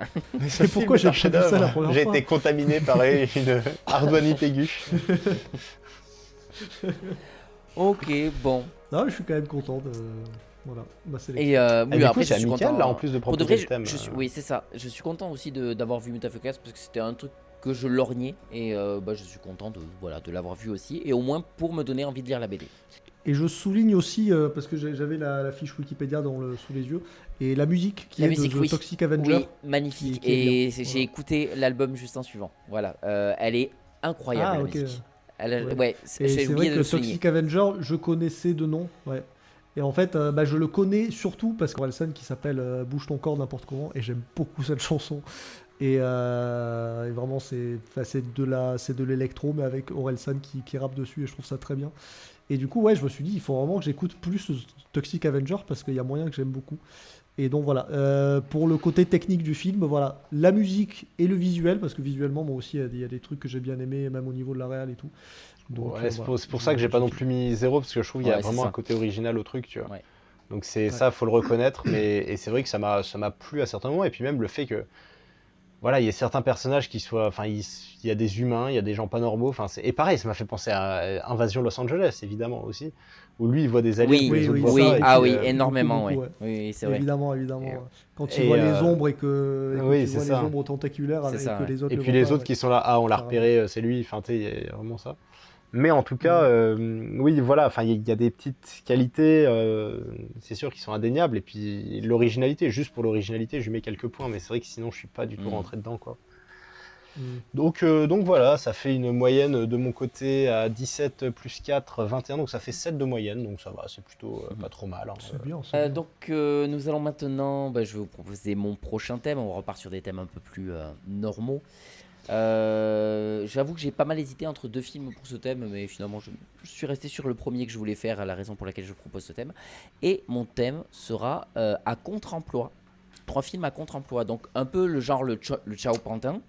C'est pourquoi j'ai pas vu ça la première J'ai fois. été contaminé par une ardoinite aiguë. Ok, bon. Non, mais je suis quand même content de. Voilà, ma sélection. Et Et oui, du après, coup, c'est je suis amical, content. là, en plus de Pour de proposer vrai, le thème. oui, c'est ça. Je suis content aussi d'avoir vu Mutafukas parce que c'était un truc que je lorgnais et bah, je suis content de l'avoir vu aussi et au moins pour me donner envie de lire la BD. Et je souligne aussi, parce que j'avais la fiche Wikipédia sous les yeux, et la musique qui La est musique, de oui. Toxic Avenger. Oui, magnifique. qui est bien. Et j'ai Voilà. écouté l'album juste en suivant. Voilà, elle est incroyable la ok. musique. Ouais. Ouais, Et j'ai c'est vrai oublié que de le souligner. Toxic Avenger, je connaissais de nom, ouais. Et en fait, bah, je le connais surtout parce qu'Orelsan qui s'appelle Bouge ton corps n'importe comment, et j'aime beaucoup cette chanson. Et vraiment, c'est de l'électro, mais avec Orelsan qui rappe dessus, et je trouve ça très bien. Et du coup, ouais, je me suis dit, il faut vraiment que j'écoute plus Toxic Avenger parce qu'il y a moyen que j'aime beaucoup. Et donc voilà, pour le côté technique du film, voilà, la musique et le visuel, parce que visuellement, moi aussi, il y a des trucs que j'ai bien aimés, même au niveau de la réal et tout. Donc, Ouais, voilà. c'est pour ça que j'ai pas non plus mis 0 parce que je trouve qu'il y a Ouais, c'est vraiment ça. un côté original au truc, tu vois. Ouais. Donc c'est ça, faut le reconnaître, et c'est vrai que ça m'a plu à certains moments, et puis même le fait que voilà, il y a certains personnages qui soient, enfin, il y a des humains, il y a des gens pas normaux, enfin, et pareil, ça m'a fait penser à Invasion Los Angeles, évidemment aussi, où lui il voit des aliens, Oui, que les autres voient oui, pas, et ah puis, oui, énormément, beaucoup, ouais. ouais. Oui, c'est vrai. Évidemment. Et- Quand tu et, vois les ombres et que oui, tu c'est vois ça. les ombres tentaculaires C'est et ça, que ouais. les autres et le puis voient les pas, autres qui sont là, ah, on l'a Carrément. repéré, c'est lui, enfin, tu sais, il y a vraiment ça. Mais en tout cas, oui, voilà, enfin, il y a des petites qualités, c'est sûr, qui sont indéniables, et puis l'originalité, juste pour l'originalité, je lui mets quelques points, mais c'est vrai que sinon, je suis pas du tout rentré dedans, quoi. Donc voilà, ça fait une moyenne de mon côté à 17 plus 4, 21, donc ça fait 7 de moyenne, donc ça va, c'est plutôt pas trop mal. Hein. C'est bien, c'est bien. Donc nous allons maintenant, je vais vous proposer mon prochain thème. On repart sur des thèmes un peu plus normaux. J'avoue que j'ai pas mal hésité entre 2 films pour ce thème, mais finalement je suis resté sur le premier que je voulais faire, la raison pour laquelle je propose ce thème. Et mon thème sera à contre-emploi. 3 films à contre-emploi, donc un peu le genre le Ciao Pantin,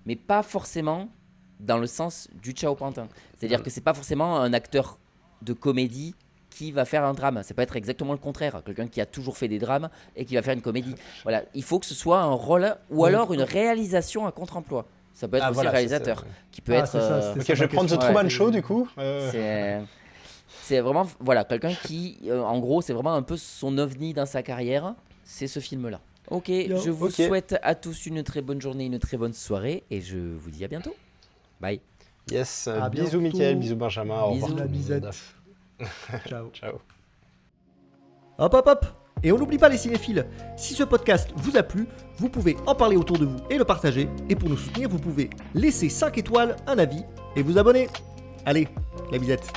mais pas forcément dans le sens du Ciao Pantin. C'est-à-dire que c'est pas forcément un acteur de comédie qui va faire un drame. Ça peut être exactement le contraire. Quelqu'un qui a toujours fait des drames et qui va faire une comédie. Voilà, il faut que ce soit un rôle ou alors une réalisation à contre-emploi. Ça peut être aussi voilà, le réalisateur c'est ça, ouais. qui peut être. C'est ça, c'était Ok, ça je ma vais prendre The question. Truman Ouais. Show, du coup. C'est vraiment voilà quelqu'un qui, en gros, c'est vraiment un peu son ovni dans sa carrière. C'est ce film-là. Ok, je vous ok. souhaite à tous une très bonne journée, une très bonne soirée et je vous dis à bientôt. Bye. Yes, À bisous bientôt. Mickaël, bisous Benjamin, au revoir Bisous. tout La le monde. bisette. Ciao. Ciao. Hop. Et on n'oublie pas les cinéphiles, si ce podcast vous a plu, vous pouvez en parler autour de vous et le partager. Et pour nous soutenir, vous pouvez laisser 5 étoiles, un avis et vous abonner. Allez, la bisette.